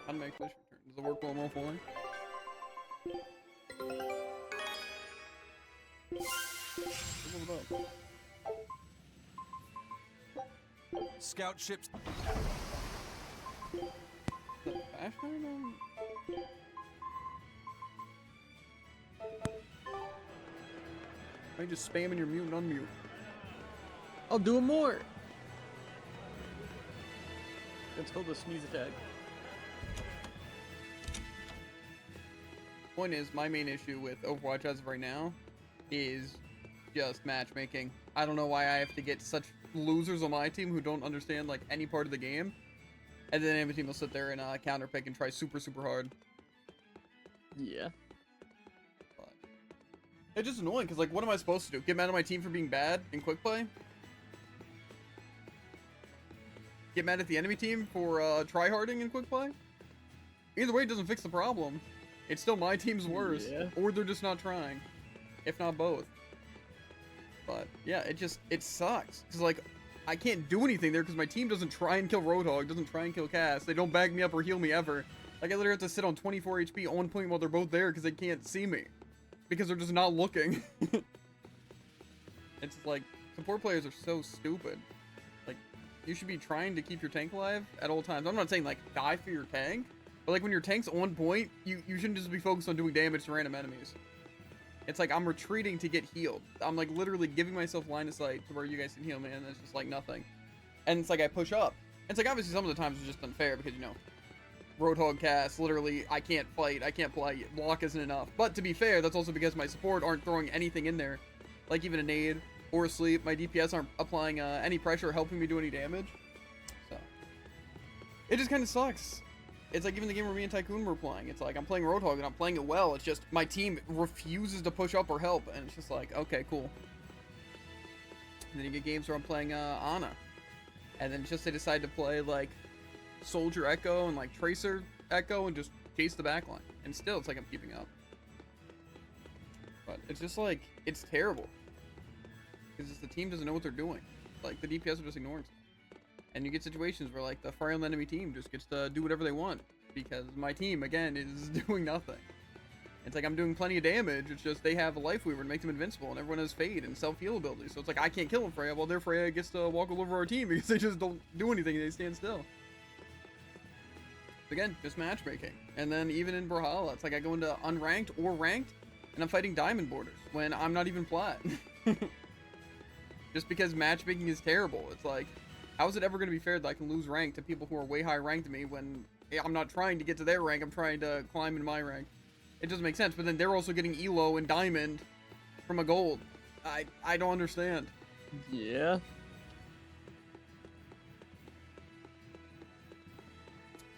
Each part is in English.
How to make fish return. Does it work while I'm all falling? Scout ships. The fast right on? Why are you just spamming your mute and unmute? I'll do it more. Until the sneeze attack. Point is, my main issue with Overwatch as of right now is just matchmaking. I don't know why I have to get such losers on my team who don't understand like any part of the game, and then every team will sit there and counter pick and try super hard. Yeah. But it's just annoying because like, what am I supposed to do? Get mad at my team for being bad in quick play? Get mad at the enemy team for tryharding in quick play? Either way, it doesn't fix the problem. It's still my team's worse, Yeah. or they're just not trying, if not both. But yeah, it sucks because like I can't do anything there because my team doesn't try and kill Roadhog, doesn't try and kill Cass. They don't bag me up or heal me ever. Like I literally have to sit on 24 HP on point while they're both there because they can't see me because they're just not looking. It's like support players are so stupid. Like you should be trying to keep your tank alive at all times. I'm not saying like die for your tank, but like when your tank's on point, you shouldn't just be focused on doing damage to random enemies. It's like I'm retreating to get healed. I'm like literally giving myself line of sight to where you guys can heal me, and it's just like nothing. And it's like I push up. It's like obviously some of the times it's just unfair because, you know, Roadhog cast, literally I can't fight, I can't play, block isn't enough. But to be fair, that's also because my support aren't throwing anything in there, like even a nade or a sleep. My DPS aren't applying any pressure or helping me do any damage. So it just kind of sucks. It's like even the game where me and Tycoon were playing. It's like I'm playing Roadhog and I'm playing it well. It's just my team refuses to push up or help, and it's just like, okay, cool. And then you get games where I'm playing Ana, and then it's just they decide to play like Soldier Echo and like Tracer Echo and just chase the backline, and still it's like I'm keeping up. But it's just like it's terrible because the team doesn't know what they're doing. Like the DPS are just ignoring stuff. And you get situations where like the frail enemy team just gets to do whatever they want because my team again is doing nothing. It's like I'm doing plenty of damage. It's just they have a life weaver to make them invincible, and everyone has fade and self-heal ability. So it's like I can't kill them Freya, while their Freya gets to walk all over our team because they just don't do anything. They stand still. Again, just matchmaking. And then even in Brawlhalla, it's like I go into unranked or ranked, and I'm fighting diamond borders when I'm not even plat. Just because matchmaking is terrible. It's like, how is it ever going to be fair that I can lose rank to people who are way higher ranked than me when I'm not trying to get to their rank, I'm trying to climb in my rank? It doesn't make sense, but then they're also getting elo and diamond from a gold. I don't understand. Yeah.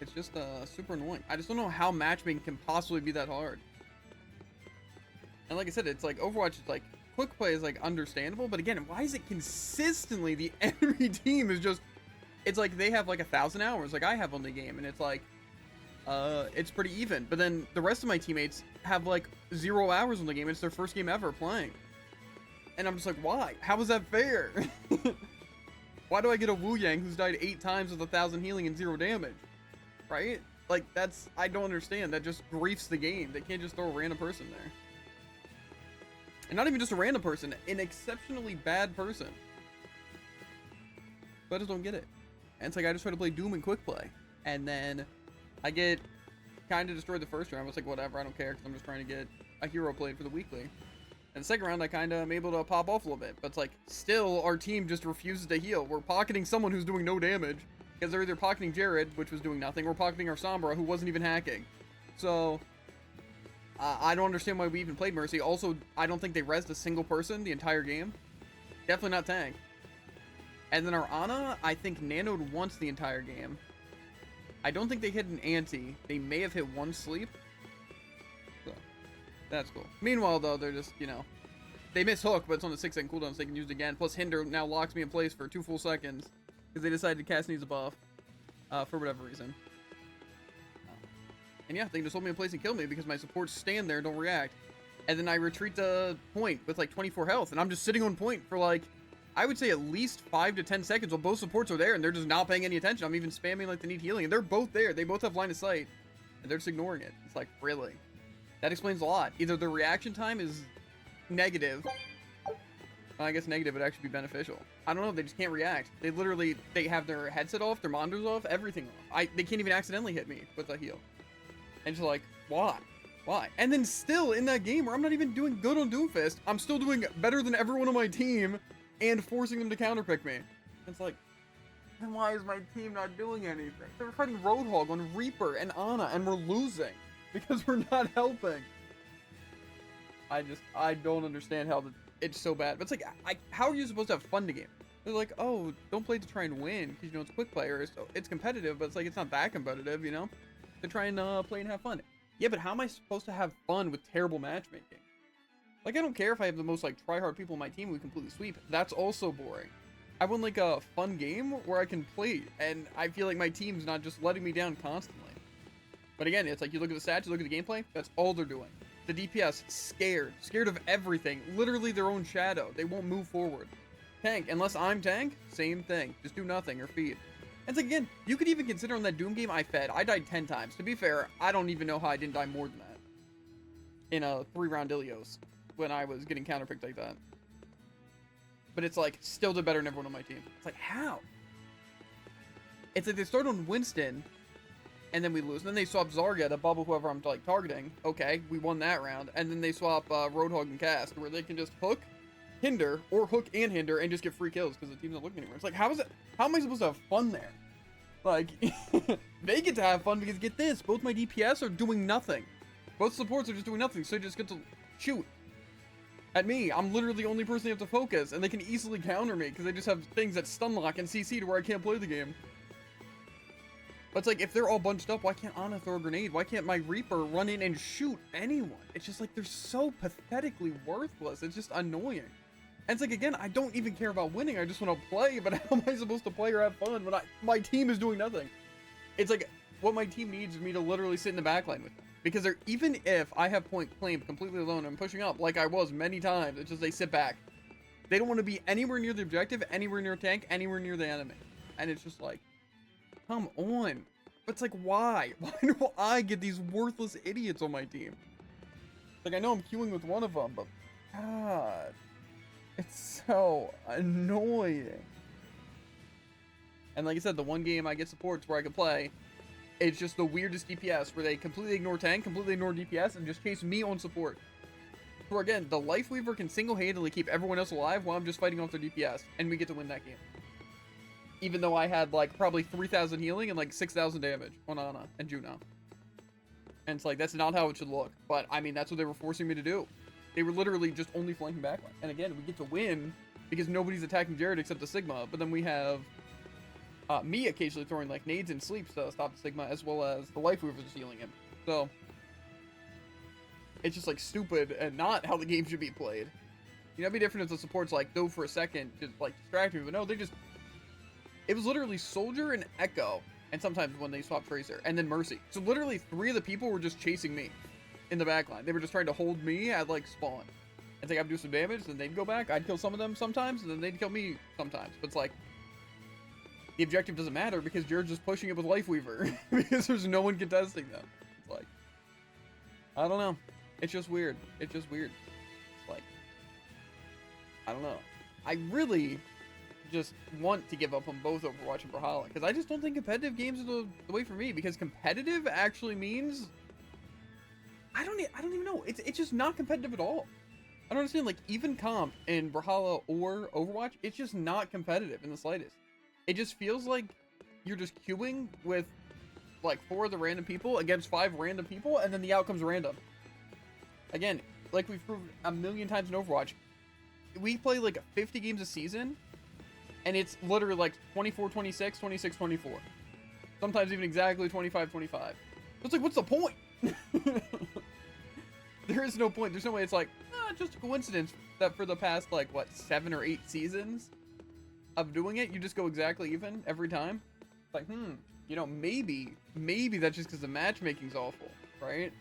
It's just super annoying. I just don't know how matchmaking can possibly be that hard. And like I said, it's like Overwatch is like, quick play is like understandable, but again, why is it consistently the enemy team is just, it's like they have like 1,000 hours like I have on the game, and it's like it's pretty even, but then the rest of my teammates have like 0 hours on the game. It's their first game ever playing, and I'm just like, why? How is that fair? Why do I get a Wu Yang who's died 8 times with 1,000 healing and 0 damage, right? Like that's, I don't understand. That just griefs the game. They can't just throw a random person there. And not even just a random person, an exceptionally bad person. But I just don't get it. And it's like I just try to play Doom and quick play, and then I get kind of destroyed the first round. I was like, whatever, I don't care, because I'm just trying to get a hero played for the weekly. And the second round, I kind of am able to pop off a little bit. But it's like, still, our team just refuses to heal. We're pocketing someone who's doing no damage, because they're either pocketing Jared, which was doing nothing, or pocketing our Sombra, who wasn't even hacking. So I don't understand why we even played Mercy. Also, I don't think they rezzed a single person the entire game. Definitely not tank. And then our Ana, I think nanoed once the entire game. I don't think they hit an anti. They may have hit one sleep. So, that's cool. Meanwhile, though, they're just, you know, they miss hook, but it's on the 6-second cooldown, so they can use it again. Plus, Hinder now locks me in place for 2 full seconds because they decided to cast needs a buff for whatever reason. And yeah, they can just hold me in place and kill me because my supports stand there and don't react. and then I retreat to point with like 24 health, and I'm just sitting on point for like, I would say at least 5 to 10 seconds while both supports are there, and they're just not paying any attention. I'm even spamming like they need healing, and they're both there. They both have line of sight, and they're just ignoring it. It's like, really? That explains a lot. Either the reaction time is negative. Well, I guess negative would actually be beneficial. I don't know. They just can't react. They literally, they have their headset off, their monitors off, everything off. They can't even accidentally hit me with a heal. And just like, why? Why? And then still in that game where I'm not even doing good on Doomfist, I'm still doing better than everyone on my team and forcing them to counterpick me. It's like, then why is my team not doing anything? They were fighting Roadhog on Reaper and Ana, and we're losing because we're not helping. I don't understand how it's so bad. But it's like, how are you supposed to have fun to game? They're like, oh, don't play to try and win because, you know, it's quick player. So it's competitive, but it's like, it's not that competitive, you know? To try and play and have fun. Yeah, but how am I supposed to have fun with terrible matchmaking? Like, I don't care if I have the most, like, try-hard people on my team we completely sweep. That's also boring. I want, like, a fun game where I can play, and I feel like my team's not just letting me down constantly. But again, it's like, you look at the stats, you look at the gameplay, that's all they're doing. The DPS, scared of everything. Literally their own shadow. They won't move forward. Tank, unless I'm tank, same thing. Just do nothing or feed. And it's like, again, you could even consider on that Doom game I fed. I died 10 times. To be fair, I don't even know how I didn't die more than that. In a 3-round Ilios. When I was getting counterpicked like that. But it's like, still did better than everyone on my team. It's like, how? It's like they start on Winston, and then we lose. And then they swap Zarya to bubble whoever I'm like targeting. Okay, we won that round. And then they swap Roadhog and Cast, where they can just hook, hinder, or hook and hinder, and just get free kills because the team's not looking anywhere. It's like, how am I supposed to have fun there? Like, they get to have fun because get this, both my DPS are doing nothing. Both supports are just doing nothing, so they just get to shoot at me. I'm literally the only person they have to focus, and they can easily counter me because they just have things that stun lock and CC to where I can't play the game. But it's like, if they're all bunched up, why can't Ana throw a grenade? Why can't my Reaper run in and shoot anyone? It's just like, they're so pathetically worthless. It's just annoying. And it's like, again, I don't even care about winning. I just want to play, but how am I supposed to play or have fun when my team is doing nothing? It's like, what my team needs is me to literally sit in the backline with them. Because even if I have point claimed completely alone and pushing up like I was many times, it's just they sit back. They don't want to be anywhere near the objective, anywhere near tank, anywhere near the enemy. And it's just like, come on. But it's like, why? Why do I get these worthless idiots on my team? Like, I know I'm queuing with one of them, but God, it's so annoying. And like I said, the one game I get supports where I can play, it's just the weirdest DPS where they completely ignore tank, completely ignore DPS, and just chase me on support. Where again, the Lifeweaver can single-handedly keep everyone else alive while I'm just fighting off their DPS, and we get to win that game. Even though I had like probably 3,000 healing and like 6,000 damage on Ana and Juno. And it's like, that's not how it should look. But I mean, that's what they were forcing me to do. They were literally just only flanking backline. And again, we get to win because nobody's attacking Jared except the Sigma. But then we have me occasionally throwing like nades and sleeps to stop the Sigma, as well as the Lifeweaver just healing him. So it's just like stupid and not how the game should be played. You know, it'd be different if the supports like go for a second, just like distract me, but no, they just, it was literally Soldier and Echo, and sometimes when they swap Tracer, and then Mercy. So literally 3 of the people were just chasing me in the backline. They were just trying to hold me at like spawn. And think I'd do some damage, then they'd go back. I'd kill some of them sometimes, and then they'd kill me sometimes. But it's like, the objective doesn't matter because Jared's just pushing it with Lifeweaver because there's no one contesting them. It's like, I don't know. It's just weird. It's just weird. It's like, I don't know. I really just want to give up on both Overwatch and Brawlhalla because I just don't think competitive games are the way for me, because competitive actually means I don't even know. It's just not competitive at all. I don't understand. Like, even comp in Brawlhalla or Overwatch, it's just not competitive in the slightest. It just feels like you're just queuing with like 4 of the random people against 5 random people, and then the outcome's random. Again, like we've proved a million times in Overwatch, we play like 50 games a season, and it's literally like 24-26, 26-24. Sometimes even exactly 25-25. It's like, what's the point? There is no point. There's no way. It's like, just a coincidence that for the past like, what, 7 or 8 seasons of doing it, you just go exactly even every time. It's like, you know, maybe that's just because the matchmaking's awful, right?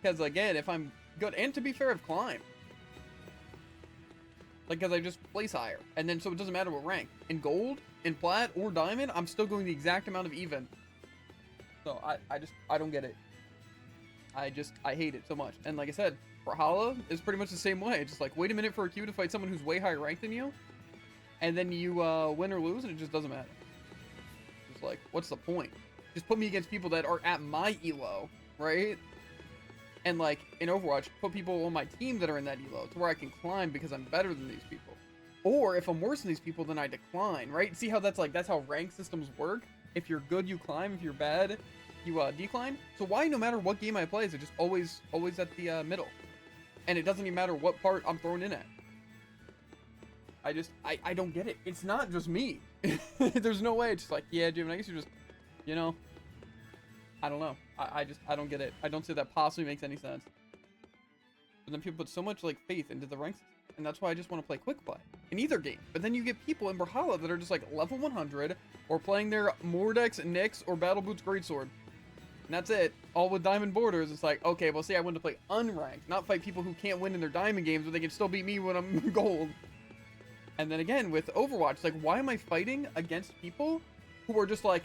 Because again, if I'm good. And to be fair, I've climbed. Like, because I just place higher. And then, so it doesn't matter what rank. In gold, in plat, or diamond, I'm still going the exact amount of even. So, I don't get it. I hate it so much. And like I said, Brawlhalla is pretty much the same way. It's just like, wait a minute for a queue to fight someone who's way higher ranked than you. And then you win or lose, and it just doesn't matter. It's like, what's the point? Just put me against people that are at my elo, right? And like, in Overwatch, put people on my team that are in that elo to where I can climb because I'm better than these people. Or if I'm worse than these people, then I decline, right? See how that's how rank systems work? If you're good, you climb. If you're bad, you decline. So why, no matter what game I play, is it just always at the middle? And it doesn't even matter what part I'm thrown in at. I don't get it. It's not just me. There's no way. It's just like, yeah, Jim, I guess you're just, you know, I don't know. I don't get it. I don't see that possibly makes any sense. But then people put so much like faith into the ranks, and that's why I just want to play quick play in either game. But then you get people in Brawlhalla that are just like level 100 or playing their Mordex, Nyx, or Battle Boots Greatsword. And that's it. All with diamond borders. It's like, okay, well, see, I want to play unranked, not fight people who can't win in their diamond games, but they can still beat me when I'm gold. And then again, with Overwatch, like, why am I fighting against people who are just, like,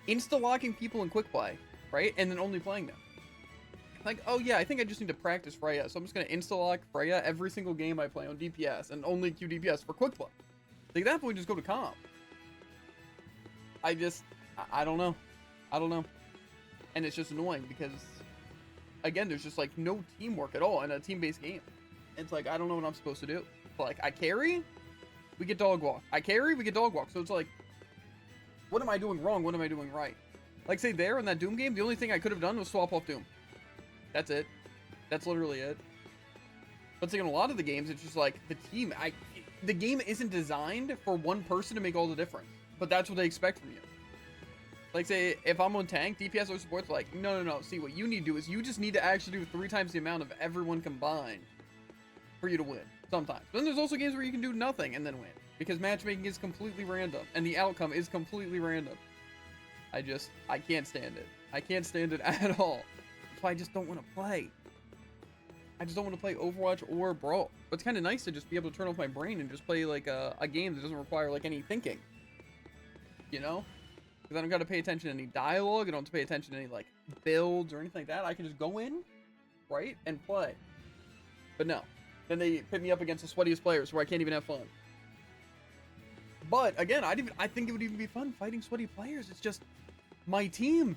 insta-locking people in quick play, right? And then only playing them. Like, oh yeah, I think I just need to practice Freya, so I'm just going to insta-lock Freya every single game I play on DPS, and only queue DPS for quick play. Like, at that point, just go to comp. I don't know. I don't know. And it's just annoying because, again, there's just, like, no teamwork at all in a team-based game. It's like, I don't know what I'm supposed to do. But, like, I carry, we get dog walk. I carry, we get dog walk. So it's like, what am I doing wrong? What am I doing right? Like, say, there in that Doom game, the only thing I could have done was swap off Doom. That's it. That's literally it. But see, in a lot of the games, it's just like, the game isn't designed for one person to make all the difference. But that's what they expect from you. Like, say, if I'm on tank, DPS or support's like, no. See, what you need to do is you just need to actually do 3 times the amount of everyone combined for you to win. Sometimes. But then there's also games where you can do nothing and then win. Because matchmaking is completely random. And the outcome is completely random. I can't stand it. I can't stand it at all. That's why I just don't want to play. I just don't want to play Overwatch or Brawl. But it's kind of nice to just be able to turn off my brain and just play, like, a game that doesn't require, like, any thinking. You know? Because I don't got to pay attention to any dialogue. I don't have to pay attention to any, like, builds or anything like that. I can just go in, right, and play. But no. Then they pit me up against the sweatiest players where I can't even have fun. But, again, I think it would even be fun fighting sweaty players. It's just my team.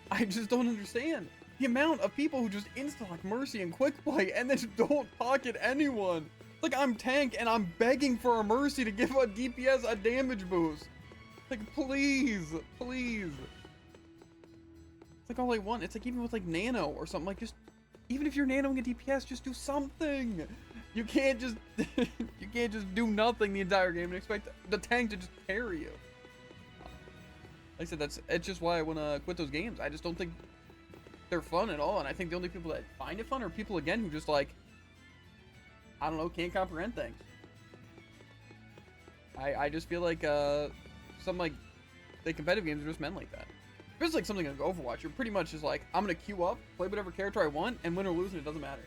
I just don't understand. The amount of people who just insta-lock Mercy and quick play and then just don't pocket anyone. It's like I'm tank and I'm begging for a Mercy to give a DPS a damage boost. Like, please. It's like all I want. It's like even with like Nano or something, like just, even if you're nanoing a DPS, just do something. You can't just, do nothing the entire game and expect the tank to just carry you. Like I said, it's just why I want to quit those games. I just don't think they're fun at all. And I think the only people that find it fun are people, again, who just like, I don't know, can't comprehend things. I just feel like, some like the competitive games are just meant like that. If it's like something like Overwatch, you're pretty much just like, I'm gonna queue up, play whatever character I want, and win or lose, and it doesn't matter.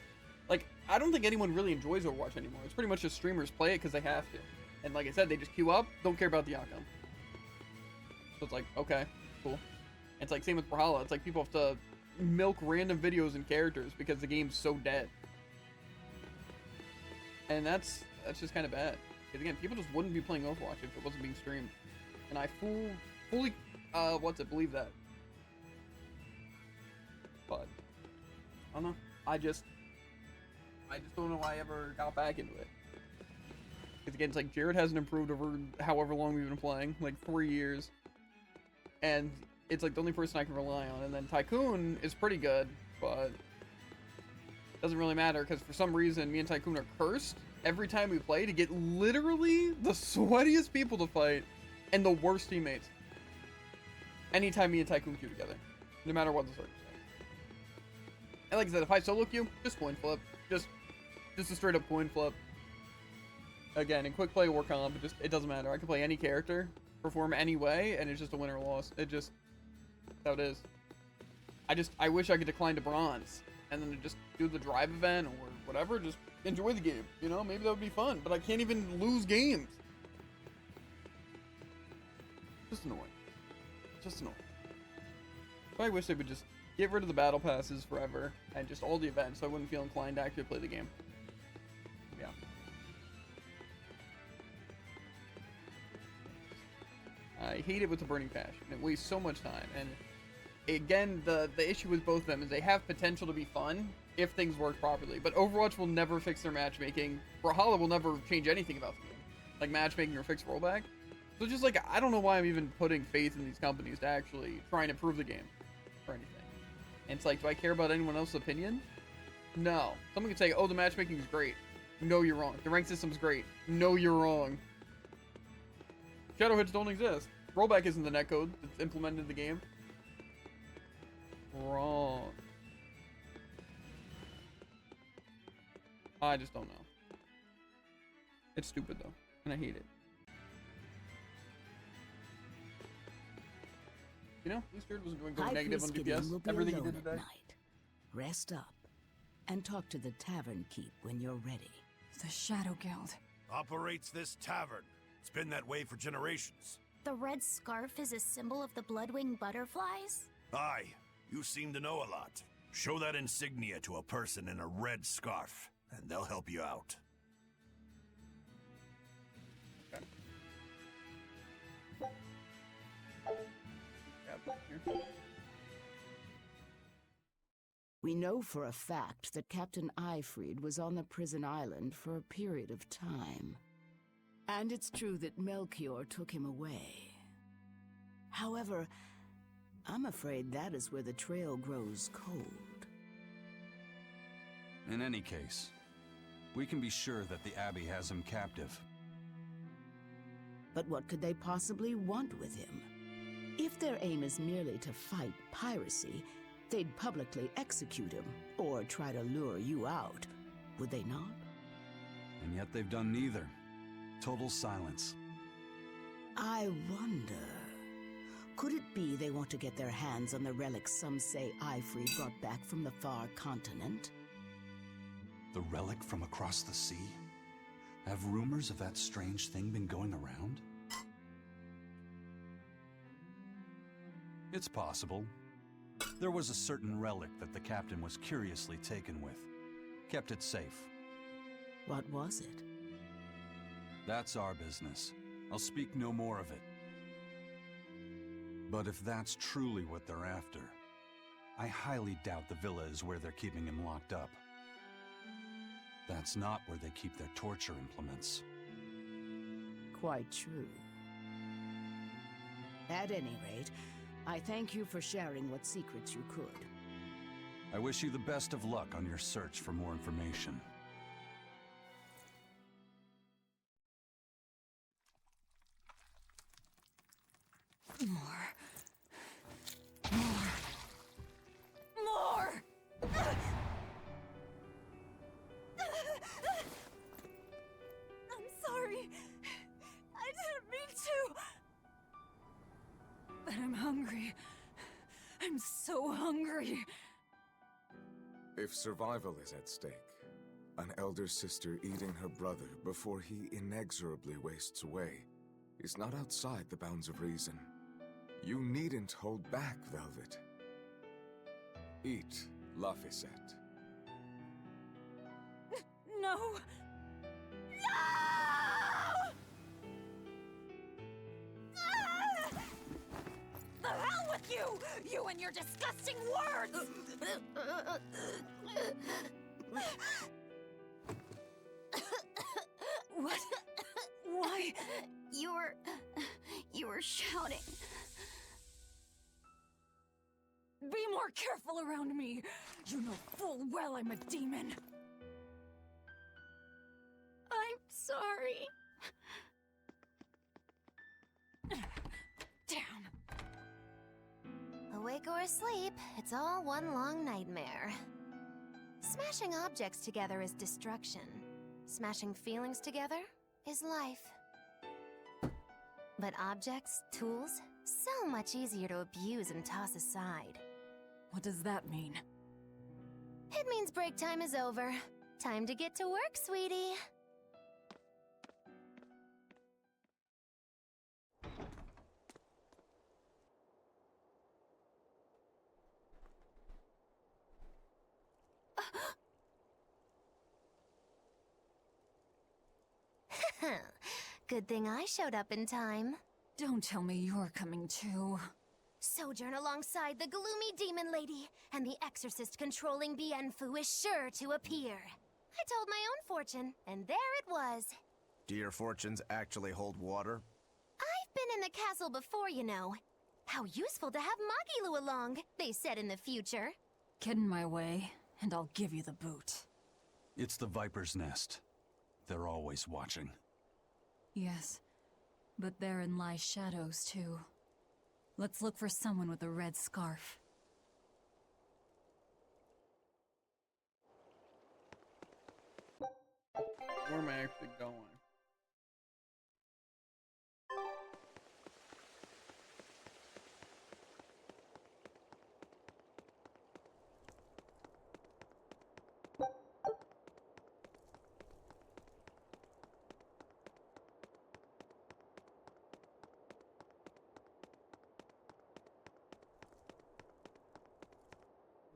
Like, I don't think anyone really enjoys Overwatch anymore. It's pretty much just streamers play it because they have to. And like I said, they just queue up, don't care about the outcome. So it's like, okay, cool. And it's like same with Brawlhalla. It's like people have to milk random videos and characters because the game's so dead. And that's just kind of bad. Because again, people just wouldn't be playing Overwatch if it wasn't being streamed. And I fully, believe that. But, I don't know. I just don't know why I ever got back into it. Because again, it's like Jared hasn't improved over however long we've been playing, like 3 years. And it's like the only person I can rely on. And then Tycoon is pretty good, but doesn't really matter because for some reason me and Tycoon are cursed every time we play to get literally the sweatiest people to fight and the worst teammates. Anytime me and Tycoon queue together, no matter what the circumstance. And like I said, if I solo queue, just coin flip, just a straight up coin flip. Again, in quick play or comp, it doesn't matter. I can play any character, perform any way, and it's just a win or loss. It just, that's how it is. I wish I could decline to bronze and then just do the drive event or whatever. Just enjoy the game, you know? Maybe that would be fun, but I can't even lose games. Just annoying. Just annoying. I wish they would just get rid of the battle passes forever and just all the events so I wouldn't feel inclined to actually play the game. Yeah. I hate it with the burning passion. It wastes so much time. And again, the issue with both of them is they have potential to be fun if things work properly. But Overwatch will never fix their matchmaking. Brawlhalla will never change anything about the game, like matchmaking or fix rollback. So just like, I don't know why I'm even putting faith in these companies to actually try and improve the game or anything. And it's like, do I care about anyone else's opinion? No. Someone could say, oh, the matchmaking is great. No, you're wrong. The rank system's great. No, you're wrong. Shadow hits don't exist. Rollback isn't the netcode that's implemented in the game. Wrong. I just don't know. It's stupid though, and I hate it. You know, Blue Spirit wasn't going negative on DPS. Everything he did today. Night. Rest up and talk to the tavern keep when you're ready. The Shadow Guild. Operates this tavern. It's been that way for generations. The red scarf is a symbol of the Bloodwing butterflies? Aye, you seem to know a lot. Show that insignia to a person in a red scarf, and they'll help you out. Okay. Here. We know for a fact that Captain Eifried was on the prison island for a period of time. And it's true that Melchior took him away. However, I'm afraid that is where the trail grows cold. In any case, we can be sure that the Abbey has him captive. But what could they possibly want with him? If their aim is merely to fight piracy, they'd publicly execute him, or try to lure you out, would they not? And yet they've done neither. Total silence. I wonder... Could it be they want to get their hands on the relics some say Eifried brought back from the far continent? The relic from across the sea? Have rumors of that strange thing been going around? It's possible. There was a certain relic that the captain was curiously taken with. Kept it safe. What was it? That's our business. I'll speak no more of it. But if that's truly what they're after, I highly doubt the villa is where they're keeping him locked up. That's not where they keep their torture implements. Quite true. At any rate, I thank you for sharing what secrets you could. I wish you the best of luck on your search for more information. More! I'm sorry. I didn't mean to. But I'm hungry. I'm so hungry. If survival is at stake, an elder sister eating her brother before he inexorably wastes away is not outside the bounds of reason. You needn't hold back, Velvet. Eat, Laphicet. No! No! The hell with you! You and your disgusting words! What? Why? You were shouting. Be more careful around me! You know full well I'm a demon! I'm sorry. Damn! Awake or asleep, it's all one long nightmare. Smashing objects together is destruction. Smashing feelings together is life. But objects, tools, so much easier to abuse and toss aside. What does that mean? It means break time is over. Time to get to work, sweetie. Good thing I showed up in time. Don't tell me you're coming too. Sojourn alongside the gloomy demon lady, and the exorcist controlling Bienfu is sure to appear. I told my own fortune, and there it was. Do your fortunes actually hold water? I've been in the castle before, you know. How useful to have Magilu along, they said in the future. Get in my way, and I'll give you the boot. It's the Viper's Nest. They're always watching. Yes, but therein lie shadows, too. Let's look for someone with a red scarf. Where am I actually going?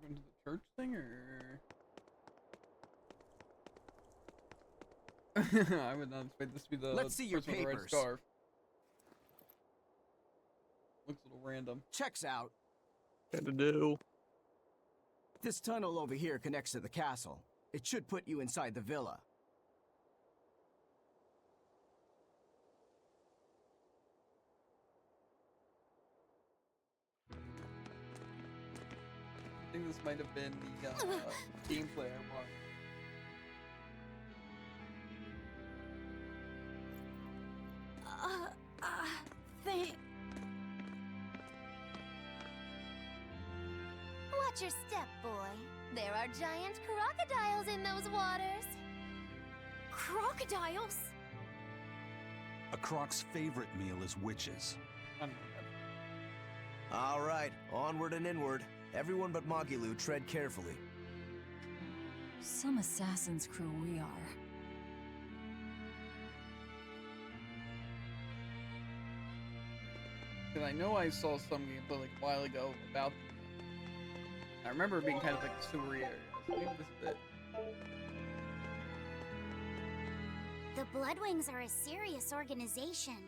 Going to the church thing, or? I would not expect this to be the Let's see your person with the red papers. scarf. Looks a little random. Checks out. Gotta do. This tunnel over here connects to the castle. It should put you inside the villa. I think this might have been the gameplay I watched. They... Watch your step, boy. There are giant crocodiles in those waters. Crocodiles? A Croc's favorite meal is witches. I don't know. All right, onward and inward. Everyone but Magilu tread carefully. Some assassin's crew we are. Because I know I saw some gameplay like a while ago about them. I remember it being kind of like a sewer area. So maybe this is it. The Bloodwings are a serious organization.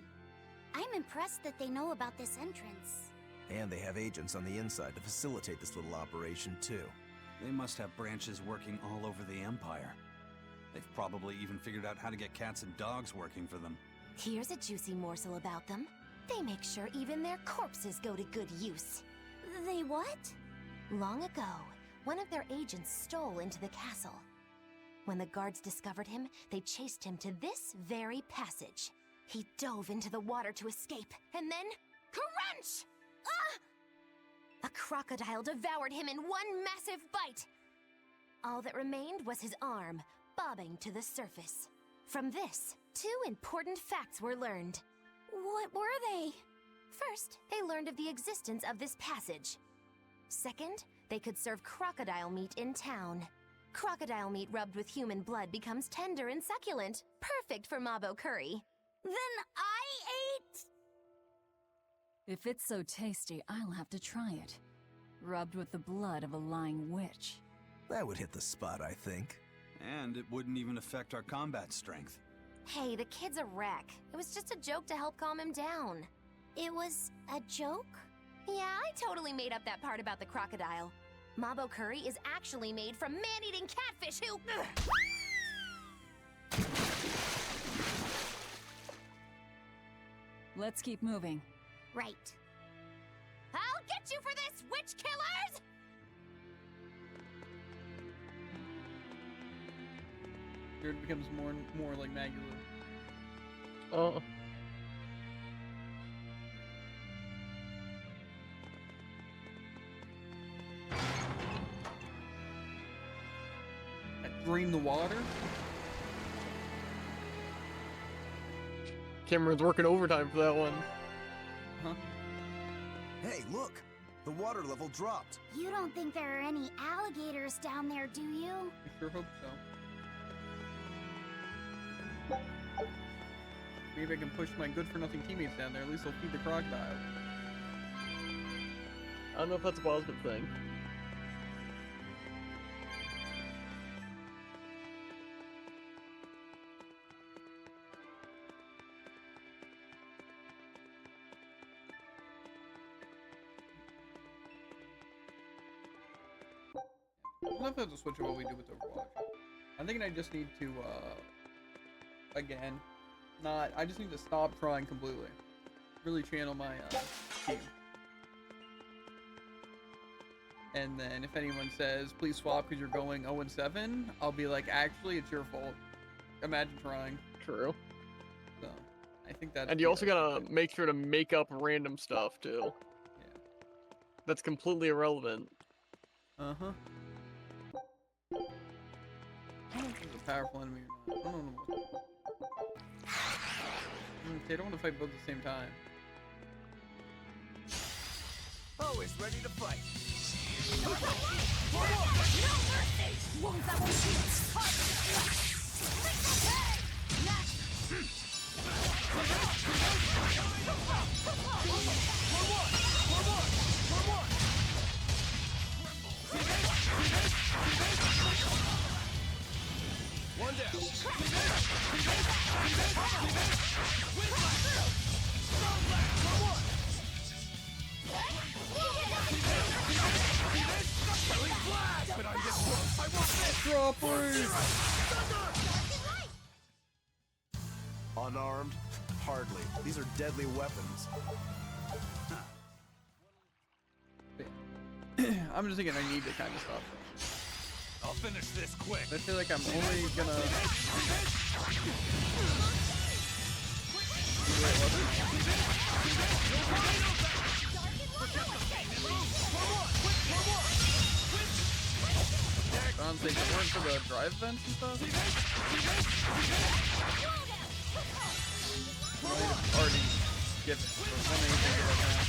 I'm impressed that they know about this entrance. And they have agents on the inside to facilitate this little operation, too. They must have branches working all over the Empire. They've probably even figured out how to get cats and dogs working for them. Here's a juicy morsel about them. They make sure even their corpses go to good use. They what? Long ago, one of their agents stole into the castle. When the guards discovered him, they chased him to this very passage. He dove into the water to escape, and then... crunch! Ah! A crocodile devoured him in one massive bite. All that remained was his arm, bobbing to the surface. From this, two important facts were learned. What were they? First, they learned of the existence of this passage. Second, they could serve crocodile meat in town. Crocodile meat rubbed with human blood becomes tender and succulent, perfect for Mabo curry. Then I ate... If it's so tasty, I'll have to try it. Rubbed with the blood of a lying witch. That would hit the spot, I think. And it wouldn't even affect our combat strength. Hey, the kid's a wreck. It was just a joke to help calm him down. It was a joke? Yeah, I totally made up that part about the crocodile. Mabo curry is actually made from man-eating catfish who... Let's keep moving. Right. I'll get you for this, witch killers! Here it becomes more and more like Magulu. Oh. Drain the water? Cameron's working overtime for that one. Huh? Hey, look! The water level dropped. You don't think there are any alligators down there, do you? I sure hope so. Maybe I can push my good-for-nothing teammates down there. At least they'll feed the crocodile. I don't know if that's a positive thing. I'll have to switch up what we do with Overwatch. I'm thinking I just need to, again, I just need to stop trying completely. Really channel my, team. And then if anyone says, please swap because you're going 0-7, I'll be like, actually, it's your fault. Imagine trying. True. So, I think that's... And you also gotta make sure to make up random stuff, too. Yeah. That's completely irrelevant. Uh-huh. I don't know if it's a powerful enemy or not. I don't know what... Okay, I don't want to fight both at the same time. Always ready to fight. No mercy! Won't that one One down. Unarmed? Hardly. These are deadly weapons. I'm just thinking I need to kind of stop. I'll finish this quick. I feel like I'm only gonna... Honestly, if it weren't for the drive vents and stuff, I might have already given it for one anything right now.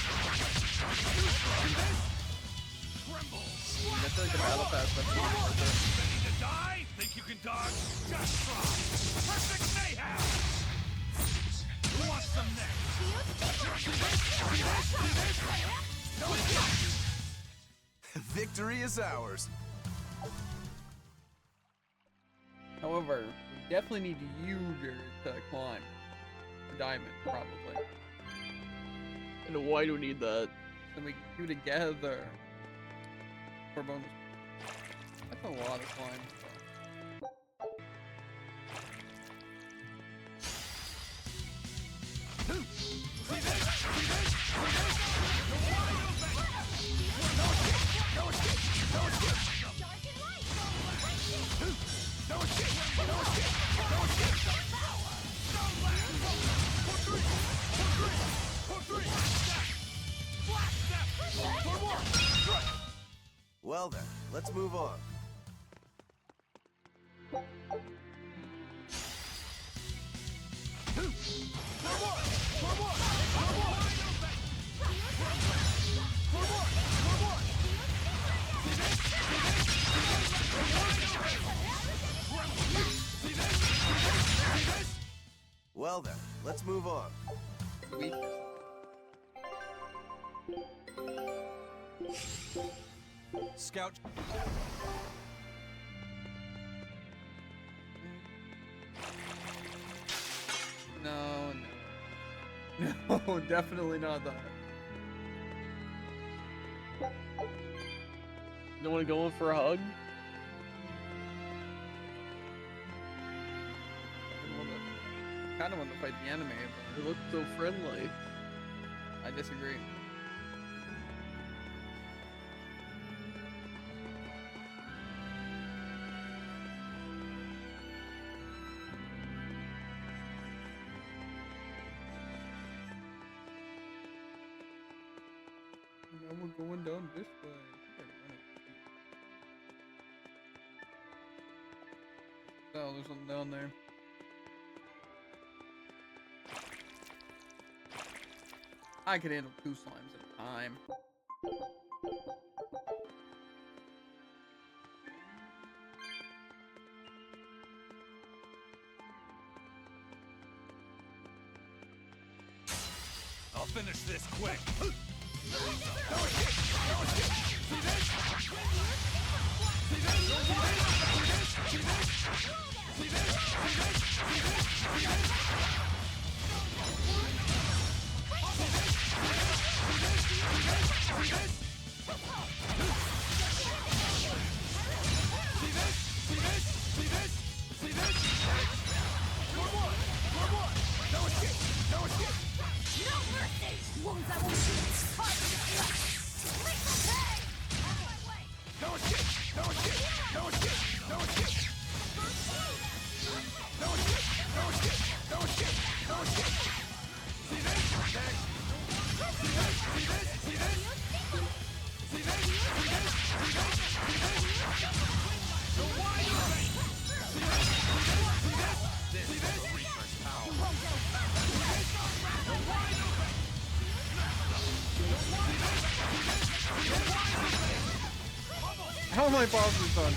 I feel like the battle pass stuff is worth it. Ready to die? Think you can dodge? Just try. Perfect mayhem! Who wants some next? Victory is ours. However, we definitely need to use yours to climb. Diamond, probably. And why do we need that? So we can do together. For bonus. That's a lot of climb. Well then, let's move on. Well then, let's move on. Scout. No, no. No, definitely not that. No one going for a hug? Kind of want to fight the enemy, but They look so friendly. I disagree. Now we're going down this way. Oh, there's something down there. I could handle 2 slimes at a time. I'll finish this quick. How am I possibly done?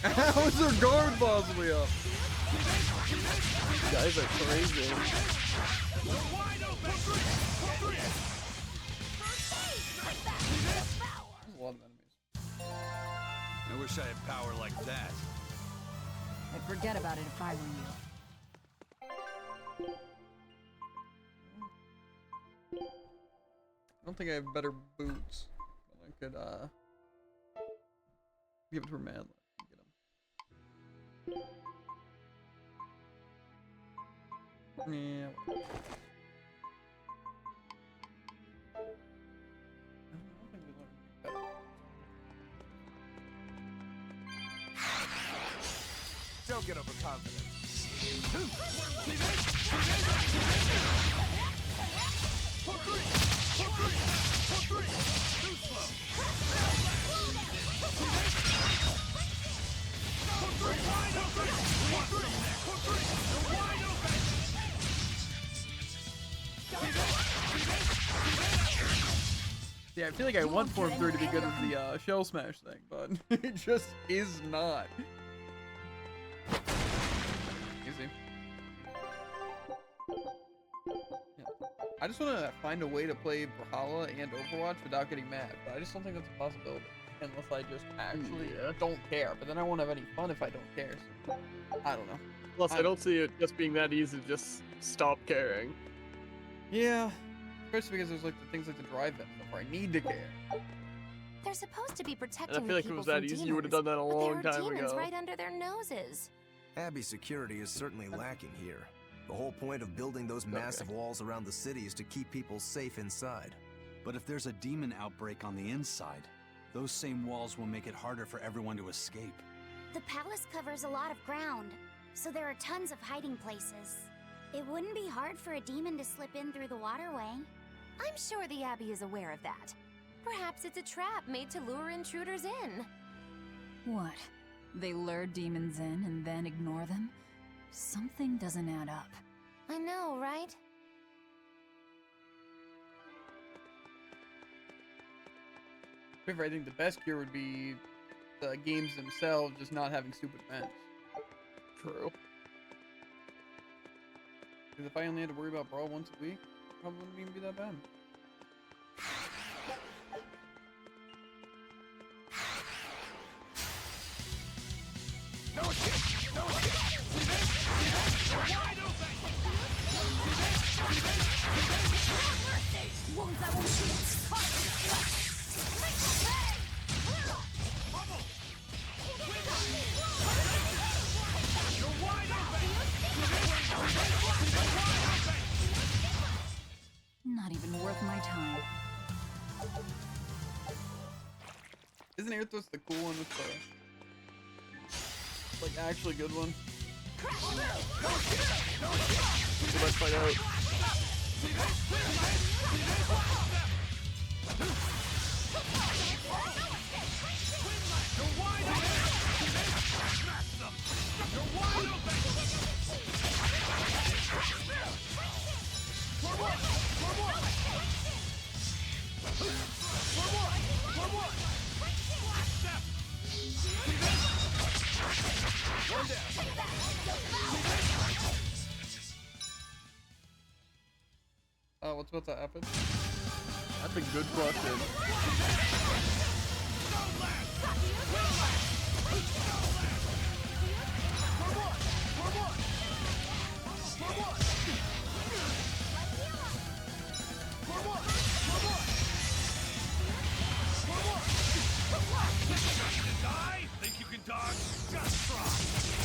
How is their guard possibly up? You guys are crazy. There's a lot of enemies. I wish I had power like that. I'd forget about it if I were you. I don't think I have better boots. But I could give it to her man. Get him. Yeah. Don't get overconfident. Yeah, I feel like I want Form 3 to be good at the shell smash thing, but it just is not. Easy. Yeah. I just want to find a way to play Brawlhalla and Overwatch without getting mad, but I just don't think that's a possibility. Unless I just actually don't care, but then I won't have any fun if I don't care, so I don't know. Plus, I don't see it just being that easy to just stop caring. Yeah, especially because there's like the things like the drive and stuff where I need to care. They're supposed to be protecting And I feel like if it was that easy, you would have done that a long time demons ago. right under their noses. Abbey's security is certainly lacking here. The whole point of building those massive walls around the city is to keep people safe inside. But if there's a demon outbreak on the inside, those same walls will make it harder for everyone to escape. The palace covers a lot of ground, so there are tons of hiding places. It wouldn't be hard for a demon to slip in through the waterway. I'm sure the Abbey is aware of that. Perhaps it's a trap made to lure intruders in. What? They lure demons in and then ignore them? Something doesn't add up. I know, right? However, I think the best cure would be the games themselves just not having stupid events. True. Because if I only had to worry about Brawl once a week, it probably wouldn't even be that bad. No escape! No escape! Wide open! Wounds that won't shield. You're wide open! Not even worth my time. Isn't Aerthos the cool one with the, like, actually good one? So let's find out. what's about to happen? That's a good question. Die? Think you can dodge? Just try.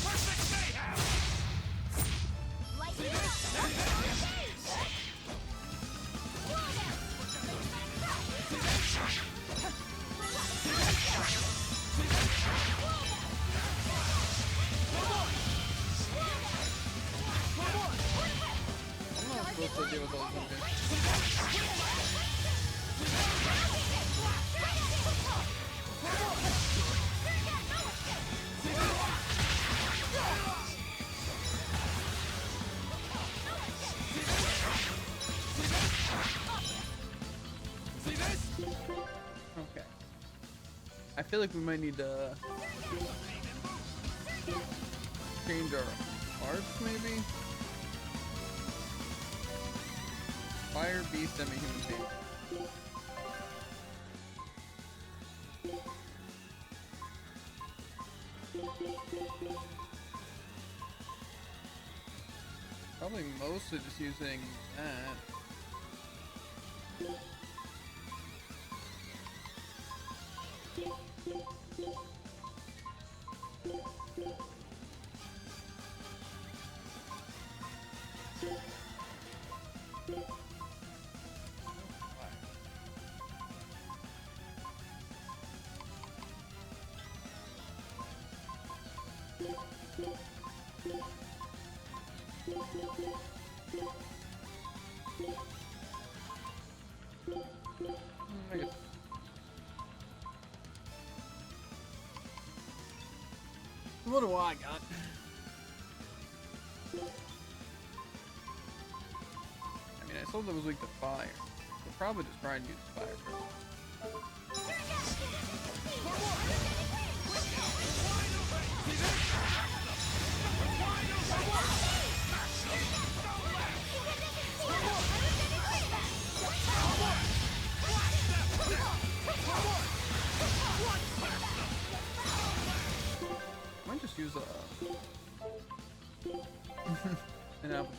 Perfect mayhem! I'm not supposed to deal with all these things. Okay. I feel like we might need to change our parts, maybe? Fire, beast, semi-human being. Probably mostly just using that. I guess. What do I got? I mean, I told them it was weak to fire. We'll probably just try and use fire first. I might just use an apple.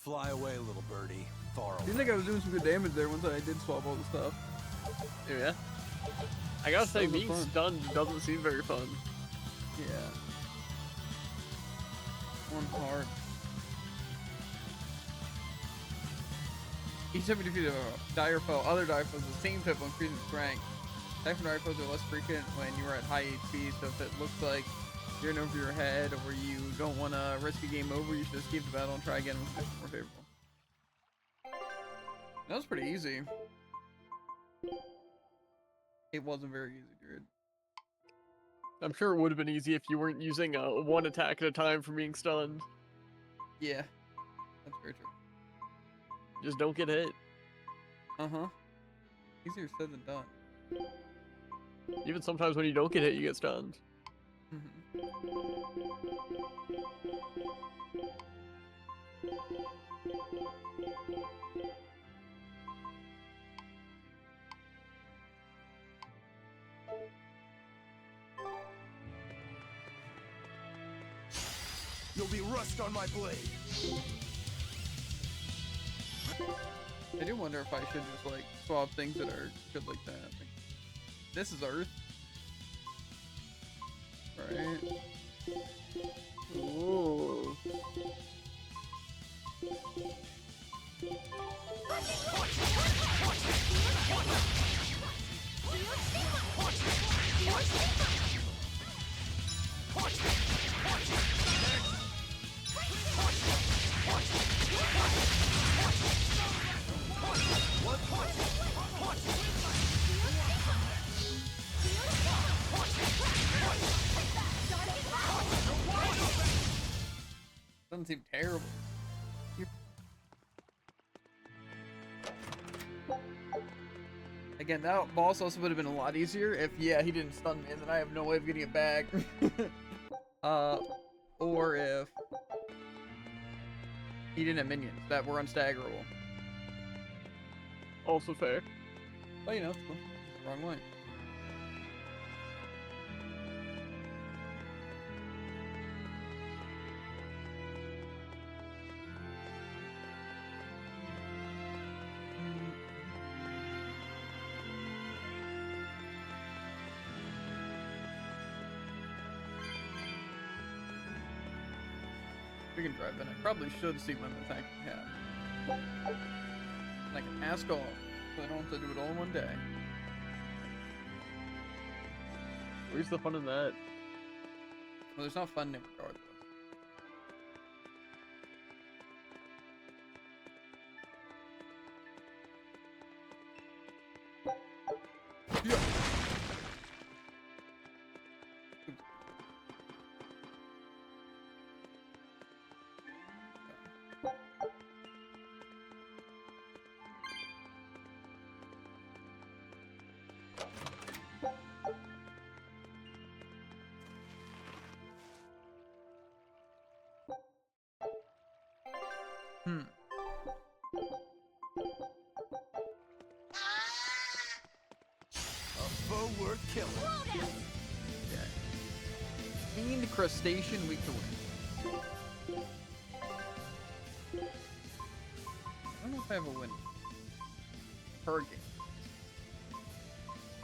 Fly away, little birdie. Far away. Seems like I was doing some good damage there once I did swap all the stuff. Yeah. I gotta say, That was being fun. stunned doesn't seem very fun. Yeah. One heart. Each time you defeat a dire foe, other dire foes with the same type will increase in strength. Attacks from dire foes are less frequent when you are at high HP, so if it looks like you're in over your head or you don't want to risk a game over, you should escape the battle and try again when conditions more favorable. That was pretty easy. It wasn't very easy, dude. I'm sure it would have been easy if you weren't using one attack at a time for being stunned. Yeah, that's very true. Just don't get hit. Uh-huh. Easier said than done. Even sometimes when you don't get hit, you get stunned. You'll be rust on my blade. I do wonder if I should just like swap things that are good like that. Like, this is Earth. Right? Ooh. seem terrible. Again, that boss also would have been a lot easier if, yeah, he didn't stun me and then I have no way of getting it back. Or if he didn't have minions that were unstaggerable. Also fair. But you know, it's cool. It's the wrong way. We can drive in. I probably should see when the tank have. And I can ask off, so I don't have to do it all in one day. Where's the fun in that? Well, there's not fun in it regardless. Yeah. A foe worth killing. Okay. Fiend crustacean weak to win. I don't know if I have a win. Hurricane.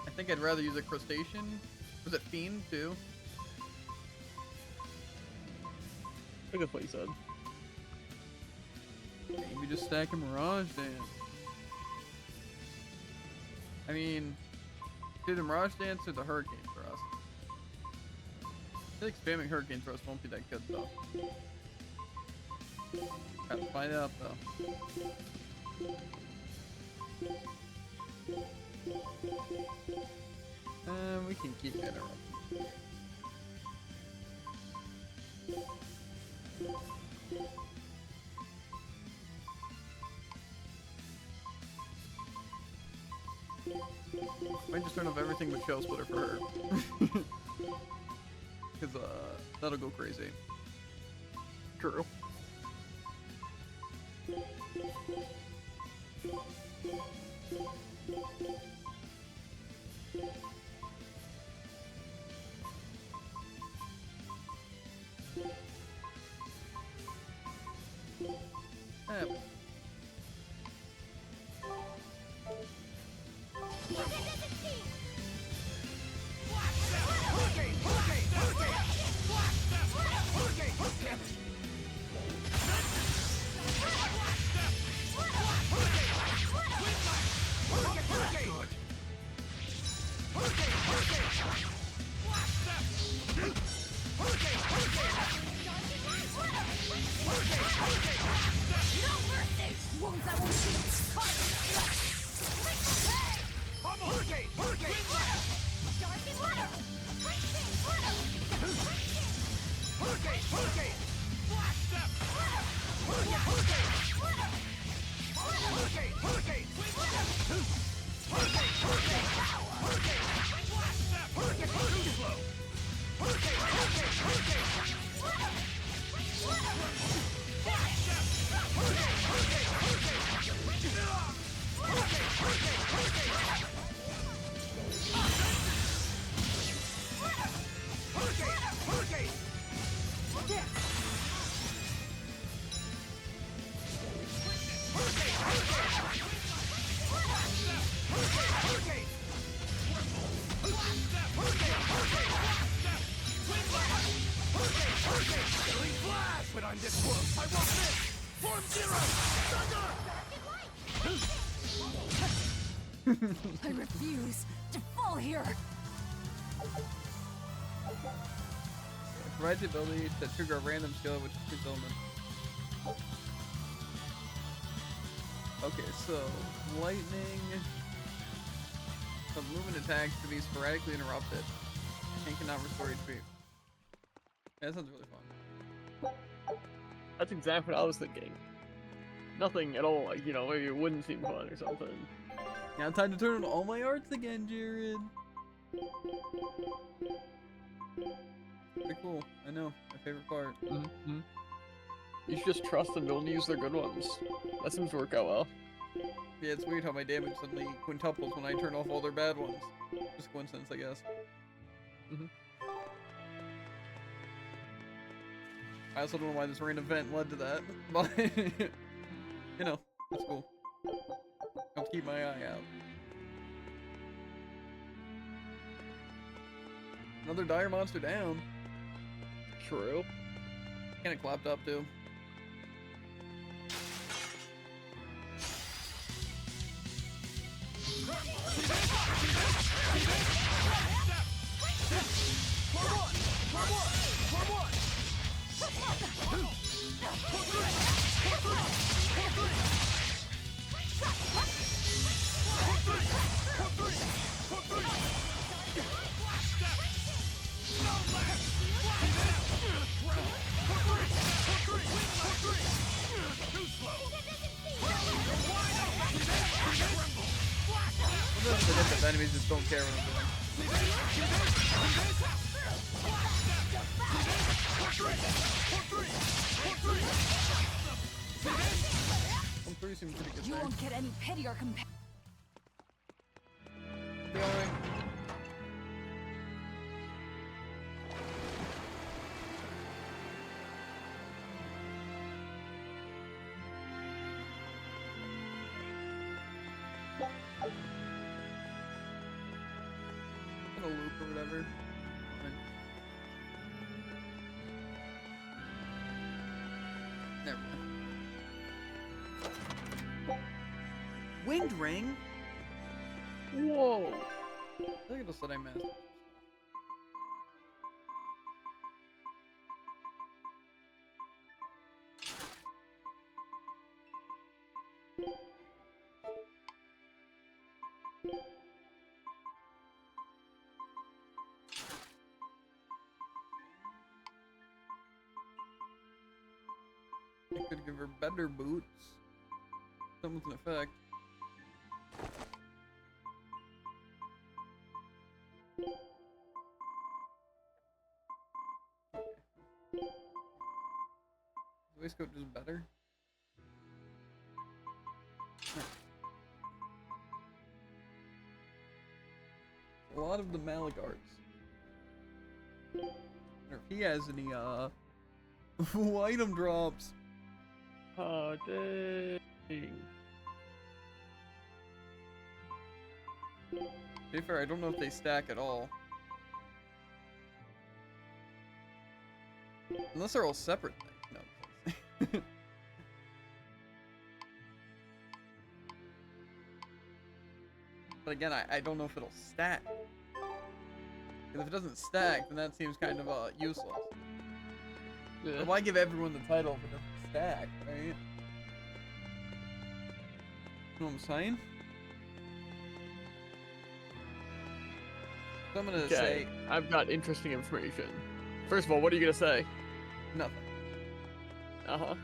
I think I'd rather use a crustacean. Was it fiend too? I guess what you said. Maybe just stack a Mirage Dance. I mean, do the Mirage Dance or the Hurricane Thrust? I feel like spamming Hurricane Thrust won't be that good though. Have to find out though. We can keep interrupting. Might just turn off everything but Shell Splitter for her. Because, that'll go crazy. True. I refuse to fall here. It provides the ability to trigger a random skill which is fulfillment. Okay, so lightning. Some movement attacks to be sporadically interrupted and cannot restore HP. Yeah, that sounds really fun. That's exactly what I was thinking. Nothing at all, like, you know, maybe it wouldn't seem fun or something. Now time to turn on all my arts again, Jared. Pretty cool. I know. My favorite part. Mm-hmm. You should just trust them. They'll use their good ones. That seems to work out well. Yeah, it's weird how my damage suddenly quintuples when I turn off all their bad ones. Just coincidence, I guess. Mm-hmm. I also don't know why this random event led to that, but you know, that's cool. I'll keep my eye out. Another dire monster down. True. Kinda clapped up too. Sometimes the enemies just don't care what I'm doing. I'm pretty seems pretty good. You won't get any pity or compassion. They alright. A loop or whatever. Never mind. Wind ring? Whoa! I think it'll said I missed. I could give her better boots. Something with an effect. Is the waistcoat just better? A lot of the Malagards. I wonder if he has any item drops. Oh, dang. To be fair, I don't know if they stack at all. Unless they're all separate things. No. But again, I don't know if it'll stack. Because if it doesn't stack, then that seems kind of useless. Yeah. But why give everyone the title if it doesn't stack, right? You know what I'm saying? So I'm gonna say I've got interesting information. First of all, what are you gonna say? nothing. Uh-huh.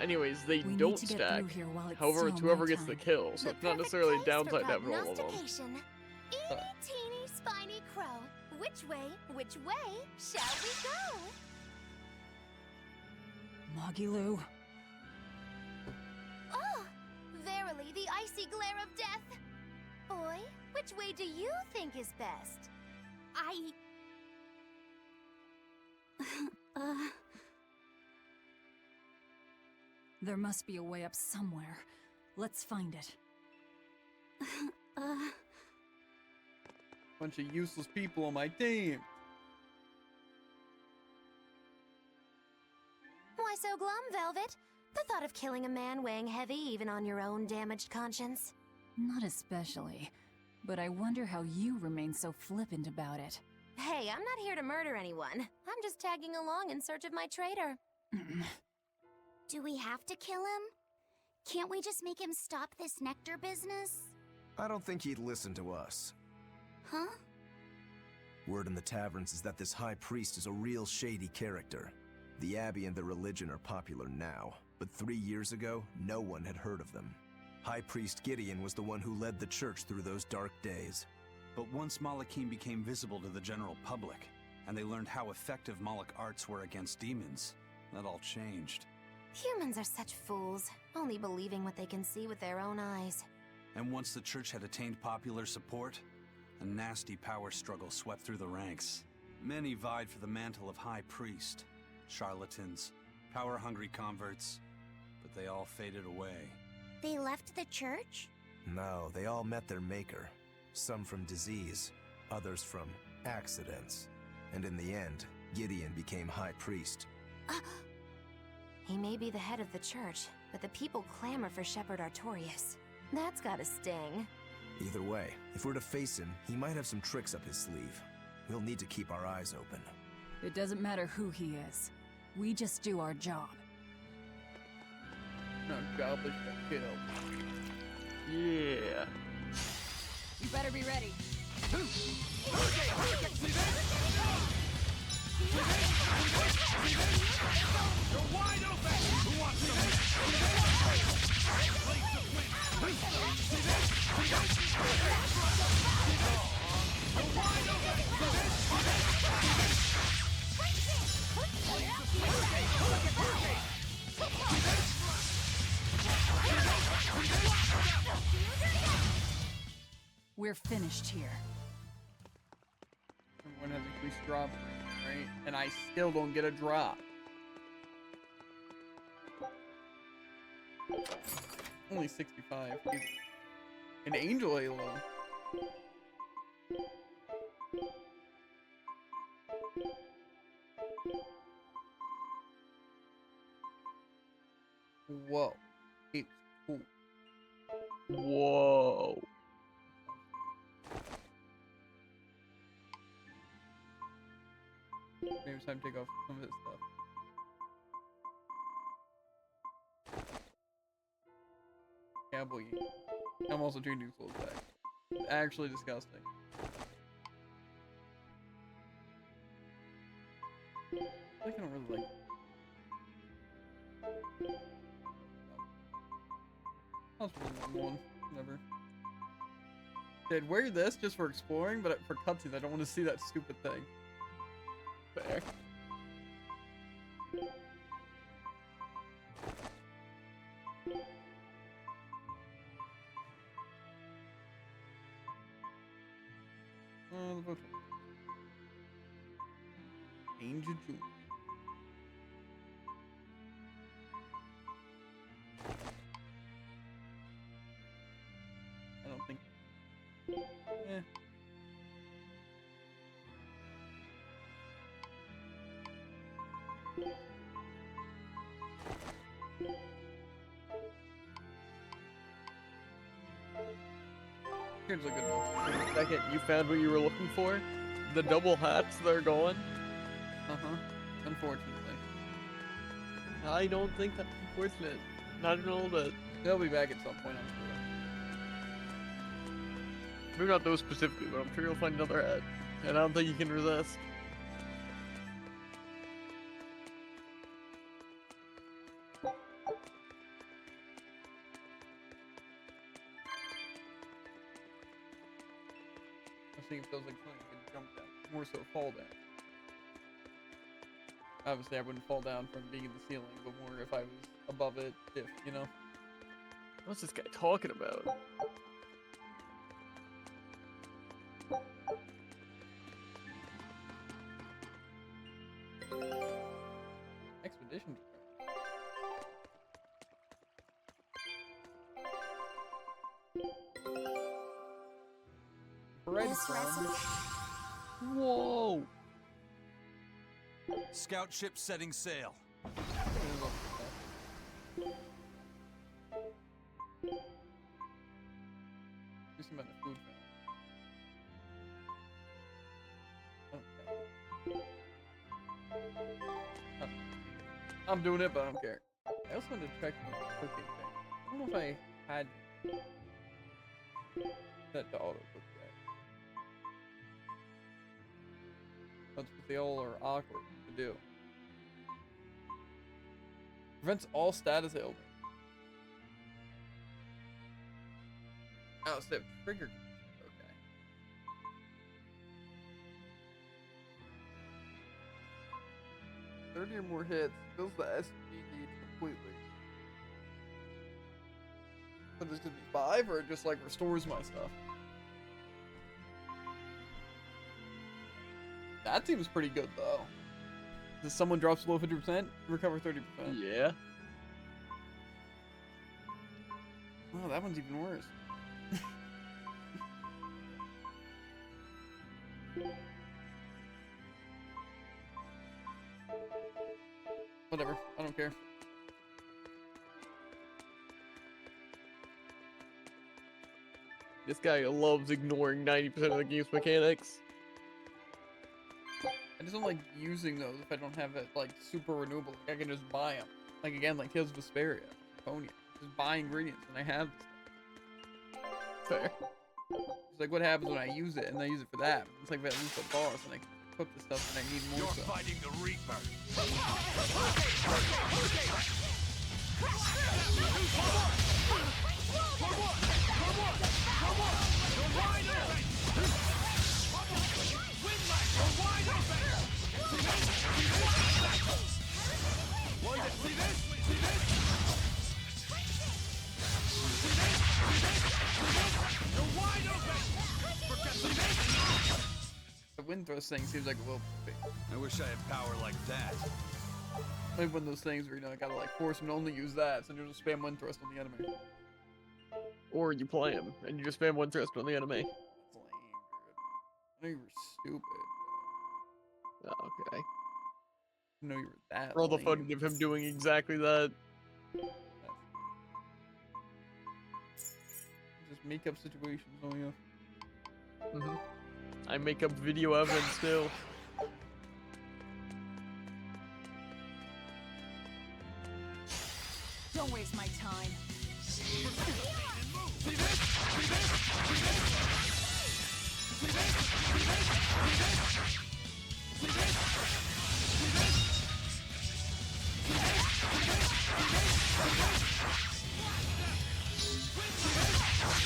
Anyways, they We don't need to get stack. through here while it's However, it's still whoever gets the nighttime. kill, so The it's not perfect necessarily a place for downside to having all of them. prognostication. Eeny, teeny, spiny crow. Which way shall we go? Magilu. Oh, verily the icy glare of death. Boy, which way do you think is best? There must be a way up somewhere. Let's find it. Bunch of useless people on my team. Why so glum, Velvet? The thought of killing a man weighing heavy even on your own damaged conscience. Not especially. But I wonder how you remain so flippant about it. Hey, I'm not here to murder anyone. I'm just tagging along in search of my traitor. Do we have to kill him? Can't we just make him stop this nectar business? I don't think he'd listen to us. Huh? Word in the taverns is that this high priest is a real shady character. The Abbey and their religion are popular now, but 3 years ago, no one had heard of them. High Priest Gideon was the one who led the church through those dark days. But once Malachim became visible to the general public, and they learned how effective Moloch arts were against demons, that all changed. Humans are such fools, only believing what they can see with their own eyes. And once the church had attained popular support, a nasty power struggle swept through the ranks. Many vied for the mantle of High Priest. Charlatans, power-hungry converts, but they all faded away. They left the church? No, they all met their maker. Some from disease, others from accidents. And in the end, Gideon became High Priest. He may be the head of the church, but the people clamor for Shepherd Artorius. That's gotta sting. Either way, if we're to face him, he might have some tricks up his sleeve. We'll need to keep our eyes open. It doesn't matter who he is. We just do our job. No, godly shit kill. Yeah. You better be ready. You're wide open! Who wants some? We're finished here. Everyone has increased drop rate, right? And I still don't get a drop. Only 65. Easy. An angel halo. Whoa. It's cool. Whoa. Maybe it's time to take off some of his stuff. Cowboy. I'm also changing souls back. It's actually disgusting. I don't really like. I'll just put one. Whatever. They'd wear this just for exploring, but for cutscenes, I don't want to see that stupid thing. Fair. The book. Angel Jewel. I don't think. Eh. Here's a good one. Second, you found what you were looking for? The double hats that are going? Uh-huh. Unfortunately. I don't think that's unfortunate. Not at all, but They'll be back at some point, I'm sure. maybe not those specifically, but I'm sure you'll find another hat. And I don't think you can resist. I was thinking it feels like something you can jump down. More so fall down. Obviously, I wouldn't fall down from being in the ceiling, but more if I was above it, if, you know? What's this guy talking about? Expedition. Bread This crumb. recipe? Whoa! Scout ship setting sail. Just about the food. Okay. I'm doing it, but I don't care. I also wanted to check the cooking thing. I don't know if I had set to auto cook that. That's what they all are awkward to do. Prevents all status ailment. Oh, so trigger. Okay. $30 or more hits. Fills the SG need completely. So this could be 5, or it just like restores my stuff. That seems pretty good though. If someone drops below 50%, recover 30%. Yeah. Oh, that one's even worse. Whatever, I don't care. This guy loves ignoring 90% of the game's mechanics. I just don't like using those if I don't have it like super renewable. Like, I can just buy them. Like again, like Hills of Vesperia, Ponia. Just buy ingredients and I have this. Fair. It's like what happens when I use it and I use it for that. It's like if I lose the boss and I can cook the stuff and I need more You're stuff. fighting the Reaper. The wind thrust thing seems like a little big. I wish I had power like that. Like one of those things where you know I gotta like force him to only use that, so you just spam wind thrust on the enemy. Or you play him and you just spam one thrust on the enemy. Lame, dude. I know you were stupid. Oh, okay. I know you were that. For all the lame. footage of him doing exactly that. Just make up situations, oh yeah. Mm-hmm. I make up video evidence still. Don't waste my time.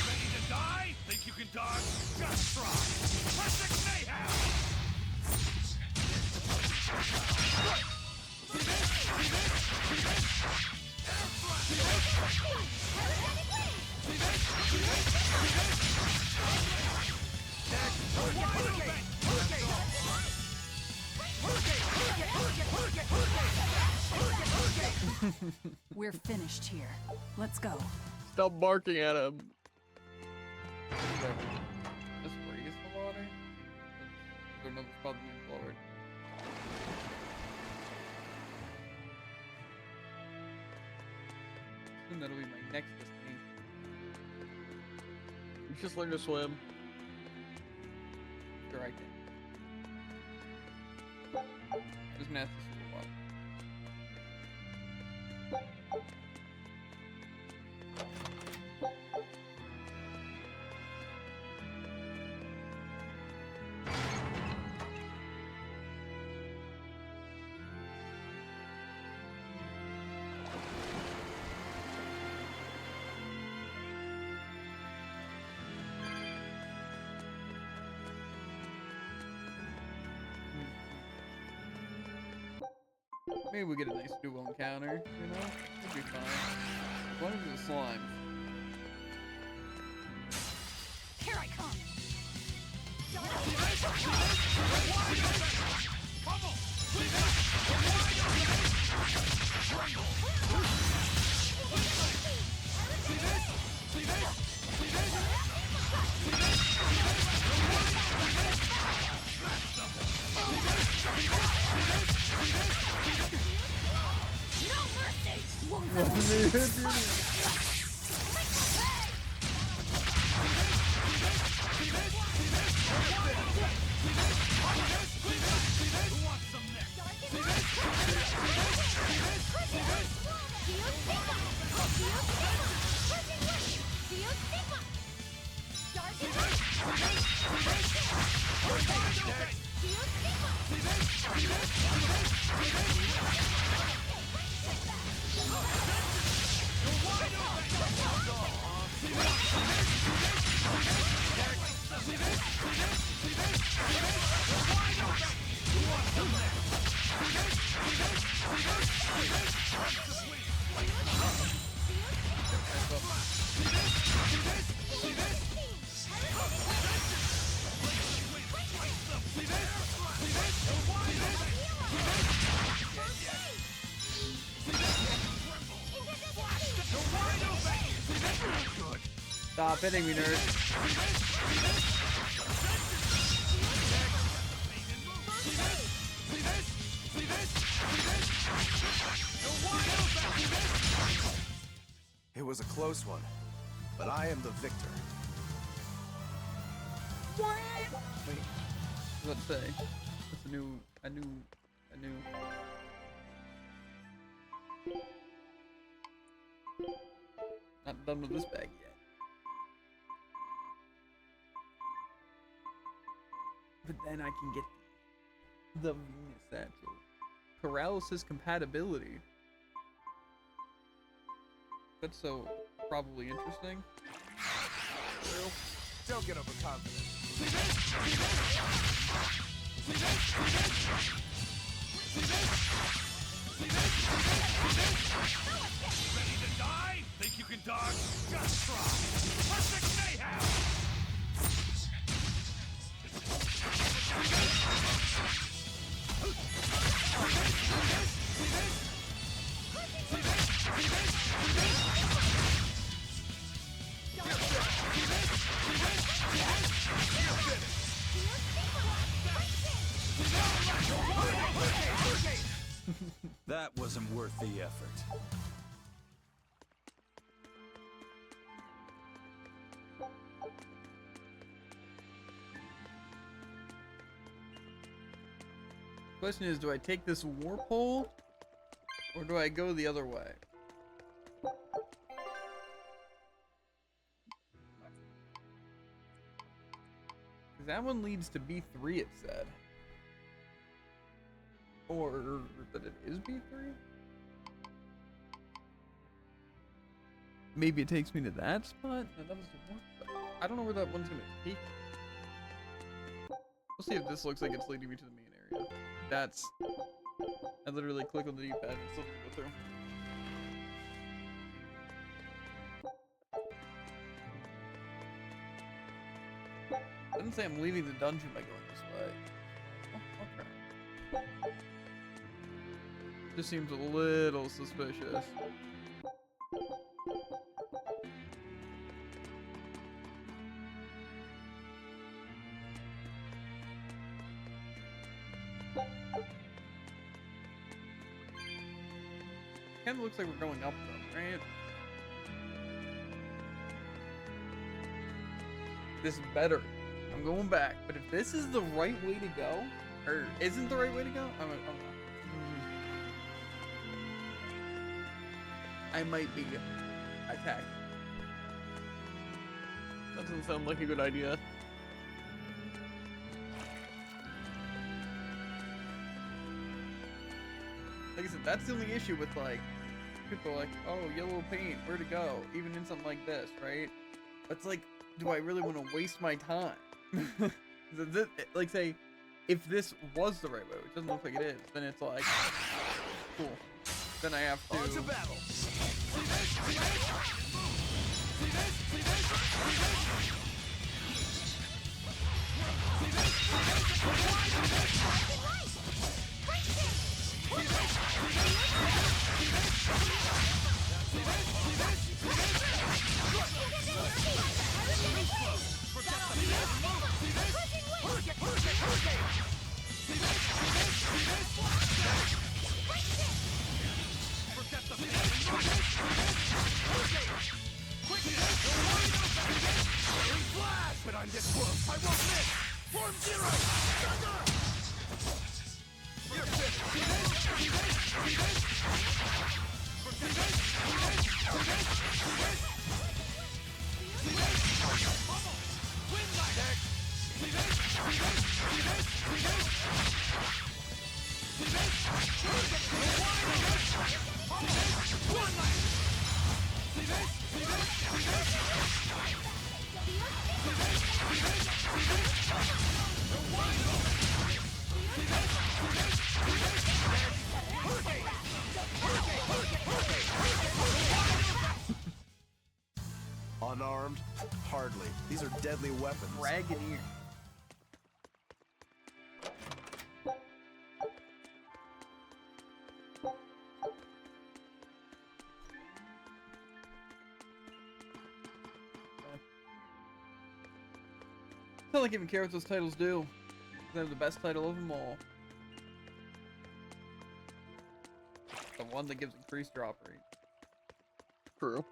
Ready to die? Think you can dodge? Just try. Perfect mayhem! We're finished here. Let's go. Stop barking at him. Just raise the water? Is there another spot that needs lowered? Soon that'll be my next destination. You just learn to swim. Sure I can. Just gonna have to see the water. Maybe we'll get a nice dual encounter, you know? It'll be fine. As long as it's slime. Here I come. Stop hitting me, nerd. It was a close one, but I am the victor. What? Wait, what did it say? That's a new. Not done with this bag yet. But then I can get the Venus statue. Paralysis compatibility. That's so probably interesting. Don't get overconfident. Ready to die? Think you can dodge? Just try. Perfect mayhem! That wasn't worth the effort. Question is, do I take this warp hole or do I go the other way? That one leads to B3, it said. Or that it is B3? Maybe it takes me to that spot? No, that was the warp spot. I don't know where that one's gonna take me. We'll see if this looks like it's leading me to the main area. That's... I literally click on the D-pad and it still doesn't go through. It doesn't say I'm leaving the dungeon by going this way. Oh, okay. Just seems a little suspicious. Kinda looks like we're going up though, right? This is better. I'm going back, but if this is the right way to go, or isn't the right way to go, I might be attacked. That doesn't sound like a good idea. Like I said, that's the only issue with like people are like, oh, yellow paint, where to go? Even in something like this, right? It's like, do I really want to waste my time? Like, say, if this was the right way, which doesn't look like it is, then it's like, cool. Then I have to. On to battle. But I'm this close. I won't miss. Form zero. You're Unarmed? Hardly. These are deadly weapons. Dragoneer. I don't like even care what those titles do. They're the best title of them all. The one that gives increased drop rate. True.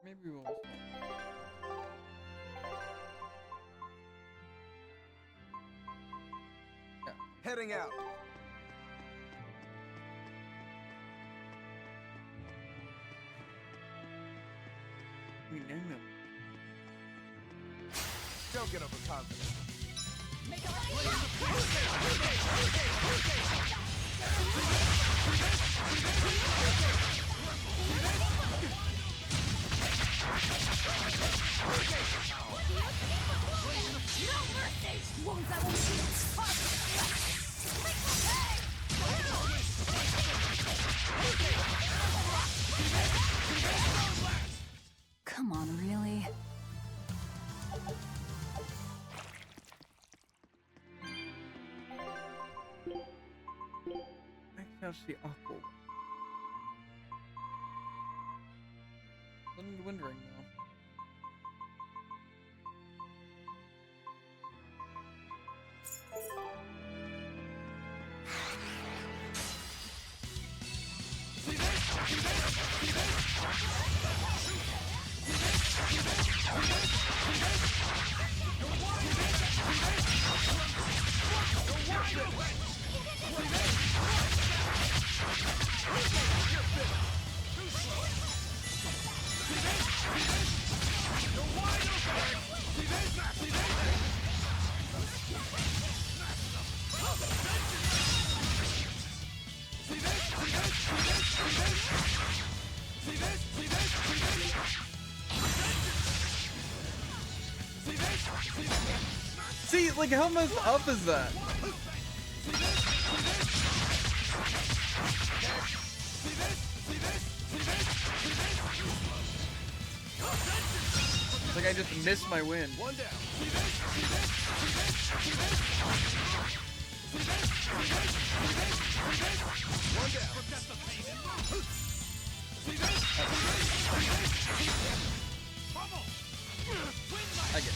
Maybe we'll. Yeah. Heading out. Don't get overconfident. Come on, really? Actually, Aqua. Limited wind ring though. See, like, how messed up is that? Like, I just missed my win. One down. One down. I get it.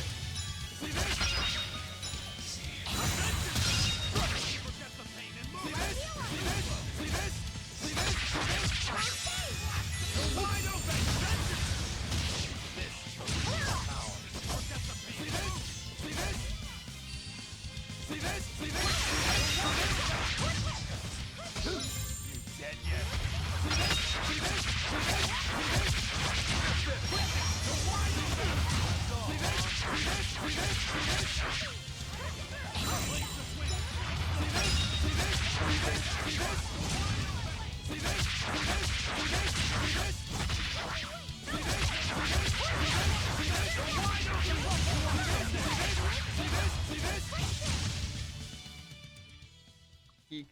Geek.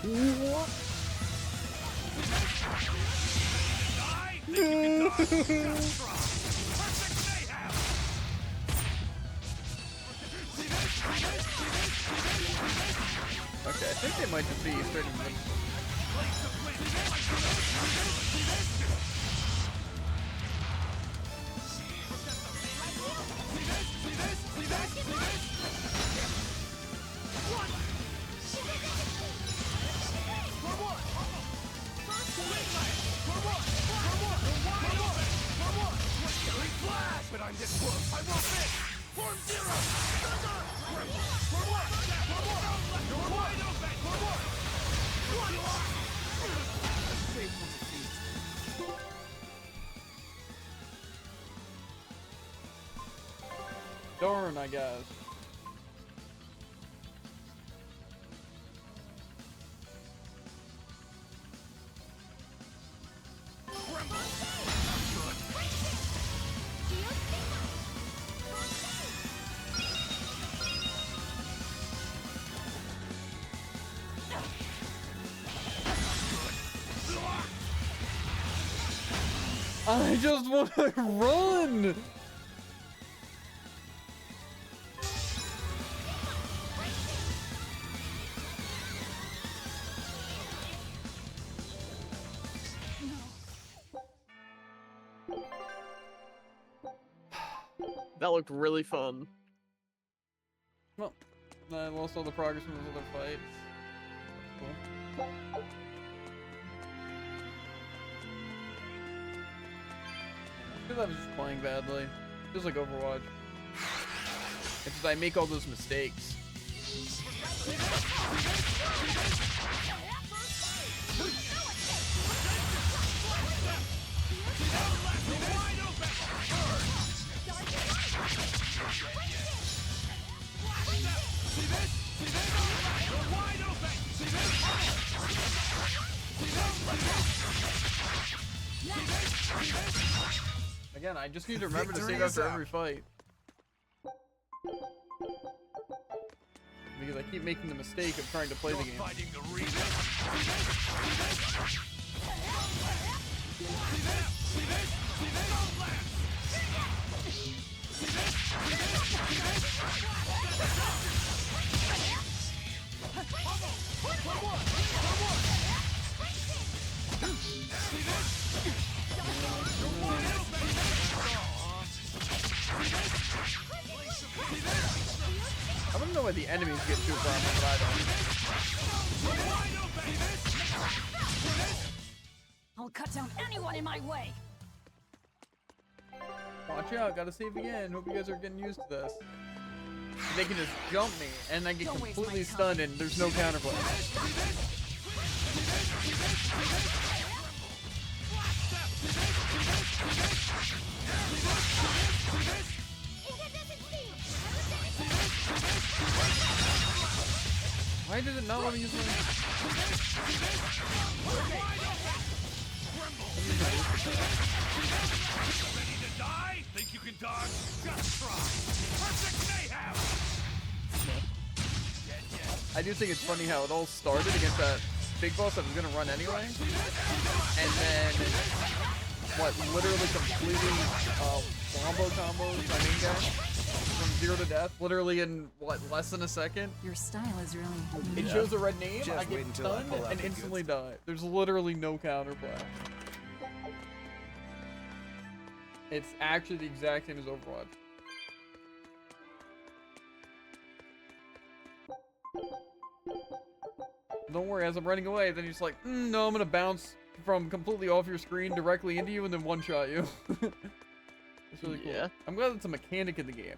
What? I think you can dodge. Just try. Perfect mayhem. Okay, I think they might just be straight in the But I'm this close. I won't miss. Form zero. For what? You're wide open. For what? A shameful defeat. Darn, I guess. I just want to run! That looked really fun. Well, I lost all the progress from those other fights. Cool. Because I was just playing badly. Just like Overwatch. It's just I make all those mistakes. Again, I just need to remember to save after every fight. Because I keep making the mistake of trying to play the game. I don't know why the enemies get too far, but I don't. I'll cut down anyone in my way. Watch out, gotta save again. Hope you guys are getting used to this. They can just jump me, and I get completely stunned, and there's no counterplay. Why did it not want to use my... Ready to die? Think you can dodge? Just try. Perfect mayhem! I do think it's funny how it all started against that big boss that was gonna run anyway, and then what? Literally completing wombo combos my main guy from 0 to death, literally in what, less than a second. Your style is really. It shows a red name, Just I get wait until I stunned pull out and the instantly goods. die. There's literally no counterplay. It's actually the exact same as Overwatch. Don't worry, as I'm running away, then you're just like, no, I'm gonna bounce from completely off your screen directly into you and then one-shot you. It's really cool. Yeah. I'm glad it's a mechanic in the game.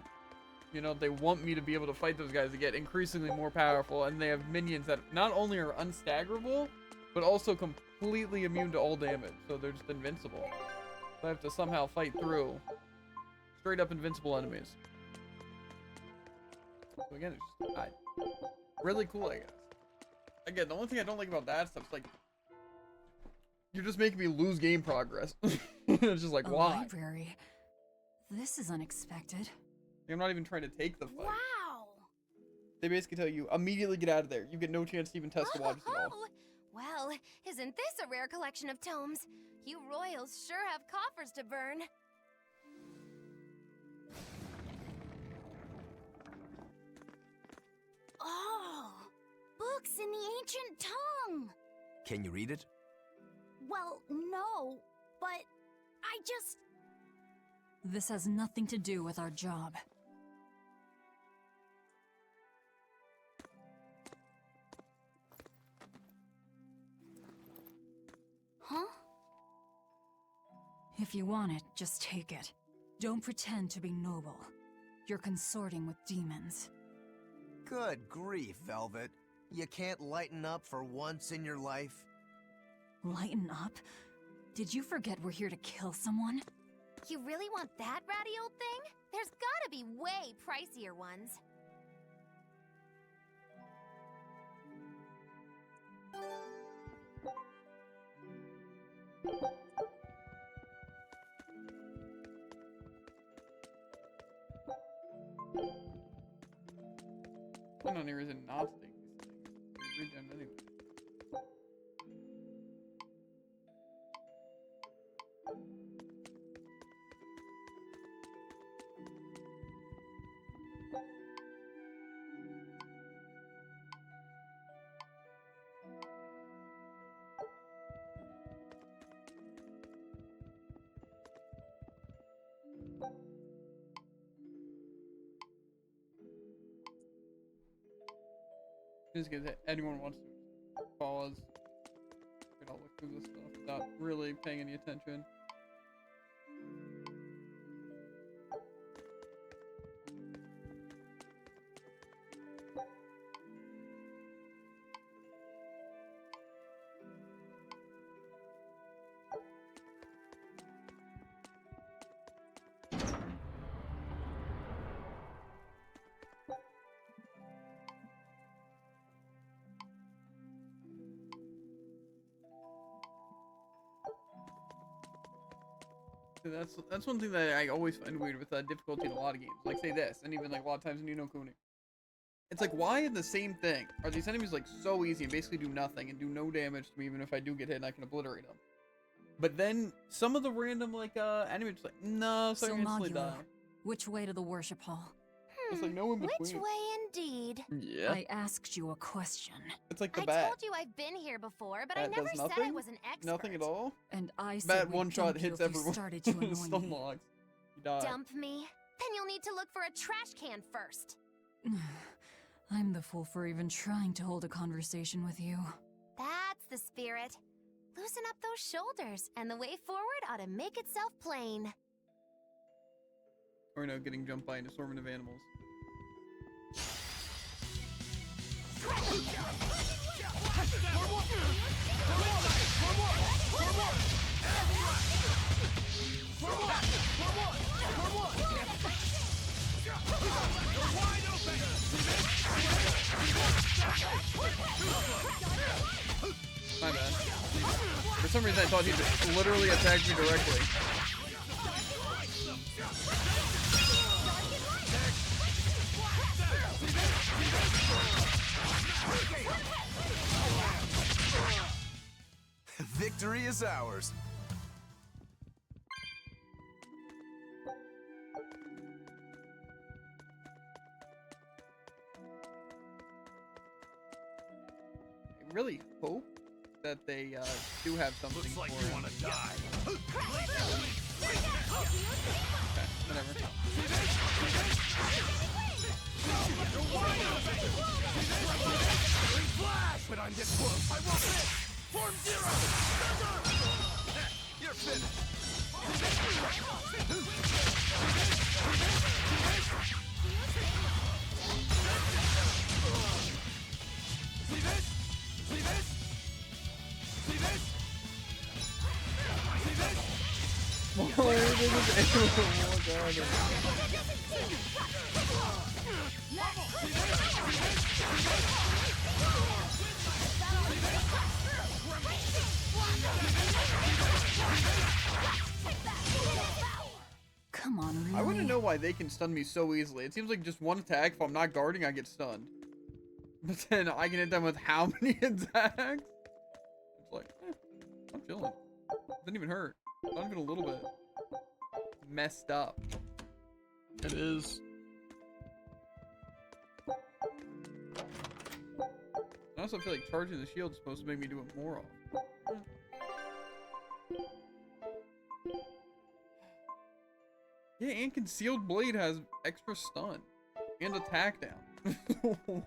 You know, they want me to be able to fight those guys to get increasingly more powerful, and they have minions that not only are unstaggerable, but also completely immune to all damage, so they're just invincible. So I have to somehow fight through straight up invincible enemies. So again, it's just really cool, I guess. Again, the only thing I don't like about that stuff is like, you're just making me lose game progress. It's just like, A why? library. This is unexpected. I'm not even trying to take the fight. Wow! They basically tell you, immediately get out of there. You get no chance to even test the watches at all. Oh, well, isn't this a rare collection of tomes? You royals sure have coffers to burn. Oh! Books in the ancient tongue! Can you read it? Well, no, but I just... This has nothing to do with our job. Huh? If you want it, just take it. Don't pretend to be noble. You're consorting with demons. Good grief, Velvet. You can't lighten up for once in your life? Lighten up? Did you forget we're here to kill someone? You really want that ratty old thing? There's gotta be way pricier ones. I don't know any reason not to take these things. Regen anyway. Just because anyone wants to pause. I'll look through this stuff without really paying any attention. That's one thing that I always find weird with difficulty in a lot of games. Like say this, and even like a lot of times in Ni no Kuni. It's like, why in the same thing are these enemies like so easy and basically do nothing and do no damage to me, even if I do get hit and I can obliterate them. But then some of the random like enemies just like, no, so I can instantly die. Which way to the worship hall? It's like no in between. Which way indeed? Yeah. I asked you a question. It's like the I bat. told you I've been here before, but I Bat never does said I nothing? was an expert. Nothing at all? And I said Bat we'd one shot dump you hits if you everyone. started to annoy Stun me. logs. You die. Dump me? Then you'll need to look for a trash can first. I'm the fool for even trying to hold a conversation with you. That's the spirit. Loosen up those shoulders, and the way forward ought to make itself plain. Or no, getting jumped by an assortment of animals. My bad. For some reason I thought he just literally attacked me directly. Victory is ours. I really hope that they do have something Looks like for you him. want to die. Okay, whatever. Flash! But I'm this close. I won't miss. Form zero. You're finished. See this? See this? See this? See this? Oh, they just Come on, really? I want to know why they can stun me so easily. It seems like just one attack, if I'm not guarding, I get stunned. But then I can hit them with how many attacks? It's like, I'm chilling. Didn't even hurt. Not even a little bit. Messed up. It is. I also feel like charging the shield is supposed to make me do it more often. Yeah, and Concealed Blade has extra stun. And attack down.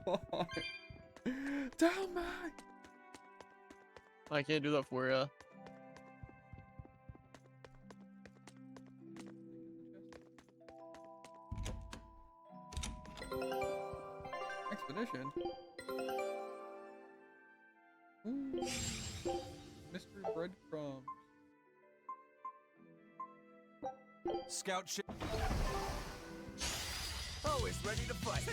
Why? Tell me! I can't do that for ya. Expedition? Ooh. Mystery breadcrumbs. Scout ship. Always ready to fight.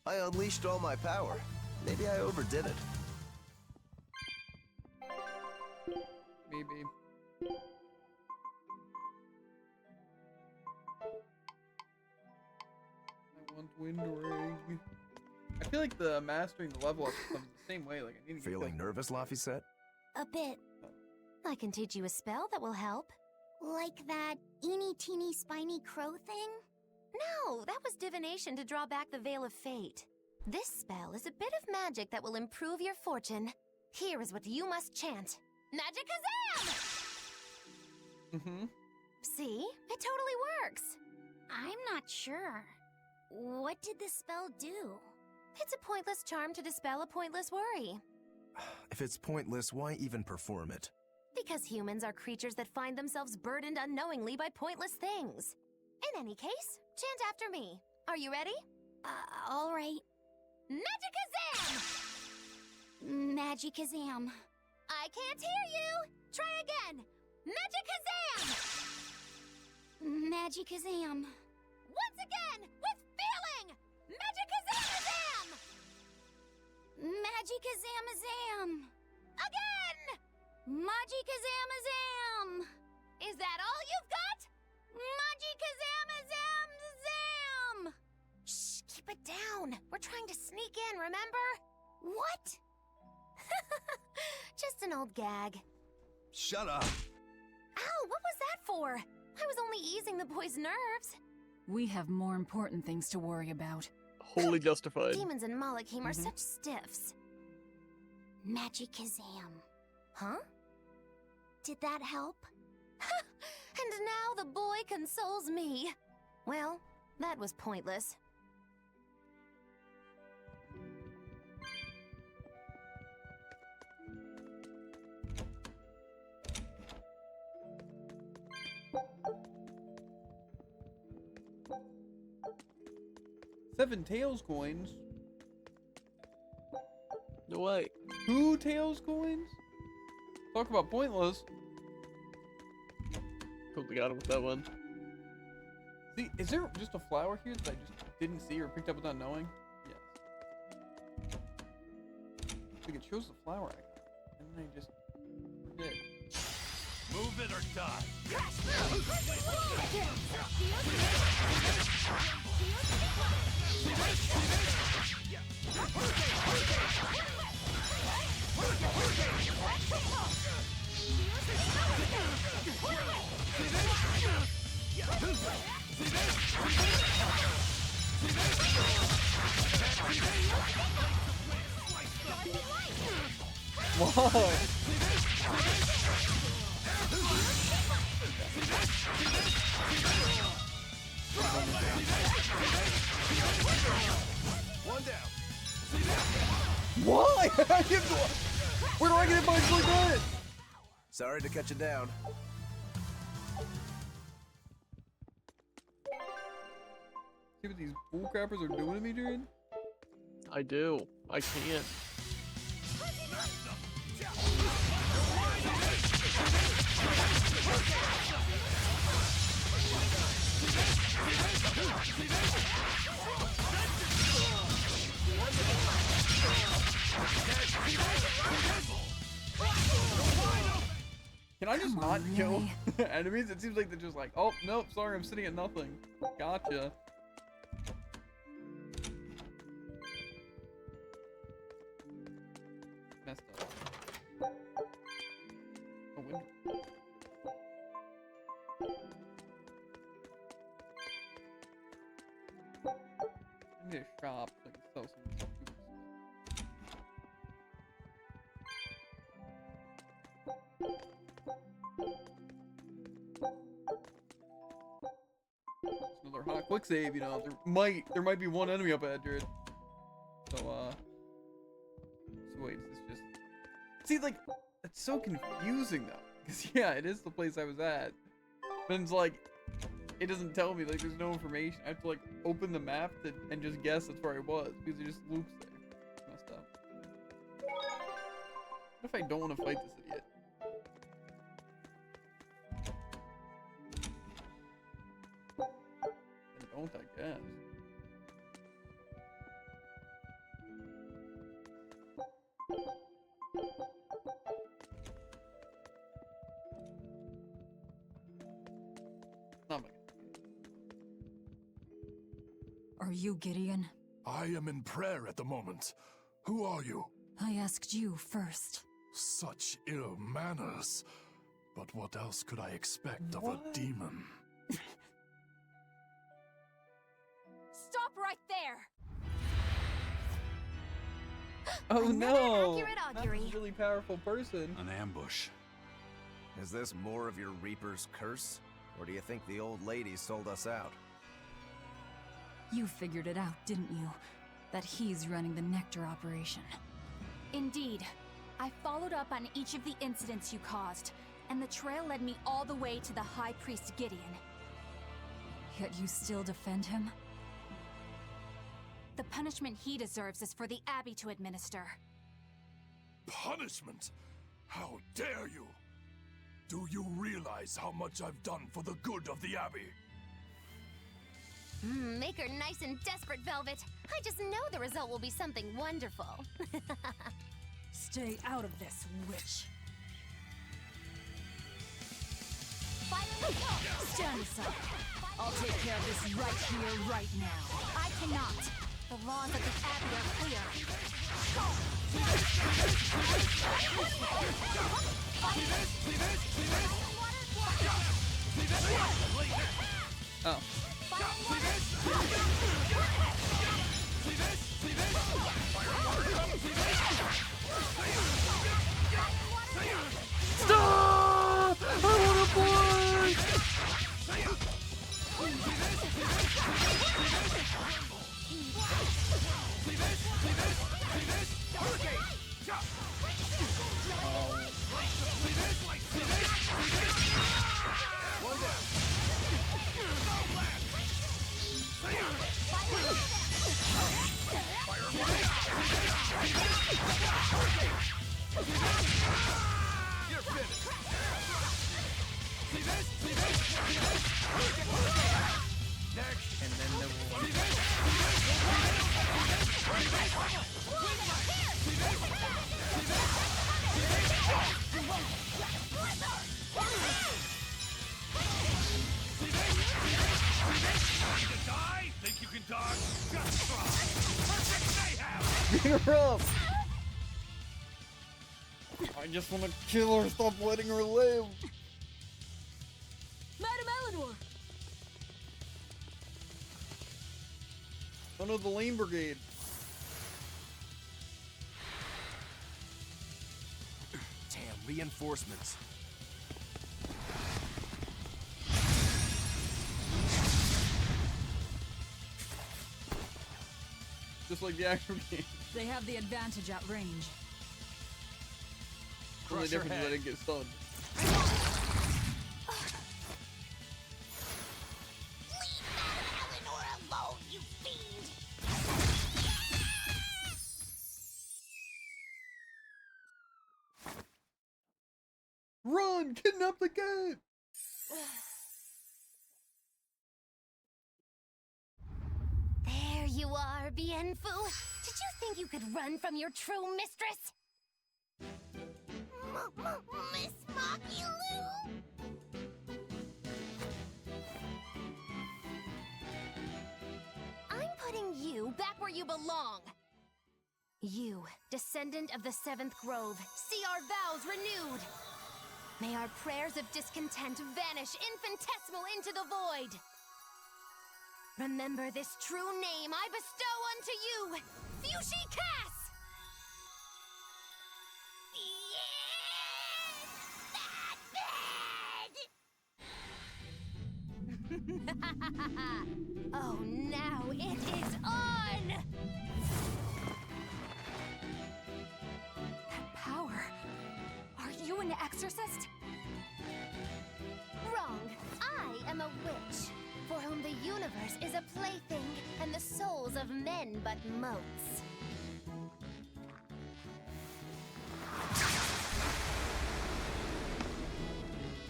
I unleashed all my power. Maybe I overdid it. Maybe. feel like the mastering the level up comes the same way. Like I need to get Feeling nervous, Laphicet? A bit. I can teach you a spell that will help. Like that eeny teeny spiny crow thing? No, that was divination to draw back the Veil of Fate. This spell is a bit of magic that will improve your fortune. Here is what you must chant. Magicazam! Mm-hmm. See? It totally works. I'm not sure. What did the spell do? It's a pointless charm to dispel a pointless worry. If it's pointless, why even perform it? Because humans are creatures that find themselves burdened unknowingly by pointless things. In any case, chant after me. Are you ready? All right. Magicazam! Magicazam. I can't hear you! Try again! Magicazam! Magicazam. Once again, with feeling! Magicazamazam! Magicazamazam. Again! Magicazamazam. Is that all you've got? Magicazamazam. Shh, keep it down. We're trying to sneak in, remember? What? Just an old gag. Shut up! Ow, what was that for? I was only easing the boy's nerves. We have more important things to worry about. Wholly justified. Demons and Malachim are such stiffs. Magicazam. Huh? Did that help? And now the boy consoles me. Well, that was pointless. Seven tails coins. No way. 2 tails coins? Talk about pointless. Totally got him with that one. See, is there just a flower here that I just didn't see or picked up without knowing? Yes. Like it shows the flower icon, and then I just forget. Move it or die. Whoa! One down. Why? Where do I get bugs like that? Sorry to cut you down. See what these bullcrappers are doing to me, dude? I do. I can't. Can I just not kill enemies? It seems like they're just like, oh, nope, sorry, I'm sitting at nothing. Gotcha. Messed up. Oh, window. I need a shop so I can sell some of this stupid stuff. Another hot quick save, you know. There might be one enemy up ahead, dude. So wait, is this just... See, like, it's so confusing, though. Because, yeah, it is the place I was at. But it's like, it doesn't tell me, like, there's no information. I have to, like, open the map and just guess that's where I was. Because it just loops there. It's messed up. What if I don't want to fight this idiot? Then don't, I guess. Oh my God. Are you Gideon? I am in prayer at the moment. Who are you? I asked you first. Such ill manners. But what else could I expect of a demon? Stop right there! Oh Another no! accurate That's augury. a really powerful person. An ambush. Is this more of your Reaper's curse? Or do you think the old lady sold us out? You figured it out, didn't you? That he's running the Nectar operation. Indeed. I followed up on each of the incidents you caused, and the trail led me all the way to the High Priest Gideon. Yet you still defend him? The punishment he deserves is for the Abbey to administer. Punishment? How dare you? Do you realize how much I've done for the good of the Abbey? Make her nice and desperate, Velvet. I just know the result will be something wonderful. Stay out of this, witch. Stand aside. I'll take care of this right here, right now. I cannot. The laws of the Abbey are clear. Oh. Stop! I wanna play! And then the Die? Think you can dodge? Just try. Perfect mayhem! beat her up. I just want to kill her. Stop letting her live. Madam Eleanor! Oh no, the Lane Brigade. Damn, reinforcements. Just like the actual game. They have the advantage at range. The only difference is I didn't get stunned. Eleanor alone, you fiend! Run! Kidnap the kid! There you are, Bienfu. Did you think you could run from your true mistress? Miss Makilu? I'm putting you back where you belong. You, descendant of the Seventh Grove, see our vows renewed. May our prayers of discontent vanish infinitesimal into the void. Remember this true name I bestow unto you, Fushi Cass! Yes, that bad! Oh, now it is on! That power. Are you an exorcist? Wrong. I am a witch, for whom the universe is a plaything, and the souls of men but motes.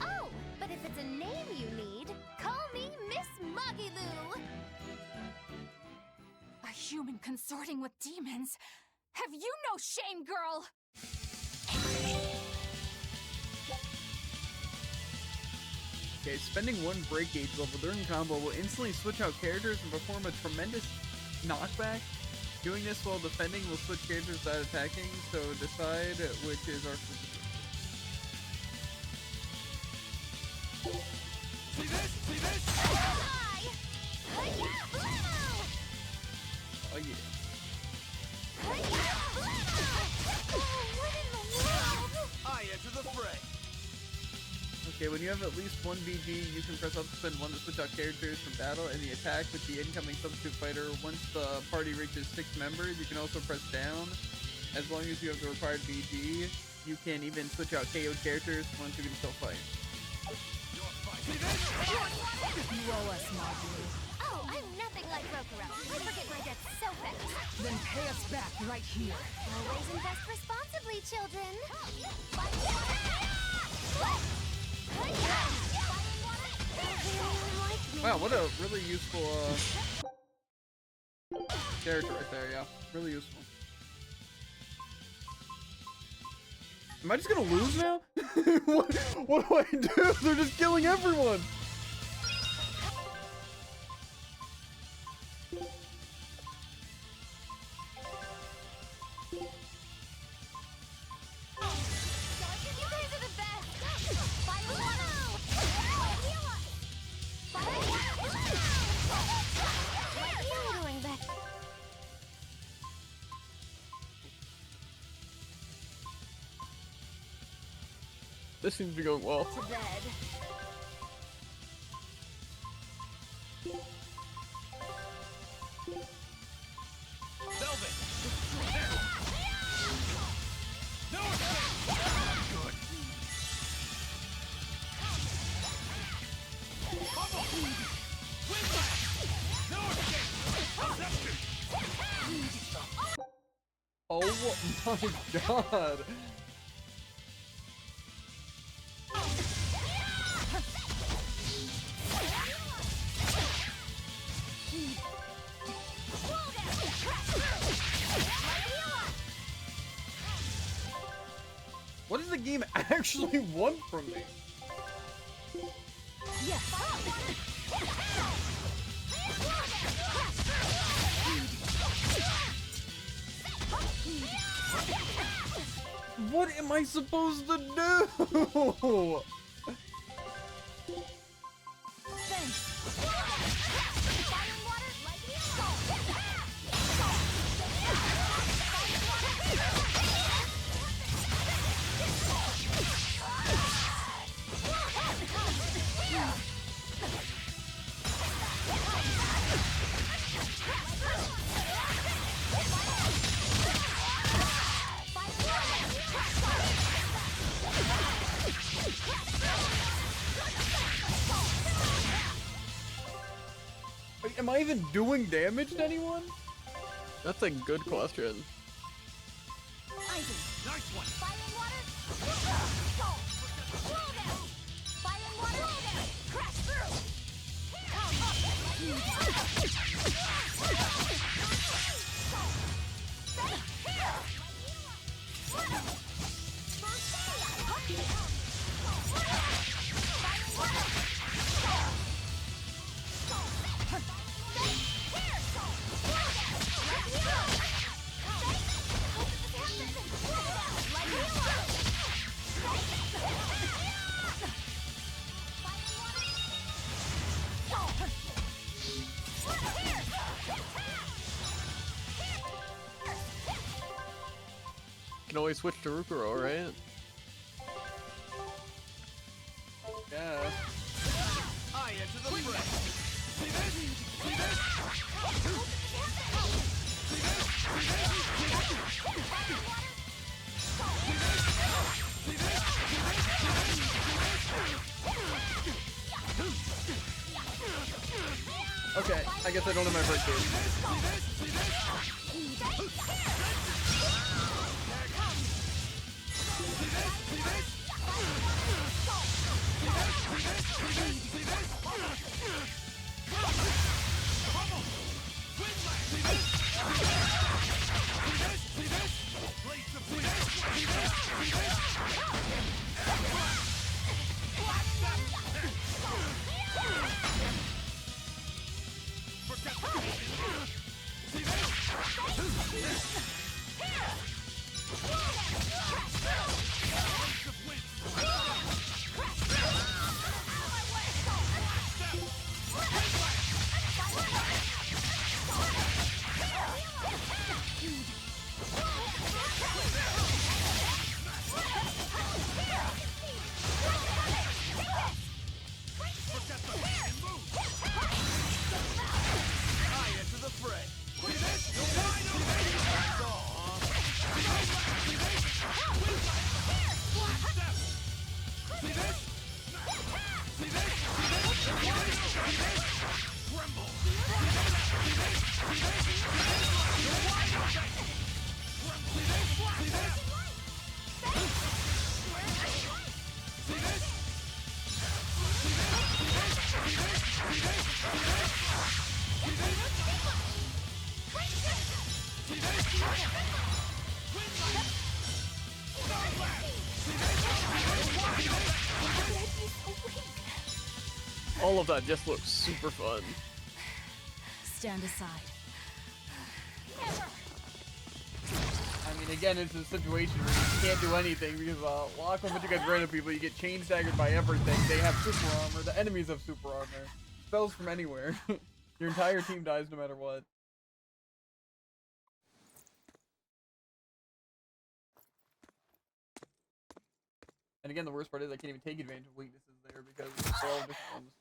Oh, but if it's a name you need, call me Miss Magilu. A human consorting with demons? Have you no shame, girl? Okay, spending one break gauge level during combo will instantly switch out characters and perform a tremendous knockback Doing this while defending will switch characters without attacking, so decide which is our specific. See this? See this? Oh yeah. I enter the fray. Okay, when you have at least one BG, you can press up to spend one to switch out characters from battle and the attack with the incoming substitute fighter. Once the party reaches 6 members, you can also press down. As long as you have the required BG, you can even switch out KO characters once you can still fight. You owe us, Marjorie. Oh, I'm nothing like Rokuro. I forget my debts so fast. Then pay us back right here. Always invest responsibly, children. Wow, what a really useful character right there, yeah. Really useful. Am I just gonna lose now? what do I do? They're just killing everyone! You guys are the best. Fire water. You're doing better. This seems to be going well. To bed. Velvet. No escape. Good. Bubble. Windlash. No escape. Possession. Oh my god! What does the game actually want from me? What am I supposed to do? Am I even doing damage to anyone? That's a good question. Nice one. Fire and water. Roll down. Fire and water. Roll down. Crash through. Can always switch to Rukuro, right? Yeah. I enter the fray. See this? See this? Okay, I guess I don't have my first game. All of that just looks super fun. Stand aside. I mean, again, it's a situation where you can't do anything because lock on with you guys random people, you get chain staggered by everything. They have super armor, the enemies have super armor. Spells from anywhere. Your entire team dies no matter what. And again, the worst part is I can't even take advantage of weaknesses there because they're all different ones.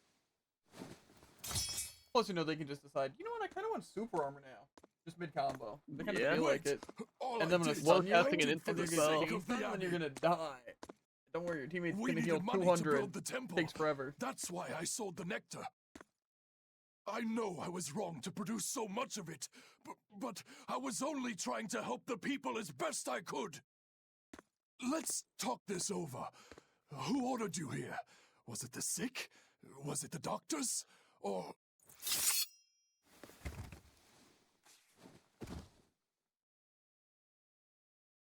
Plus, you know, they can just decide, you know what, I kind of want super armor now. Just mid-combo. They kind of feel like it. And then when it's Well, stun you, casting an and you're infinite gonna spell. chain stun and you're gonna die. Don't worry, your teammate's We gonna heal needed money to 200. build the temple. Takes forever. That's why I sold the nectar. I know I was wrong to produce so much of it, but I was only trying to help the people as best I could. Let's talk this over. Who ordered you here? Was it the sick? Was it the doctors? Or...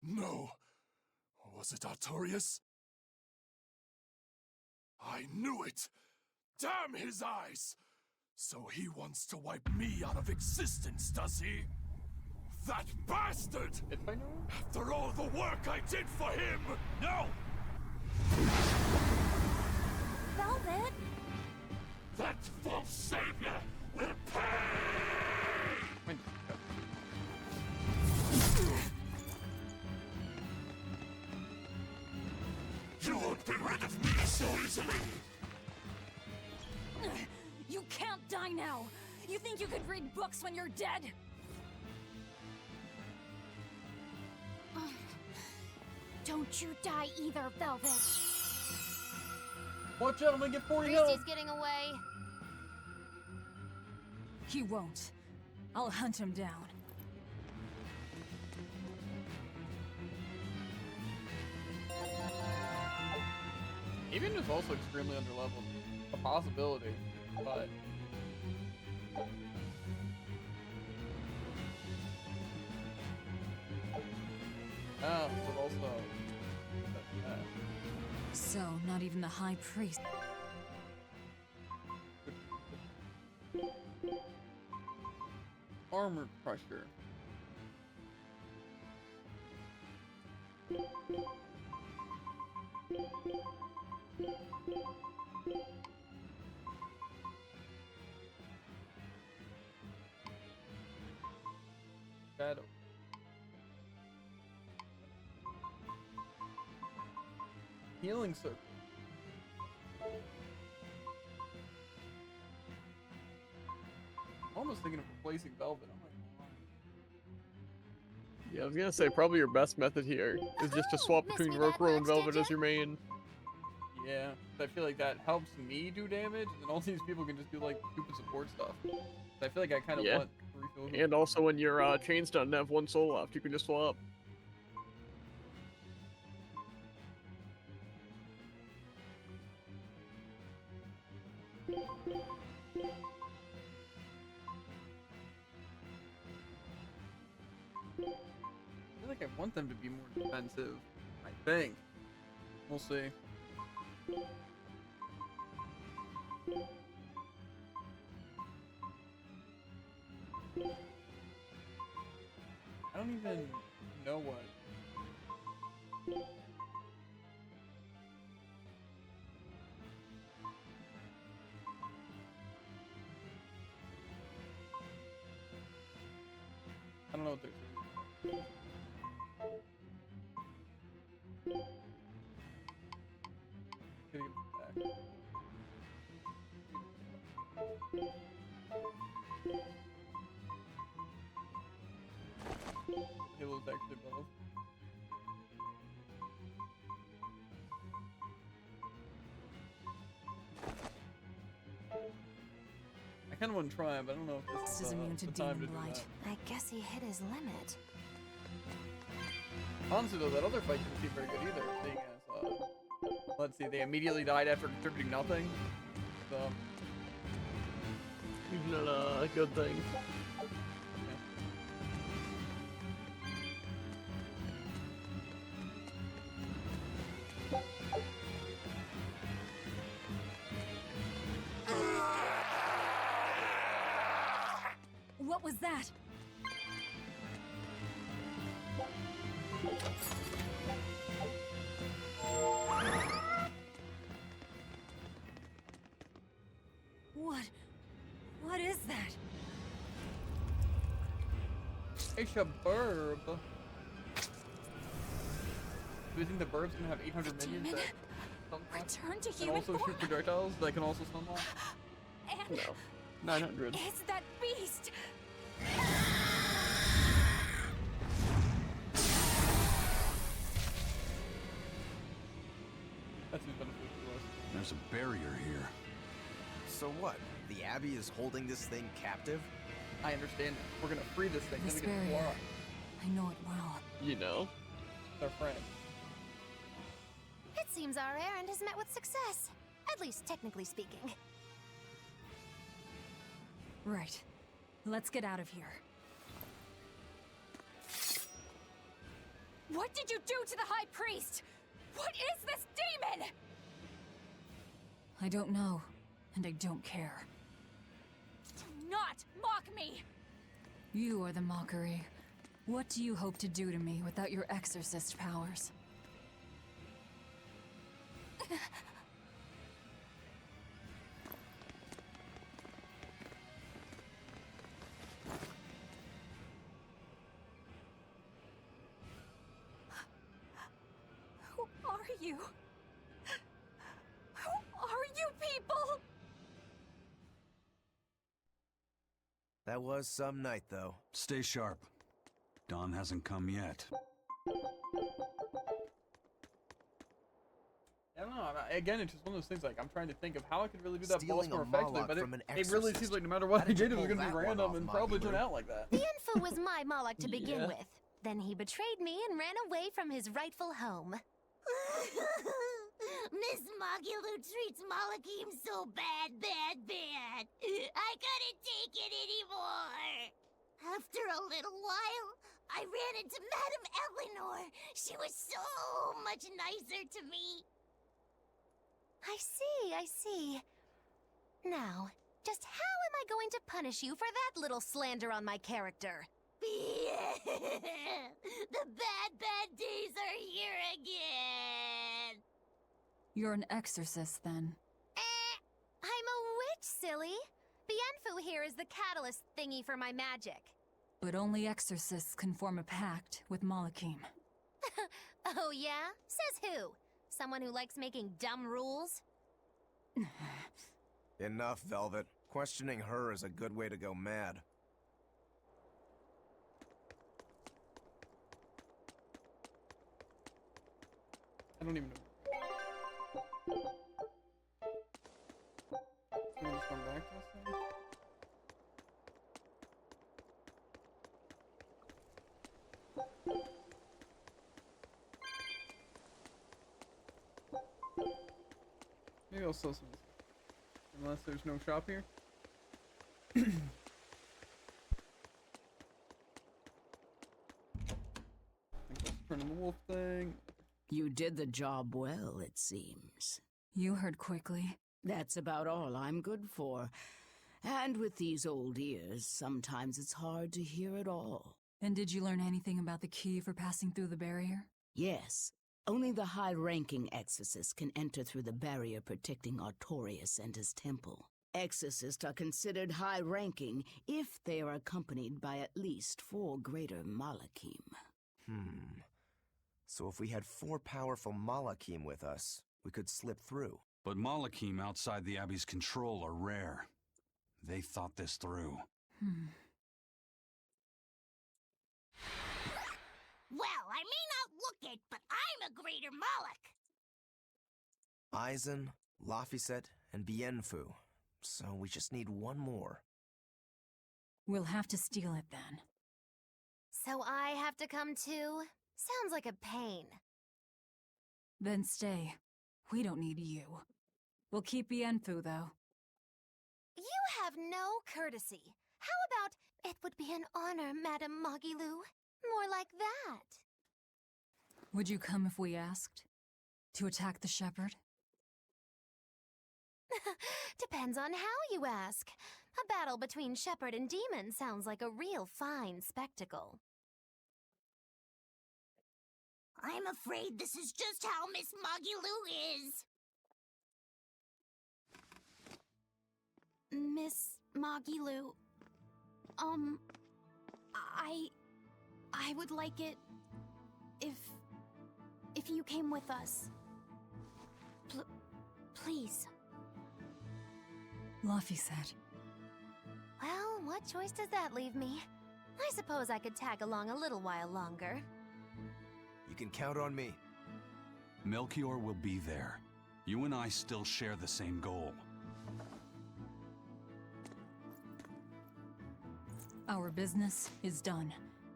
No. Was it Artorias? I knew it! Damn his eyes! So he wants to wipe me out of existence, does he? That bastard! After all the work I did for him! No! Velvet? That false savior will pay! You won't be rid of me so easily! You can't die now! You think you could read books when you're dead? Don't you die either, Velvet. Watch out, I'm gonna get 40 Christy's health. getting away. He won't. I'll hunt him down. Even is also extremely underleveled. A possibility, but... Oh, but also... So, not even the High Priest. Armor crusher. Shadow. Healing circle. I'm almost thinking of replacing Velvet. I'm like, Yeah, I was gonna say probably your best method here is just to swap between Rokuro and Velvet as your main. yeah, I feel like that helps me do damage, and then all these people can just do like stupid support stuff. I feel like I kind of Yeah. want to refill. And also when your chain's done and have one soul left, you can just swap. I feel like I want them to be more defensive. I think. We'll see. I don't even know what. I don't know what they're saying. Gotta get back. Halo's actually both. I kind of want to try it, but I don't know if this Is immune to the time demon to do blight. that. I guess he hit his limit. Honestly, though, that other fight didn't seem very good either. Seeing as, let's see, they immediately died after contributing nothing. So, Not a good thing. What was that? What is that? it's a burb. Do you think the burb's gonna have 800 minions Demon that return to and human also form? shoot projectiles that can also stun them? And No. 900. it's that beast! That's who's beneficial to us. There's a barrier here. So what? The Abbey is holding this thing captive? I understand. We're gonna free this thing, then we can Berseria. fly. I know it well. You know? It's our friend. It seems our errand has met with success. At least technically speaking. Right. Let's get out of here. What did you do to the High Priest? What is this demon? I don't know, and I don't care. Do not mock me! You are the mockery. What do you hope to do to me without your exorcist powers? Who are you? Who are you people? That was some night, though. Stay sharp. Dawn hasn't come yet. I don't know. Again, it's just one of those things. Like I'm trying to think of how I could really do that boss Stealing more a effectively, Moloch but from an it really exorcist. seems like no matter what How I did you did, it was pull gonna be that one random off, and Moggy probably turn Lou? out like that. The info was my Moloch to begin Yeah. with. Then he betrayed me and ran away from his rightful home. Miss Mogulu treats Malakim so bad. I couldn't take it anymore. After a little while, I ran into Madame Eleanor. She was so much nicer to me. I see. Now, just how am I going to punish you for that little slander on my character? The bad days are here again. You're an exorcist, then. I'm a witch, silly. Bienfu here is the catalyst thingy for my magic. But only exorcists can form a pact with Malakim. Oh yeah? Says who? Someone who likes making dumb rules? Enough, Velvet. Questioning her is a good way to go mad. I don't even know. Can we just come back to this thing? Maybe I'll sell some. Unless there's no shop here. I think let's turn in the wolf thing. You did the job well, it seems. You heard quickly. That's about all I'm good for. And with these old ears, sometimes it's hard to hear it all. And did you learn anything about the key for passing through the barrier? Yes, only the high-ranking exorcists can enter through the barrier protecting Artorias and his temple. Exorcists are considered high-ranking if they are accompanied by at least 4 greater Malakim. So if we had 4 powerful Malakim with us, we could slip through. But Malakim outside the Abbey's control are rare. They thought this through. Well, I may not look it, but I'm a greater Moloch. Aizen, Laphicet, and Bienfu. so we just need one more. We'll have to steal it then. So I have to come too? Sounds like a pain. Then stay. We don't need you. We'll keep Yenfu, though. You have no courtesy. How about, it would be an honor, Madame Magilu? More like that. Would you come if we asked? To attack the shepherd? Depends on how you ask. A battle between shepherd and demon sounds like a real fine spectacle. I'm afraid this is just how Miss Magilu is. Miss Magilu, I would like it if you came with us. Please. Luffy said. Well, what choice does that leave me? I suppose I could tag along a little while longer. You can count on me. Melchior will be there. You and I still share the same goal. Our business is done.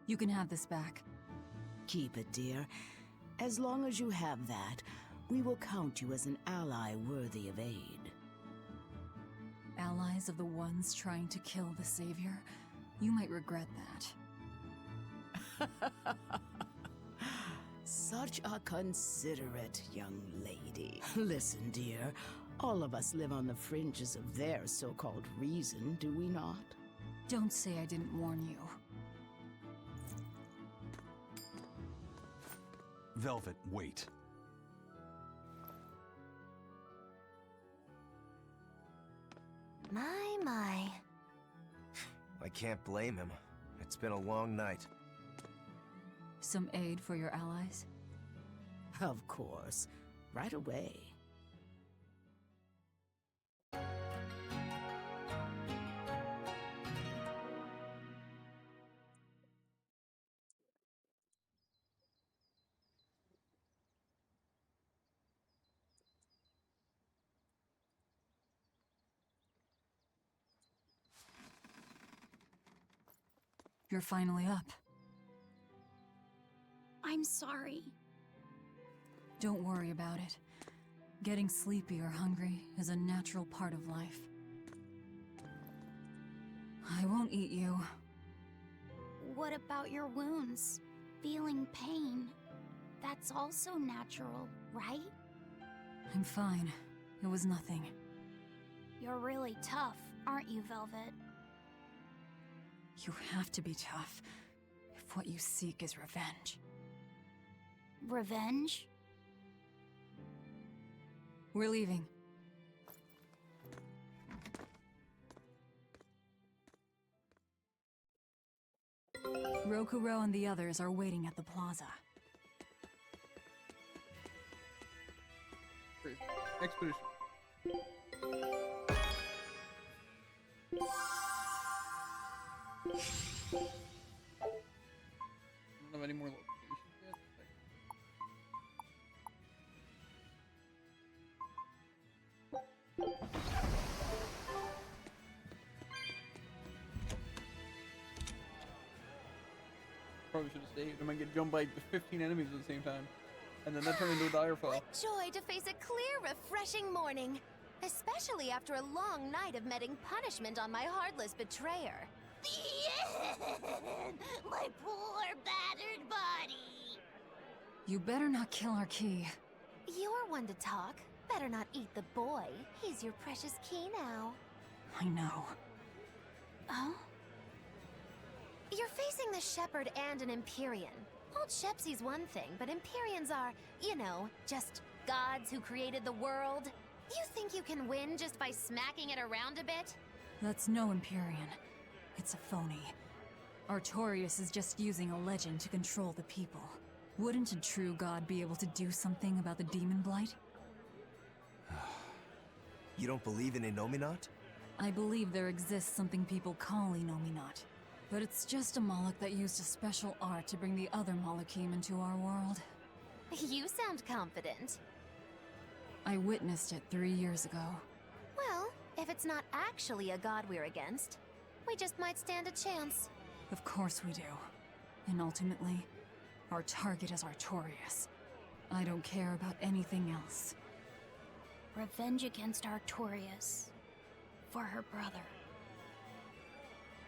You can have this back. Keep it, dear. As long as you have that, we will count you as an ally worthy of aid. Allies of the ones trying to kill the Savior? You might regret that. Such a considerate young lady. Listen, dear, all of us live on the fringes of their so-called reason, do we not? Don't say I didn't warn you. Velvet, wait. My. I can't blame him. It's been a long night. Some aid for your allies? Of course. Right away. You're finally up. I'm sorry. Don't worry about it. Getting sleepy or hungry is a natural part of life. I won't eat you. What about your wounds? Feeling pain? That's also natural, right? I'm fine. It was nothing. You're really tough, aren't you, Velvet? You have to be tough, if what you seek is revenge. Revenge? We're leaving. Rokuro and the others are waiting at the plaza. Expedition. I don't have any more locations yet. Probably should have stayed. I might get jumped by 15 enemies at the same time. And then that turned into a dire fall. What joy to face a clear, refreshing morning. Especially after a long night of meting punishment on my heartless betrayer. My poor, battered body. You better not kill our key. You're one to talk. Better not eat the boy. He's your precious key now. I know. Oh? You're facing the Shepherd and an Empyrean. Old Shepsy's one thing, but Empyreans are, you know, just gods who created the world. You think you can win just by smacking it around a bit? That's no Empyrean. It's a phony. Artorias is just using a legend to control the people. Wouldn't a true god be able to do something about the demon blight? You don't believe in Innominat? I believe there exists something people call Innominat. But it's just a Moloch that used a special art to bring the other Molochim into our world. You sound confident. I witnessed it 3 years ago. Well, if if it's not actually a god we're against, we just might stand a chance. Of course we do. And ultimately, our target is Artorias. I don't care about anything else. Revenge against Artorias. For her brother.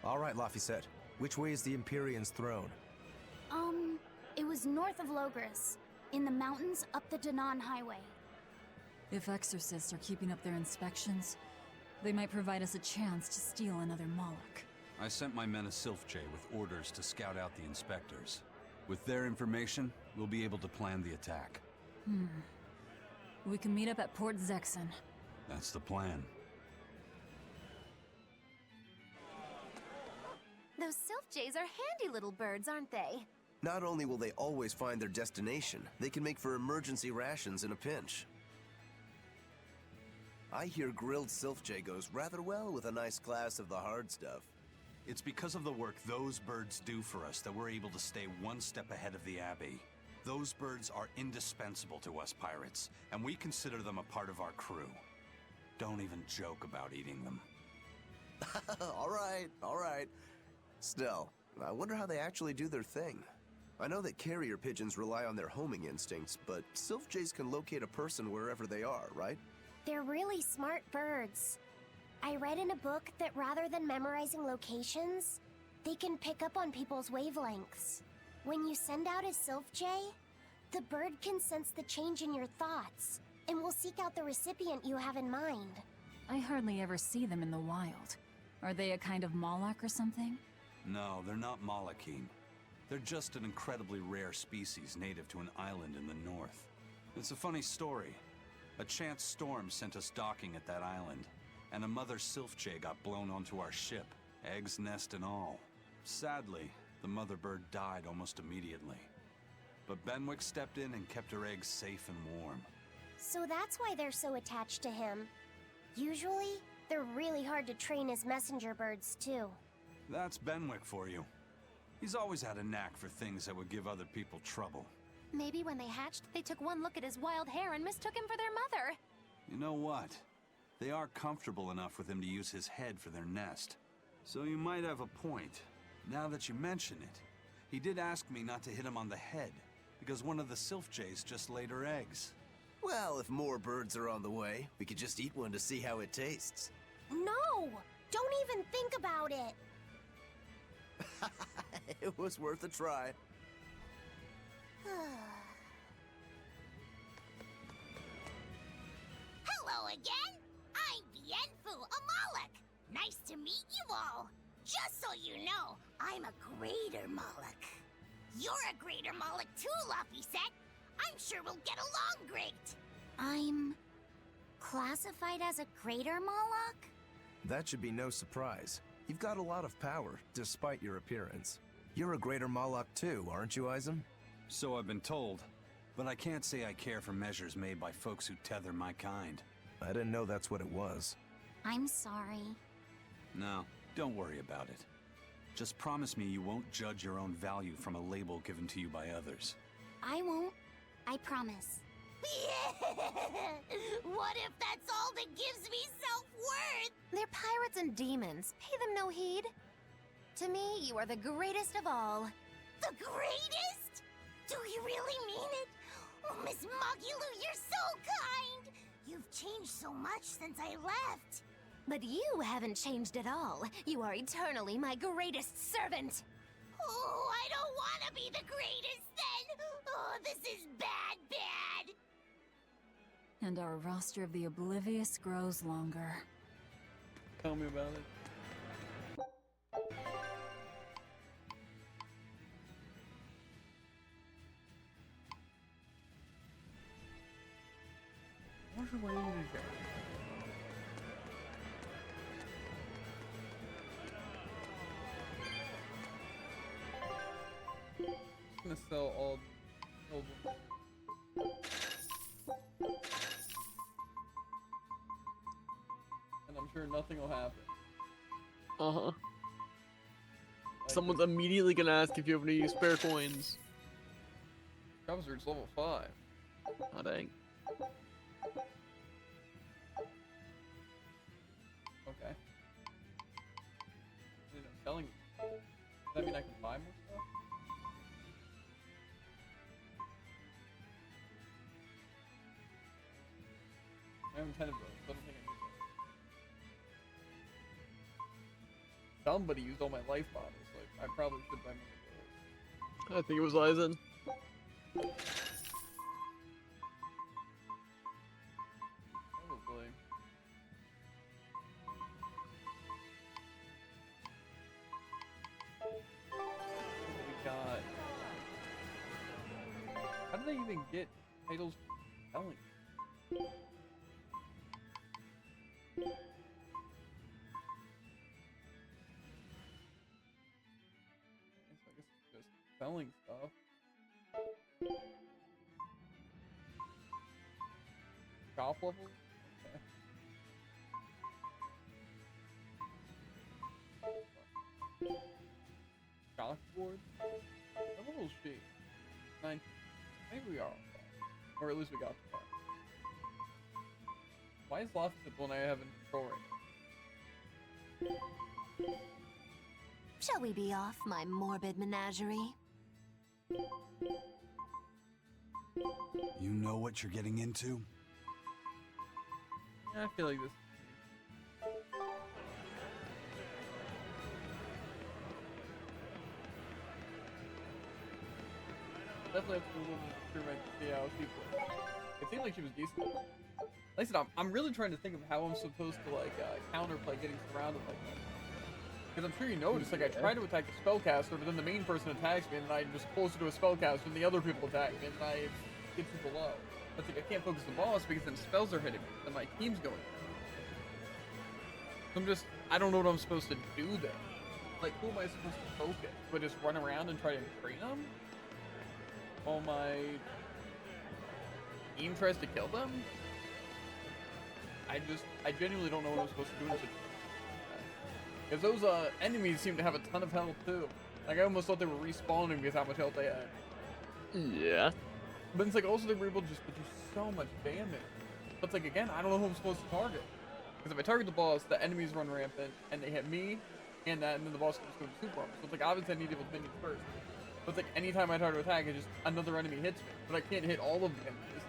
All right, Laphicet. Which way is the Empyrean's throne? It was north of Logris. In the mountains up the Danan Highway. If exorcists are keeping up their inspections, they might provide us a chance to steal another Moloch. I sent my men a Sylph-J with orders to scout out the inspectors. With their information, we'll be able to plan the attack. We can meet up at Port Zexon. That's the plan. Those Sylph-Jays are handy little birds, aren't they? Not only will they always find their destination, they can make for emergency rations in a pinch. I hear grilled Sylph-J goes rather well with a nice glass of the hard stuff. It's because of the work those birds do for us that we're able to stay one step ahead of the Abbey. Those birds are indispensable to us pirates, and we consider them a part of our crew. Don't even joke about eating them. All right. Still, I wonder how they actually do their thing. I know that carrier pigeons rely on their homing instincts, but Sylph-Jays can locate a person wherever they are, right? They're really smart birds. I read in a book that rather than memorizing locations, they can pick up on people's wavelengths. When you send out a Sylph-J, the bird can sense the change in your thoughts, and will seek out the recipient you have in mind. I hardly ever see them in the wild. Are they a kind of Moloch or something? No, they're not Malachim. They're just an incredibly rare species native to an island in the north. It's a funny story. A chance storm sent us docking at that island, and a mother Sylph-J got blown onto our ship, eggs, nest, and all. Sadly, the mother bird died almost immediately. But Benwick stepped in and kept her eggs safe and warm. So that's why they're so attached to him. Usually, they're really hard to train as messenger birds, too. That's Benwick for you. He's always had a knack for things that would give other people trouble. Maybe when they hatched, they took one look at his wild hair and mistook him for their mother. You know what? They are comfortable enough with him to use his head for their nest. So you might have a point. Now that you mention it, he did ask me not to hit him on the head, because one of the Sylph-Jays just laid her eggs. Well, if more birds are on the way, we could just eat one to see how it tastes. No! Don't even think about it! It was worth a try. Hello again! I'm Bienfu, a Moloch! Nice to meet you all! Just so you know, I'm a greater Moloch. You're a greater Moloch too, Laphicet! I'm sure we'll get along great! I'm... classified as a greater Moloch? That should be no surprise. You've got a lot of power, despite your appearance. You're a greater Moloch too, aren't you, Izem? So I've been told, but I can't say I care for measures made by folks who tether my kind. I didn't know that's what it was. I'm sorry. No, don't worry about it. Just promise me you won't judge your own value from a label given to you by others. I won't. I promise. What if that's all that gives me self-worth? They're pirates and demons. Pay them no heed. To me, you are the greatest of all. The greatest? Do you really mean it? Oh, Miss Magulu, you're so kind! You've changed so much since I left. But you haven't changed at all. You are eternally my greatest servant. Oh, I don't want to be the greatest then! Oh, this is bad, bad! And our roster of the oblivious grows longer. Tell me about it. What's the way to go? I'm gonna sell all noble. And I'm sure nothing will happen. Uh-huh. Someone's immediately gonna ask if you have any spare coins. Wizard's level 5. Oh, dang. that mean I can buy more stuff? I have 10 of those, so I don't think I need those. Somebody used all my life bottles, like, I probably should buy more of those. I think it was Lizen. Probably. What do we got? How do they even get titles for selling? I guess it's just selling stuff. Shop level? Okay. Shock board? What level is she? 9. Maybe we are. Or at least we got to that. Why is Lost the one I have in control right now? Shall we be off, my morbid menagerie? You know what you're getting into? Yeah, I feel like this. Definitely have to do a little bit of experiment to see how she plays. It seemed like she was decent. Like I said, I'm really trying to think of how I'm supposed to like counterplay getting surrounded like that. Because I'm sure you noticed, like I try to attack the spellcaster, but then the main person attacks me, and then I'm just closer to a spellcaster, and the other people attack me, and then I get super low. But like I can't focus the boss because then spells are hitting me, and my team's going. So I don't know what I'm supposed to do there. Like, who am I supposed to focus? Do I just run around and try to train them? While my team tries to kill them? I genuinely don't know what I'm supposed to do in such a because those enemies seem to have a ton of health too. Like I almost thought they were respawning because how much health they had. Yeah. But it's like also they were able to just do so much damage. But it's like again, I don't know who I'm supposed to target. Because if I target the boss, the enemies run rampant and they hit me and then the boss can just go to super armor. So it's like obviously I need to hit with minions first. But it's like anytime I try to attack, it just another enemy hits me. But I can't hit all of the enemies.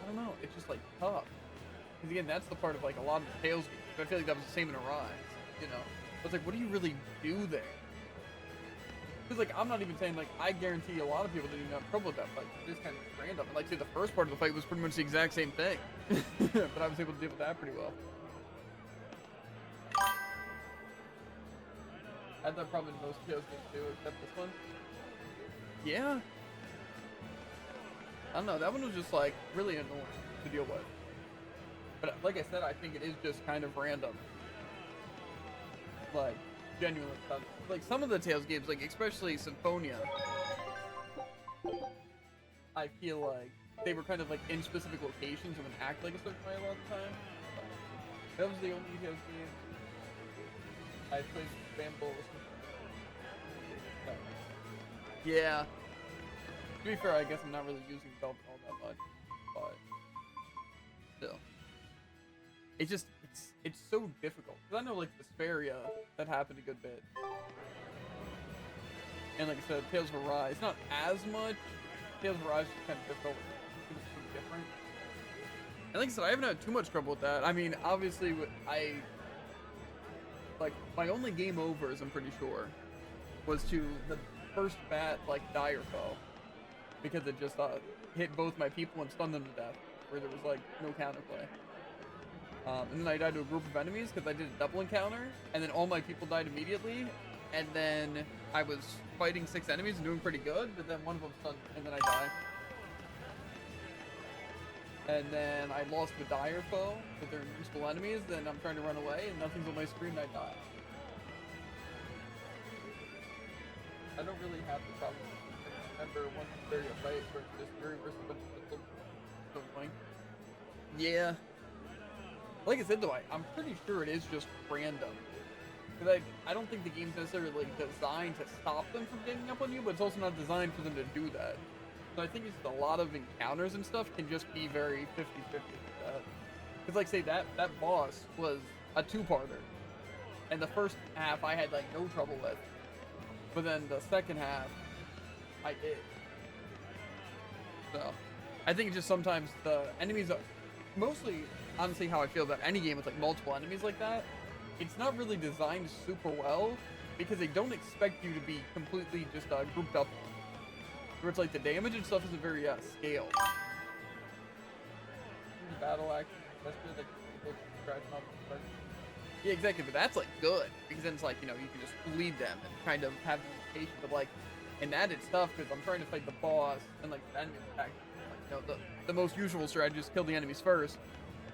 I don't know, it's just like tough. Because again, that's the part of like a lot of the Tales games. I feel like that was the same in Arise, you know? But it's like, what do you really do there? Because like, I'm not even saying like, I guarantee a lot of people didn't have trouble with that fight. It's kind of random. And like, say the first part of the fight was pretty much the exact same thing. But I was able to deal with that pretty well. I had that problem in most Tales games too, except this one. Yeah. I don't know, that one was just like, really annoying to deal with. But like I said, I think it is just kind of random. Like, genuinely. Like some of the Tales games, like especially Symphonia, I feel like they were kind of like in specific locations and would act like a certain way a lot of the time. That was the only Tales game I played Bamble. Yeah. To be fair, I guess I'm not really using Velvet all that much, but still. It's just, it's so difficult. Because I know, like, Berseria, that happened a good bit. And like I said, Tales of Arise, not as much. Tales of Arise is kind of difficult. It's so different. And like I said, I haven't had too much trouble with that. I mean, obviously, my only game overs, I'm pretty sure, was to the first bat, like, dire foe. Because it just hit both my people and stunned them to death. Where there was, like, no counterplay. And then I died to a group of enemies because I did a double encounter, and then all my people died immediately, and then I was fighting 6 enemies and doing pretty good, but then one of them stunned, and then I died. And then I lost the dire foe, but they're invincible enemies, then I'm trying to run away, and nothing's on my screen, and I die. I don't really have the problem. I remember one Berseria fight where it's just Fury versus a bunch of people. So annoying. Yeah. Like I said though, I'm pretty sure it is just random. Because I don't think the game's necessarily like designed to stop them from ganging up on you, but it's also not designed for them to do that. So I think it's a lot of encounters and stuff can just be very 50-50 with that. Because like say that boss was a 2-parter. And the first half I had like no trouble with. But then the second half, I did. So, I think just sometimes the enemies are, mostly, honestly, how I feel about any game with like multiple enemies like that, it's not really designed super well because they don't expect you to be completely just grouped up. Where it's like the damage and stuff isn't very scaled. Battle action, that's good. Like, people scratch them up. Yeah, exactly. But that's like good because then it's like, you know, you can just lead them and kind of have the indication. But like, and that it's tough because I'm trying to fight the boss and like the enemy attack. Like, you know, the most usual strategy is kill the enemies first.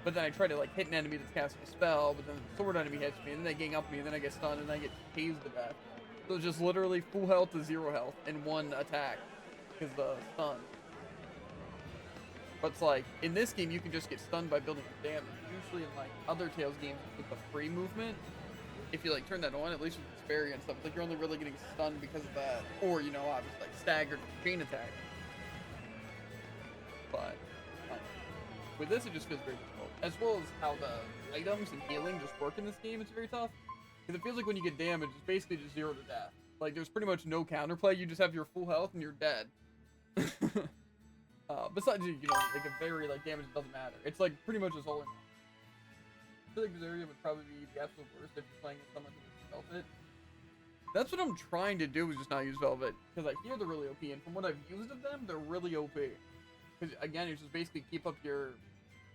But then I try to like hit an enemy that's casting a spell, but then the sword enemy hits me, and then they gang up me, and then I get stunned, and then I get tased to death. So it's just literally full health to 0 health in one attack because the stun. But it's like, in this game, you can just get stunned by building up damage. Usually in like other Tales games with the free movement, if you like turn that on, at least with Berseria and stuff, it's like you're only really getting stunned because of that. Or, you know, obviously like staggered chain attack. But with this, it just feels very difficult. As well as how the items and healing just work in this game, it's very tough. Because it feels like when you get damaged, it's basically just 0 to death. Like, there's pretty much no counterplay. You just have your full health and you're dead. Besides, you know, like a very, like, damage doesn't matter. It's, like, pretty much just all in. I feel like Berseria would probably be the absolute worst if you're playing with someone who uses Velvet. That's what I'm trying to do, is just not use Velvet. Because I hear they're really OP, and from what I've used of them, they're really OP. Because, again, you just basically keep up your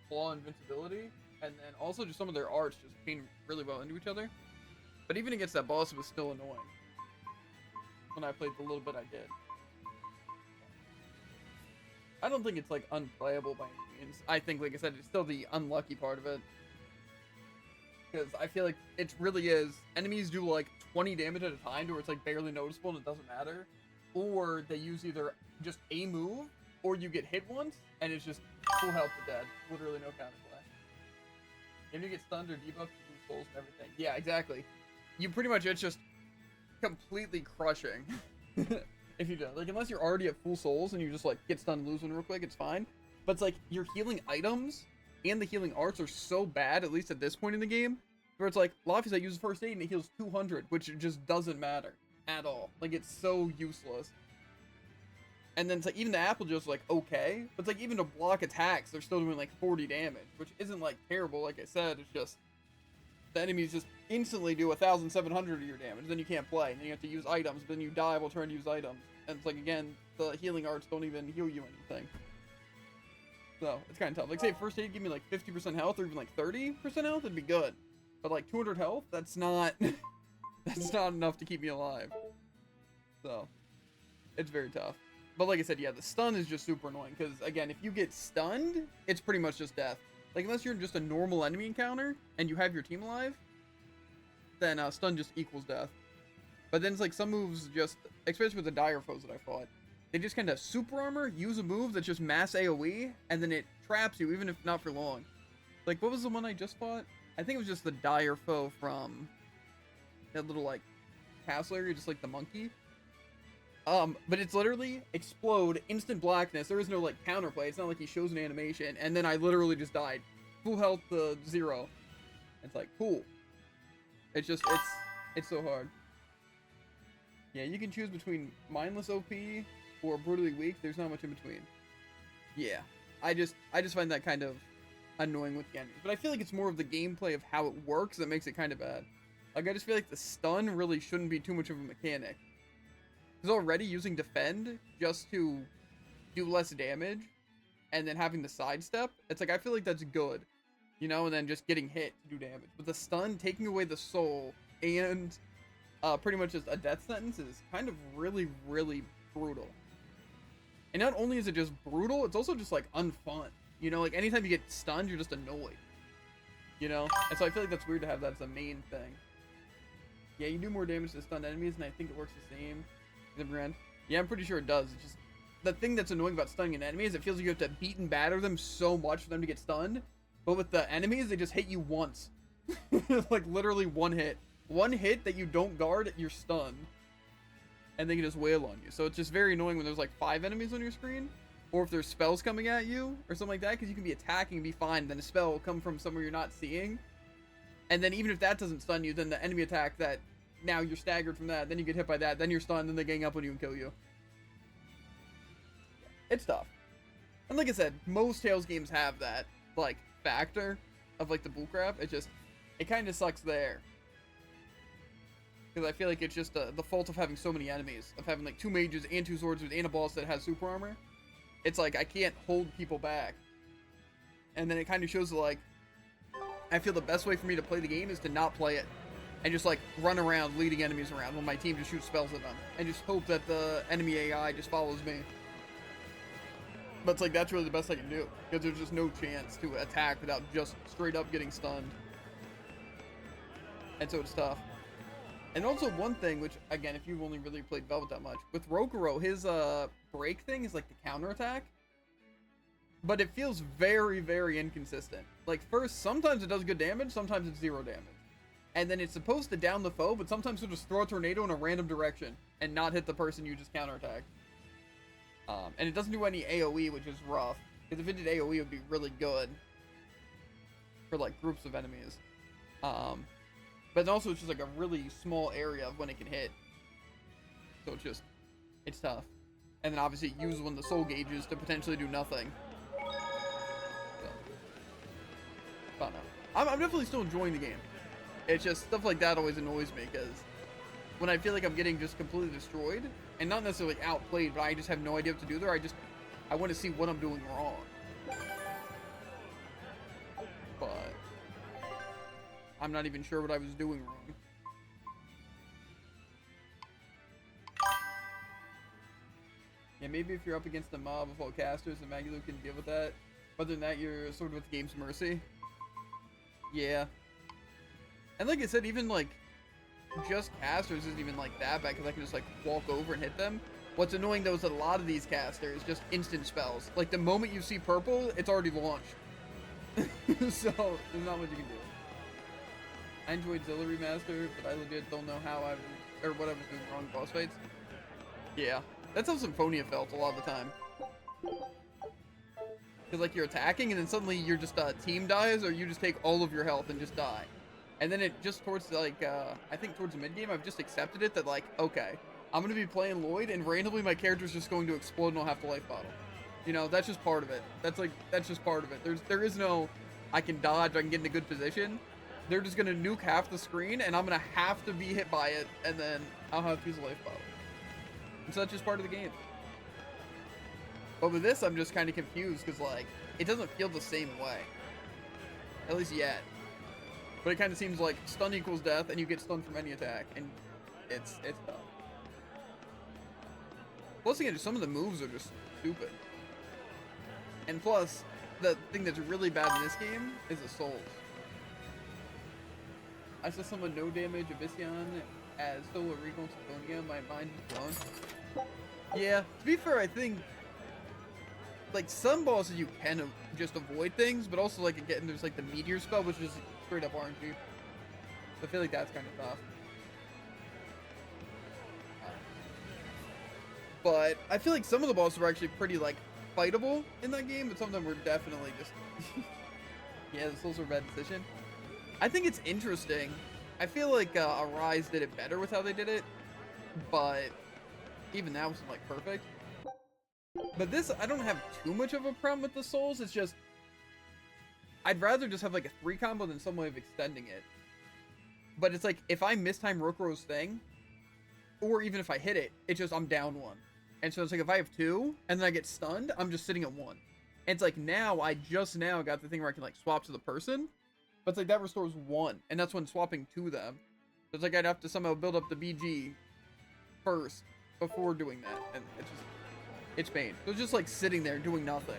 claw invincibility, and then also just some of their arts just chain really well into each other. But even against that boss, it was still annoying. When I played the little bit I did. I don't think it's, like, unplayable by any means. I think, like I said, it's still the unlucky part of it. Because I feel like it really is. Enemies do, like, 20 damage at a time to where it's, like, barely noticeable and it doesn't matter. Or they use either just a move, or you get hit once, and it's just full health to dead. Literally no counterplay. If you get stunned or debuffed, you lose souls and everything. Yeah, exactly. You pretty much, it's just completely crushing. If you do. Like, unless you're already at full souls and you just, like, get stunned and lose one real quick, it's fine. But it's like, your healing items and the healing arts are so bad, at least at this point in the game, where it's like, Lafayette uses first aid and it heals 200, which just doesn't matter at all. Like, it's so useless. And then it's like, even the apple just like, okay. But it's like, even to block attacks, they're still doing like 40 damage, which isn't like terrible, like I said. It's just, the enemies just instantly do 1,700 of your damage. Then you can't play, and then you have to use items, but then you die while trying to use items. And it's like, again, the healing arts don't even heal you anything. So, it's kind of tough. Like, say, first aid give me like 50% health, or even like 30% health, it'd be good. But like 200 health, that's not, that's not enough to keep me alive. So, it's very tough. But like I said, yeah, the stun is just super annoying, because, again, if you get stunned, it's pretty much just death. Like, unless you're in just a normal enemy encounter, and you have your team alive, then stun just equals death. But then it's like, some moves just, especially with the dire foes that I fought, they just kind of super armor, use a move that's just mass AoE, and then it traps you, even if not for long. Like, what was the one I just fought? I think it was just the dire foe from that little, like, castle area, just like the monkey. But it's literally explode, instant blackness. There is no, like, counterplay. It's not like he shows an animation. And then I literally just died. Full health to 0. It's like, cool. It's just, it's so hard. Yeah, you can choose between mindless OP or brutally weak. There's not much in between. Yeah. I just find that kind of annoying with the enemies. But I feel like it's more of the gameplay of how it works that makes it kind of bad. Like, I just feel like the stun really shouldn't be too much of a mechanic. Because already using defend just to do less damage and then having the sidestep, it's like, I feel like that's good, you know, and then just getting hit to do damage. But the stun, taking away the soul, and pretty much just a death sentence is kind of really, really brutal. And not only is it just brutal, it's also just like unfun. You know, like anytime you get stunned, you're just annoyed. You know? And so I feel like that's weird to have that as a main thing. Yeah, you do more damage to stunned enemies, and I think it works the same. Yeah, I'm pretty sure it does. It's just the thing that's annoying about stunning an enemy is it feels like you have to beat and batter them so much for them to get stunned. But with the enemies, they just hit you once. Like literally one hit. One hit that you don't guard, you're stunned. And they can just wail on you. So it's just very annoying when there's like 5 enemies on your screen. Or if there's spells coming at you or something like that. Because you can be attacking and be fine. And then a spell will come from somewhere you're not seeing. And then even if that doesn't stun you, then the enemy attack that now you're staggered from that, then you get hit by that, then you're stunned, then they gang up on you and kill you. It's tough. And like I said, most Tales games have that, like, factor of, like, the bullcrap. It kind of sucks there. Because I feel like it's just the fault of having so many enemies. Of having, like, 2 mages and 2 swordsmen and a boss that has super armor. It's like, I can't hold people back. And then it kind of shows, like, I feel the best way for me to play the game is to not play it. And just, like, run around leading enemies around when my team just shoots spells at them. And just hope that the enemy AI just follows me. But it's like, that's really the best I can do. Because there's just no chance to attack without just straight up getting stunned. And so it's tough. And also one thing, which, again, if you've only really played Velvet that much. With Rokuro, his break thing is like the counterattack. But it feels very, very inconsistent. Like, first, sometimes it does good damage, sometimes it's 0 damage. And then it's supposed to down the foe, but sometimes it'll just throw a tornado in a random direction and not hit the person you just counterattacked. And it doesn't do any AoE, which is rough. Because if it did AoE, it would be really good. For, like, groups of enemies. But also, it's just, like, a really small area of when it can hit. So it's tough. And then, obviously, it uses one of the soul gauges to potentially do nothing. So, I don't know. I'm definitely still enjoying the game. It's just, stuff like that always annoys me, because when I feel like I'm getting just completely destroyed, and not necessarily outplayed, but I just have no idea what to do there, I want to see what I'm doing wrong. But I'm not even sure what I was doing wrong. Yeah, maybe if you're up against a mob of all casters, and Magalu can deal with that. Other than that, you're sort of at the game's mercy. Yeah. And like I said, even like just casters isn't even like that bad, because I can just like walk over and hit them. What's annoying though is that a lot of these casters just instant spells. Like the moment you see purple, it's already launched. So there's not much you can do. I enjoyed Zilla Remaster, but I legit don't know how or what I was doing wrong in boss fights. Yeah, that's how Symphonia felt a lot of the time. Because like you're attacking and then suddenly you're just team dies, or you just take all of your health and just die. And then it just towards like, I think towards the mid game, I've just accepted it that like, okay, I'm going to be playing Lloyd and randomly my character's just going to explode and I'll have to life bottle. You know, that's just part of it. That's just part of it. There is no, I can dodge, I can get in a good position. They're just going to nuke half the screen and I'm going to have to be hit by it and then I'll have to use a life bottle. And so that's just part of the game. But with this, I'm just kind of confused because like, it doesn't feel the same way. At least yet. But it kind of seems like stun equals death, and you get stunned from any attack, and it's tough. Plus, again, some of the moves are just stupid. And plus, the thing that's really bad in this game is the souls. I saw someone no damage Abyssion as Solo Regal Symphonia, my mind is blown. Yeah, to be fair, I think like some bosses you can just avoid things, but also like again, there's like the meteor spell, which is straight up RNG. So I feel like that's kind of tough. But I feel like some of the bosses were actually pretty like fightable in that game, but some of them were definitely just yeah, the souls were a bad decision. I think it's interesting. I feel like Arise did it better with how they did it, but even that wasn't like perfect. But this, I don't have too much of a problem with the souls. It's just I'd rather just have like a 3 combo than some way of extending it. But it's like if I mistime Rokuro's thing, or even if I hit it, it's just I'm down 1. And so it's like if I have 2 and then I get stunned, I'm just sitting at 1. And it's like now I just now got the thing where I can like swap to the person, but it's like that restores 1, and that's when swapping to them. So it's like I'd have to somehow build up the BG first before doing that, and it's pain. So it's just like sitting there doing nothing.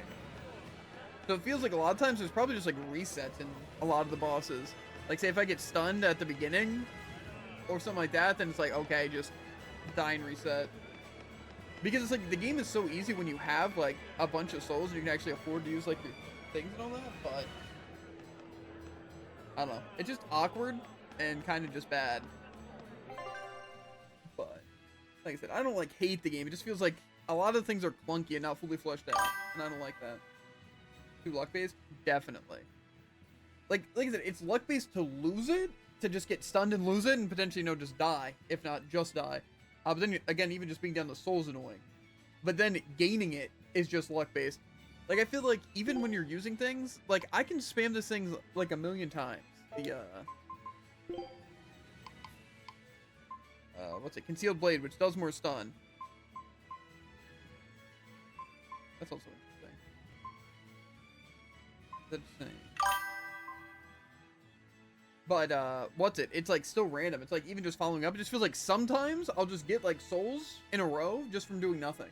So it feels like a lot of times there's probably just like resets in a lot of the bosses. Like say if I get stunned at the beginning or something like that, then it's like, okay, just die and reset. Because it's like the game is so easy when you have like a bunch of souls and you can actually afford to use like your things and all that, but I don't know. It's just awkward and kind of just bad. But like I said, I don't like hate the game. It just feels like a lot of things are clunky and not fully fleshed out, and I don't like that. 2 luck based? Definitely. like I said, it's luck based to lose it, to just get stunned and lose it, and potentially, you know, just die, if not just die. But then, again, even just being down the soul's annoying. But then gaining it is just luck based. Like, I feel like even when you're using things, like, I can spam this thing like a million times. The, what's it? Concealed Blade, which does more stun. That's also interesting. That's interesting. But, what's it? It's, like, still random. It's, like, even just following up, it just feels like sometimes I'll just get, like, souls in a row just from doing nothing.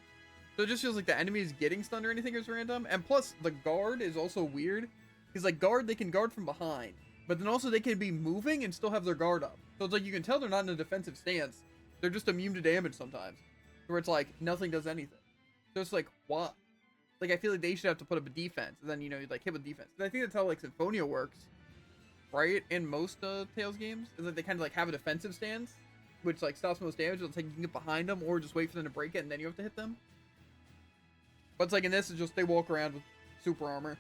So it just feels like the enemy is getting stunned or anything is random. And plus, the guard is also weird. Because, like, guard, they can guard from behind. But then also they can be moving and still have their guard up. So it's like you can tell they're not in a defensive stance. They're just immune to damage sometimes. Where it's like, nothing does anything. So it's like, what? Like, I feel like they should have to put up a defense. And then, you know, you'd, like, hit with defense. And I think that's how, like, Symphonia works. Right? In most, Tales games. Is that they kind of, like, have a defensive stance. Which, like, stops most damage. It's like you can get behind them or just wait for them to break it and then you have to hit them. But it's like in this, it's just they walk around with super armor.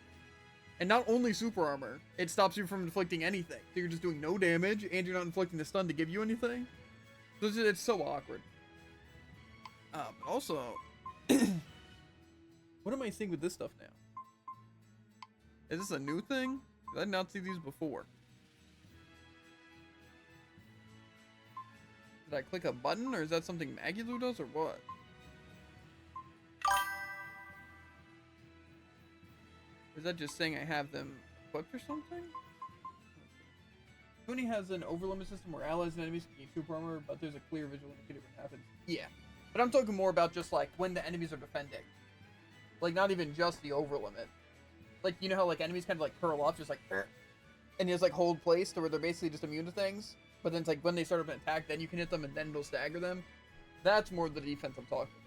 And not only super armor, it stops you from inflicting anything. So you're just doing no damage, and you're not inflicting the stun to give you anything. So it's so awkward. But also, what am I seeing with this stuff now? Is this a new thing? I did not see these before. Did I click a button, or is that something Magilou does, or what? Is that just saying I have them equipped or something? Tony has an overlimit system where allies and enemies can gain super armor, but there's a clear visual indicator when it happens. Yeah. But I'm talking more about just like when the enemies are defending. Like not even just the overlimit. Like you know how like enemies kind of like curl up, just like and just like hold place to where they're basically just immune to things. But then it's like when they start up an attack, then you can hit them and then it'll stagger them. That's more the defense I'm talking about.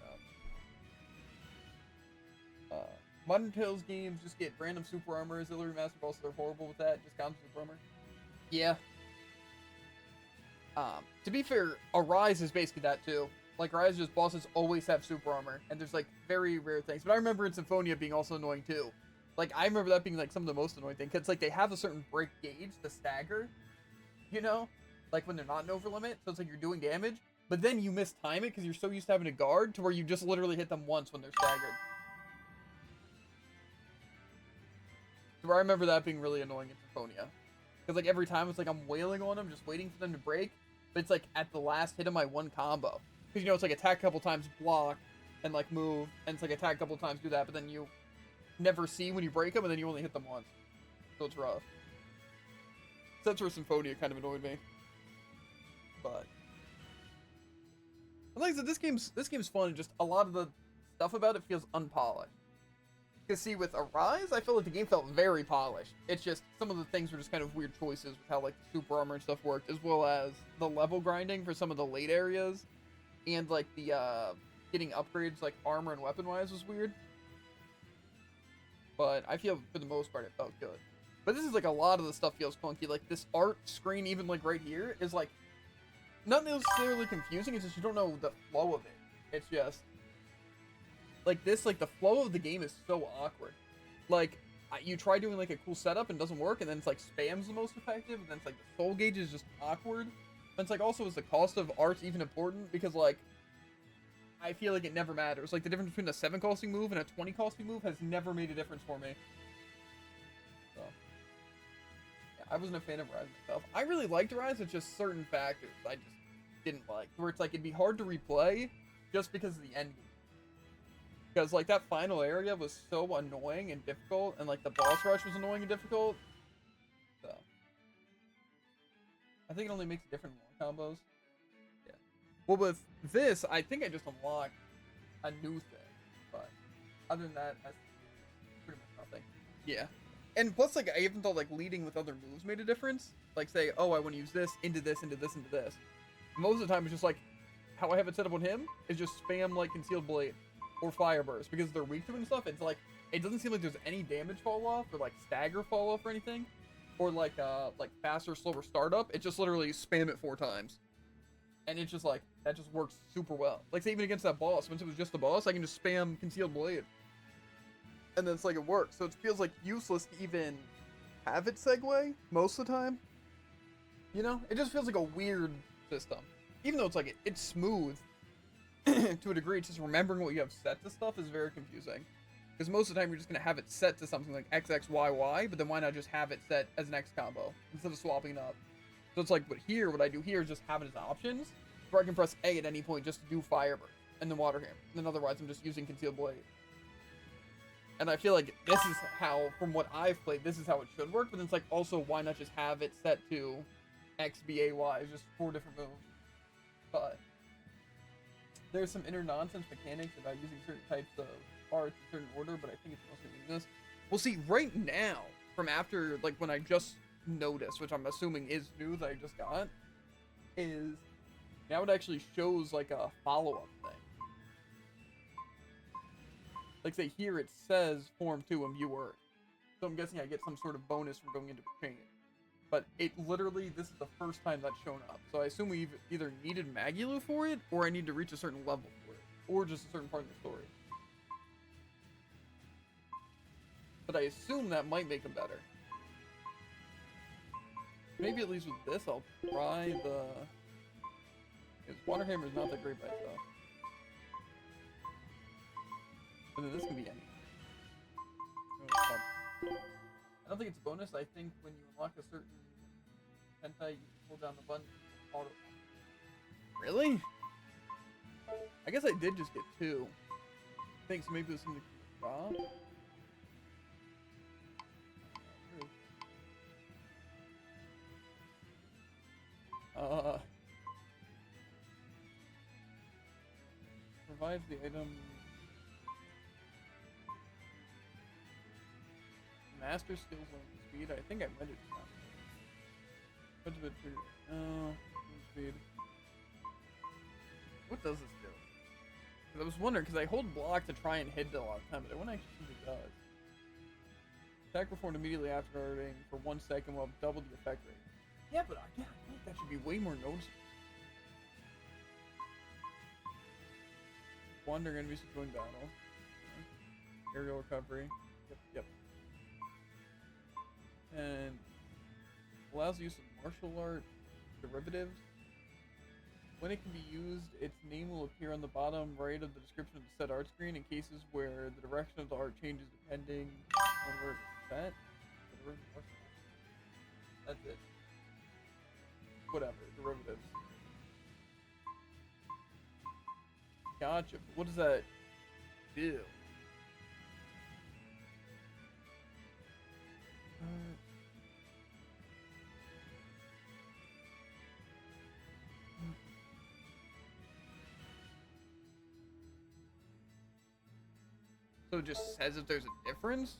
Modern Tales games just get random super armor. Auxiliary Master Balls, they're horrible with that. Just constant super armor. Yeah. To be fair, Arise is basically that too. Like, Arise just bosses always have super armor. And there's, like, very rare things. But I remember in Symphonia being also annoying too. Like, I remember that being, like, some of the most annoying things. Because, like, they have a certain break gauge to stagger. You know? Like, when they're not an overlimit. So it's like you're doing damage. But then you mistime it because you're so used to having a guard to where you just literally hit them once when they're staggered. So I remember that being really annoying in Symphonia. Because, like, every time it's like I'm wailing on them, just waiting for them to break. But it's, like, at the last hit of my one combo. Because, you know, it's, like, attack a couple times, block, and, like, move. And it's, like, attack a couple times, do that. But then you never see when you break them, and then you only hit them once. So it's rough. So that's where Symphonia kind of annoyed me. But like I said, this game's fun. Just a lot of the stuff about it feels unpolished. Because see, with Arise, I feel like the game felt very polished. It's just, some of the things were just kind of weird choices with how, like, the super armor and stuff worked, as well as the level grinding for some of the late areas, and, like, the, getting upgrades, like, armor and weapon-wise was weird. But I feel, for the most part, it felt good. But this is, like, a lot of the stuff feels clunky. Like, this art screen, even, like, right here, is, like, not necessarily confusing, it's just you don't know the flow of it. It's just like this, like the flow of the game is so awkward. Like you try doing like a cool setup and it doesn't work, and then it's like spam's the most effective, and then it's like the soul gauge is just awkward. And it's like also, is the cost of arts even important? Because like I feel like it never matters. Like the difference between a 7 costing move and a 20 costing move has never made a difference for me. So yeah, I wasn't a fan of Rise myself. I really liked Rise, it's just certain factors I just didn't like. Where it's like it'd be hard to replay just because of the end game. Because, like, that final area was so annoying and difficult, and, like, the boss rush was annoying and difficult. So I think it only makes a difference in long combos. Yeah. Well, with this, I think I just unlocked a new thing. But other than that, that's pretty much nothing. Yeah. And plus, like, I even thought, like, leading with other moves made a difference. Like, say, oh, I want to use this, into this, into this, into this. Most of the time, it's just, like, how I have it set up on him is just spam, like, Concealed Blade. Or Fire Burst, because they're weak to it and stuff. It's like, it doesn't seem like there's any damage fall off, or like stagger fall off or anything. Or like faster, slower startup. It just literally spam it 4 times. And it's just like, that just works super well. Like, say even against that boss, once it was just the boss, I can just spam Concealed Blade. And then it's like, it works. So it feels like useless to even have it segue most of the time. You know, it just feels like a weird system. Even though it's like it's smooth to a degree, it's just remembering what you have set to stuff is very confusing. Because most of the time you're just gonna have it set to something like X X Y Y, but then why not just have it set as an X combo instead of swapping it up? So it's like, but here, what I do here is just have it as options, where I can press A at any point just to do Firebird and then Water Hammer. And then otherwise I'm just using Concealed Blade. And I feel like this is how, from what I've played, this is how it should work. But then it's like, also, why not just have it set to X, B, A, Y? It's just 4 different moves. But there's some inner nonsense mechanics about using certain types of parts in certain order, but I think it's mostly weakness. Well, see, right now, from after, like, when I just noticed, which I'm assuming is new that I just got, is now it actually shows, like, a follow-up thing. Like, say, here it says Form 2 Imbue Earth. So I'm guessing I get some sort of bonus from going into a chain. But it literally, this is the first time that's shown up. So I assume we've either needed Magulu for it, or I need to reach a certain level for it. Or just a certain part of the story. But I assume that might make them better. Maybe at least with this, I'll try the... Because Water Hammer is not that great by itself. But then this can be any. I don't think it's a bonus. I think when you unlock a certain Penta, you pull down the button auto. Really? I guess I did just get 2. I think so. Maybe there's something to drop. Provides the item. Master skills on speed. I think I might have done. What's a bit trigger? Oh, speed. What does this do? Because I was wondering, because I hold block to try and hit it a lot of time, but I wouldn't actually think it does. Attack performed immediately after guarding for 1 second will have double the effect rate. Yeah, but I feel like that should be way more noticeable. Wandering enemies to join battle. Okay. Aerial recovery. Yep. And allows the use of martial art derivatives. When it can be used, its name will appear on the bottom right of the description of the set art screen in cases where the direction of the art changes depending on where it's set. That's it. Whatever, derivatives. Gotcha. What does that do? So it just says if there's a difference?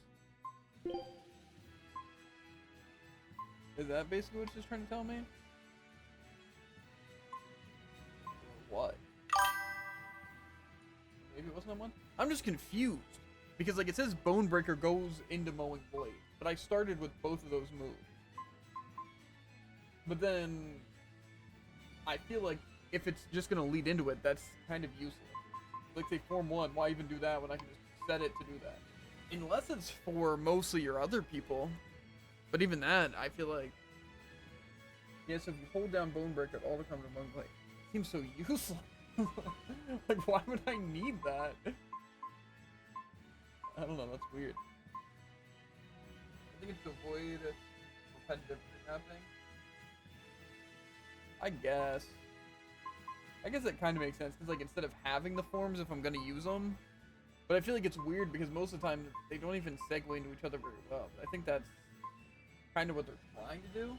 Is that basically what it's just trying to tell me? Or what? Maybe it wasn't that one? I'm just confused. Because like it says Bonebreaker goes into Mowing Blade. But I started with both of those moves. But then I feel like if it's just gonna lead into it, that's kind of useless. Like say Form 1, why even do that when I can just set it to do that? Unless it's for mostly your other people. But even that, I feel like... Yeah, so if you hold down Bonebreaker, it all becomes a Mowing Blade. It seems so useless. Like, why would I need that? I don't know, that's weird. I think it's to avoid repetitive happening. I guess that kind of makes sense, because like instead of having the forms if I'm going to use them, but I feel like it's weird because most of the time they don't even segue into each other very well. But I think that's kind of what they're trying to do.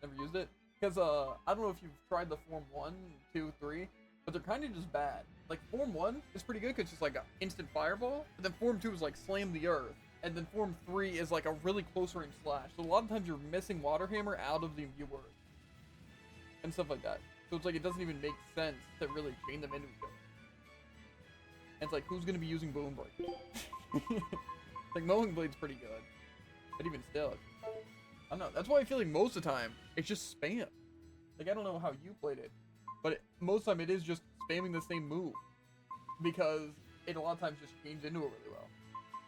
I never used it. Because, I don't know if you've tried the Form 1, 2, 3, but they're kind of just bad. Like, Form 1 is pretty good because it's just like an instant fireball, but then Form 2 is like slam the earth, and then Form 3 is like a really close range slash. So a lot of times you're missing Water Hammer out of the Imbue Earth. And stuff like that. So it's like it doesn't even make sense to really chain them into each other. And it's like, who's going to be using Bonebreaker? Like, Mowing Blade's pretty good. But even still, I don't know. That's why I feel like most of the time, it's just spam. Like, I don't know how you played it, but most of the time it is just spamming the same move. Because it a lot of times just chains into it really well.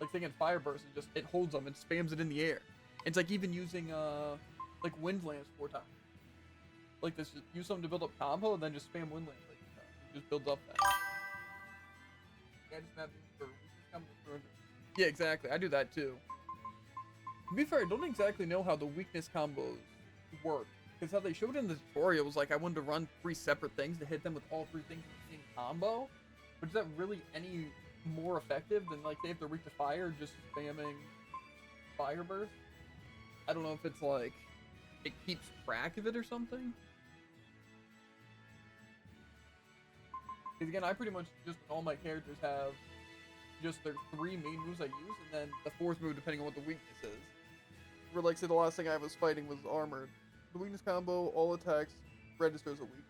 Like, say against Fire Burst, it holds them and spams it in the air. It's like even using like wind lance 4 times. Like this, use something to build up combo, and then just spam wind lance like it just builds up that. Yeah, just map for yeah, exactly. I do that too. To be fair, I don't exactly know how the weakness combos work. Because how they showed in the tutorial was like I wanted to run 3 separate things to hit them with all 3 things in the same combo. But is that really any more effective than, like, say if they're weak to fire, just spamming fire burst? I don't know if it's like it keeps track of it or something. Because again, I pretty much just all my characters have just their 3 main moves I use, and then the 4th move depending on what the weakness is. For like, say the last thing I was fighting was armored. The weakness combo, all attacks registers a weakness.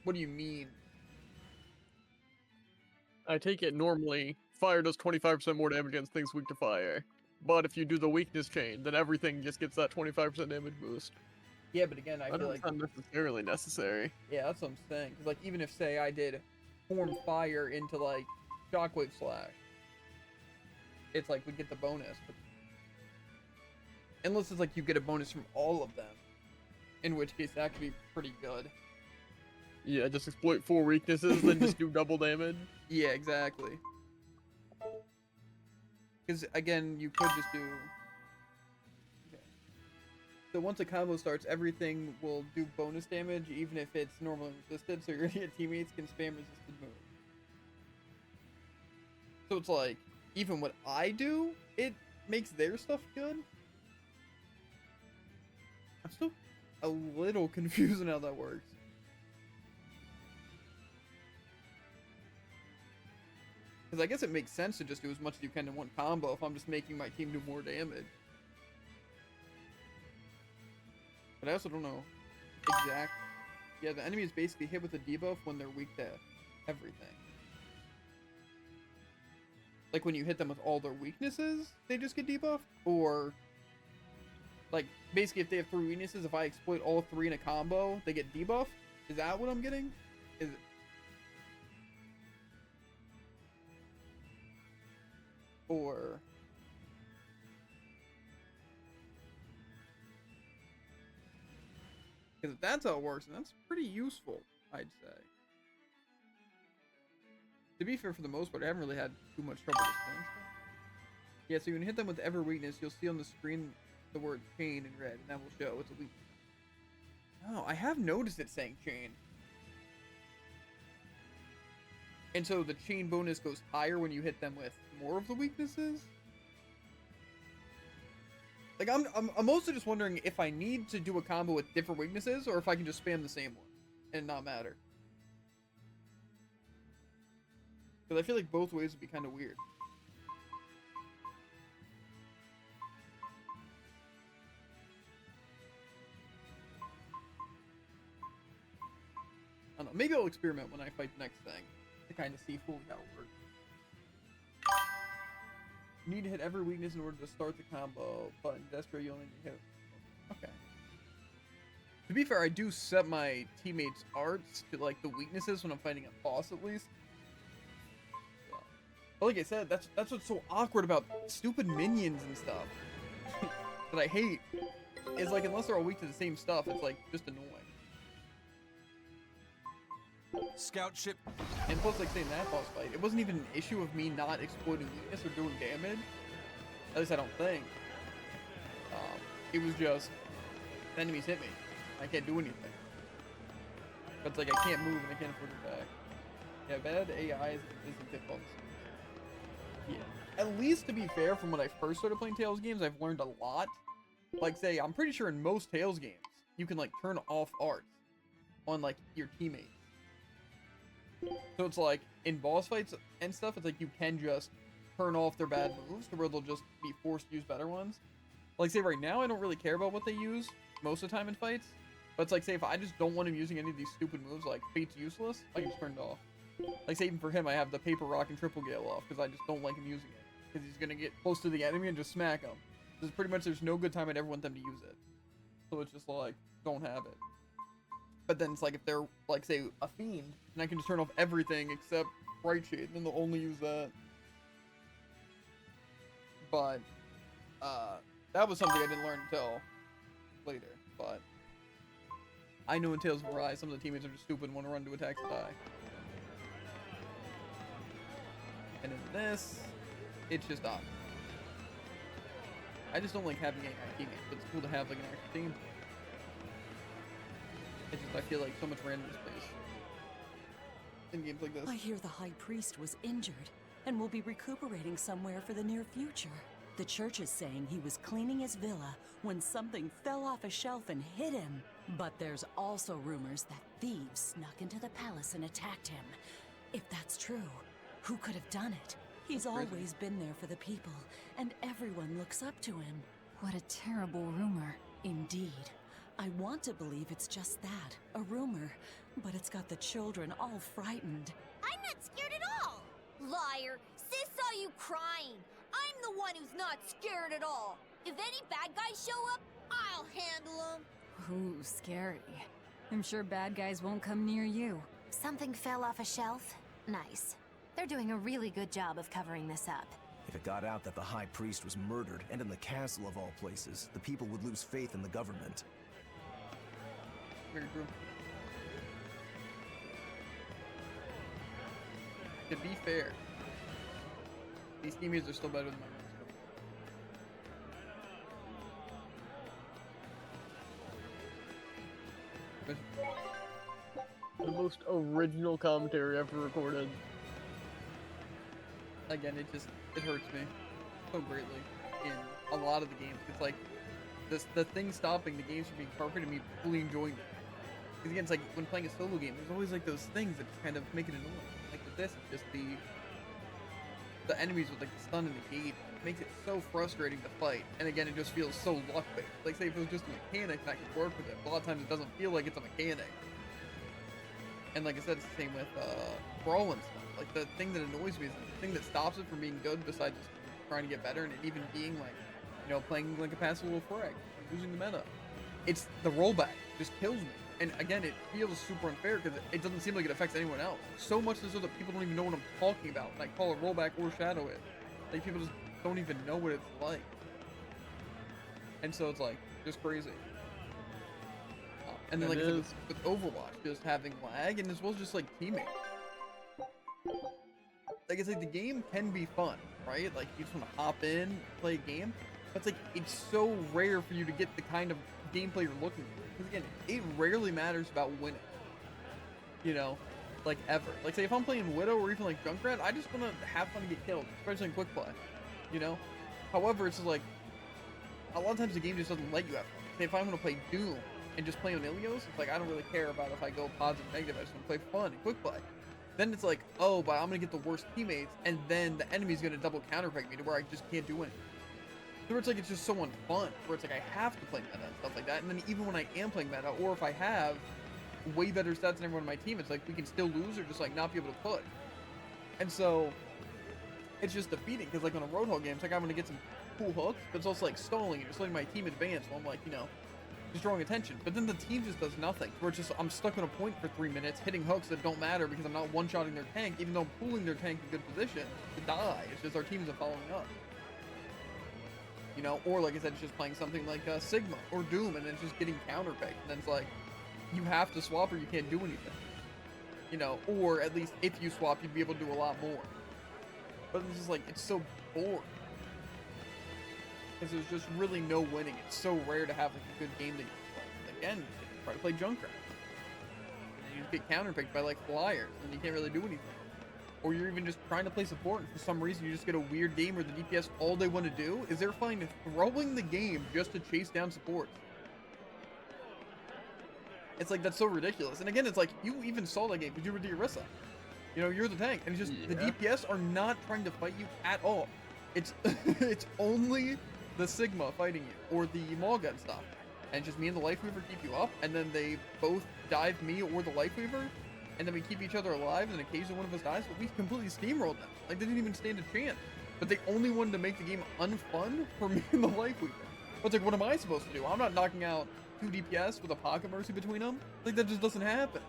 What do you mean? I take it normally, fire does 25% more damage against things weak to fire. But if you do the weakness chain, then everything just gets that 25% damage boost. Yeah, but again, I feel That's like not necessarily necessary. yeah, that's what I'm saying. Because like even if say I did form fire into like shockwave slash, it's like we get the bonus. But unless it's like you get a bonus from all of them, in which case that could be pretty good. Yeah, just exploit 4 weaknesses, then just do double damage. Yeah, exactly. Because again, you could just do. Okay. So once a combo starts, everything will do bonus damage, even if it's normally resisted. So your teammates can spam resisted moves. So it's like, even what I do, it makes their stuff good. I'm still a little confused on how that works. Because I guess it makes sense to just do as much as you can in one combo if I'm just making my team do more damage. But I also don't know exactly. Yeah, the enemy is basically hit with a debuff when they're weak to everything. Like when you hit them with all their weaknesses, they just get debuffed? Or, like, basically if they have 3 weaknesses, if I exploit all 3 in a combo, they get debuffed? Is that what I'm getting? Is it? Or... Because if that's how it works, and that's pretty useful, I'd say. To be fair, for the most part, I haven't really had too much trouble with this. Yeah, so you can hit them with every weakness. You'll see on the screen the word chain in red, and that will show it's a weakness. Oh, I have noticed it saying chain. And so the chain bonus goes higher when you hit them with more of the weaknesses? Like, I'm mostly just wondering if I need to do a combo with different weaknesses, or if I can just spam the same one and not matter. Because I feel like both ways would be kind of weird. I don't know. Maybe I'll experiment when I fight the next thing to kind of see fully how it works. You need to hit every weakness in order to start the combo, but in Berseria you only need to hit. Okay. To be fair, I do set my teammates' arts to like the weaknesses when I'm fighting a boss at least. So. But like I said, that's what's so awkward about stupid minions and stuff that I hate. Is like unless they're all weak to the same stuff, it's like just annoying. Scout ship. And plus, like, say in that boss fight, it wasn't even an issue of me not exploiting weakness or doing damage. At least I don't think. It was just, the enemies hit me. I can't do anything. But it's like, I can't move and I can't afford to attack. Yeah, bad AI isn't good bugs. Yeah. At least, to be fair, from when I first started playing Tales games, I've learned a lot. Like, say, I'm pretty sure in most Tales games, you can, like, turn off arts on, like, your teammates. So it's like, in boss fights and stuff, it's like you can just turn off their bad moves to where they'll just be forced to use better ones. Like, say right now, I don't really care about what they use most of the time in fights. But it's like, say if I just don't want him using any of these stupid moves, like Fate's useless, I can just turn it off. Like, say even for him, I have the Paper Rock and Triple Gale off, because I just don't like him using it. Because he's going to get close to the enemy and just smack him. Because pretty much there's no good time I'd ever want them to use it. So it's just like, don't have it. But then it's like if they're, like, say, a fiend, and I can just turn off everything except Bright Shade, then they'll only use that. But that was something I didn't learn until later. But I know in Tales of Arise, some of the teammates are just stupid and want to run to attacks and die. And in this, it's just odd. I just don't like having AI teammates, but it's cool to have like an actual team. It's just I feel like so much random space in games like this. I hear the High Priest was injured and will be recuperating somewhere for the near future. The church is saying he was cleaning his villa when something fell off a shelf and hit him. But there's also rumors that thieves snuck into the palace and attacked him. If that's true, who could have done it? He's always been there for the people, and everyone looks up to him. What a terrible rumor. Indeed. I want to believe it's just that, a rumor, but it's got the children all frightened. I'm not scared at all! Liar! Sis saw you crying! I'm the one who's not scared at all! If any bad guys show up, I'll handle them! Ooh, scary. I'm sure bad guys won't come near you. Something fell off a shelf? Nice. They're doing a really good job of covering this up. If it got out that the High Priest was murdered, and in the castle of all places, the people would lose faith in the government. Very true. To be fair, these teammates are still better than my ones. The most original commentary ever recorded. Again, it hurts me so greatly in a lot of the games. It's like the thing stopping the games from being perfect and me fully enjoying it. Because again, it's like when playing a solo game, there's always like those things that kind of make it annoying. Like with this, it's just the enemies with like the stun and the gate. It makes it so frustrating to fight. And again, it just feels so luck-based. Like say if it was just a mechanic that could work with it, a lot of times it doesn't feel like it's a mechanic. And like I said, it's the same with Brawl and stuff. Like the thing that annoys me is the thing that stops it from being good besides just trying to get better and it even being like, you know, playing like a passive little frag, losing the meta. It's the rollback just kills me. And again, it feels super unfair because it doesn't seem like it affects anyone else. So much so that people don't even know what I'm talking about. Like call it rollback or shadow it. Like people just don't even know what it's like. And so it's like just crazy. And then like I said, with Overwatch, just having lag and as well as just like teaming. Like it's like the game can be fun, right? Like you just want to hop in, play a game. But it's like it's so rare for you to get the kind of gameplay you're looking for. Because again, it rarely matters about winning. You know, like ever. Like say if I'm playing Widow or even like Junkrat, I just want to have fun and get killed, especially in quick play. You know. However, it's just like a lot of times the game just doesn't let you have fun. Say if I'm going to play Doom and just play on Ilios, it's like I don't really care about if I go positive or negative. I just want to play fun and quick play. Then it's like, oh, but I'm going to get the worst teammates, and then the enemy's going to double counterpick me to where I just can't do anything. So it's like it's just so unfun, where it's like I have to play meta and stuff like that, and then even when I am playing meta, or if I have way better stats than everyone on my team, it's like we can still lose or just like not be able to put. And so it's just defeating, because like on a Roadhog game, it's like I'm going to get some cool hooks, but it's also like stalling and just letting my team advance while I'm like, you know, just drawing attention. But then the team just does nothing, where it's just I'm stuck on a point for 3 minutes, hitting hooks that don't matter because I'm not one-shotting their tank, even though I'm pulling their tank in good position to die. It's just our team isn't following up. You know, or like I said, it's just playing something like Sigma or Doom, and then it's just getting counterpicked. And then it's like, you have to swap or you can't do anything. You know, or at least if you swap, you'd be able to do a lot more. But it's just like, it's so boring. Because there's just really no winning. It's so rare to have like a good game that you play. Again, you try to play Junkrat. And you just get counterpicked by like flyers, and you can't really do anything. Or you're even just trying to play support, and for some reason you just get a weird game where the DPS, all they want to do is they're fine throwing the game just to chase down supports. It's like, that's so ridiculous. And again, it's like, you even saw that game because you were the Orisa. You know, you're the tank, and it's just, the DPS are not trying to fight you at all. It's, it's only the Sigma fighting you, or the Maulgun stuff. And just me and the Lifeweaver keep you up, and then they both dive me or the Lifeweaver, and then we keep each other alive, and occasionally one of us dies, but we completely steamrolled them. Like, they didn't even stand a chance. But they only wanted to make the game unfun for me and the Lifeweaver. But it's like, what am I supposed to do? I'm not knocking out 2 DPS with a Pocket Mercy between them. Like, that just doesn't happen.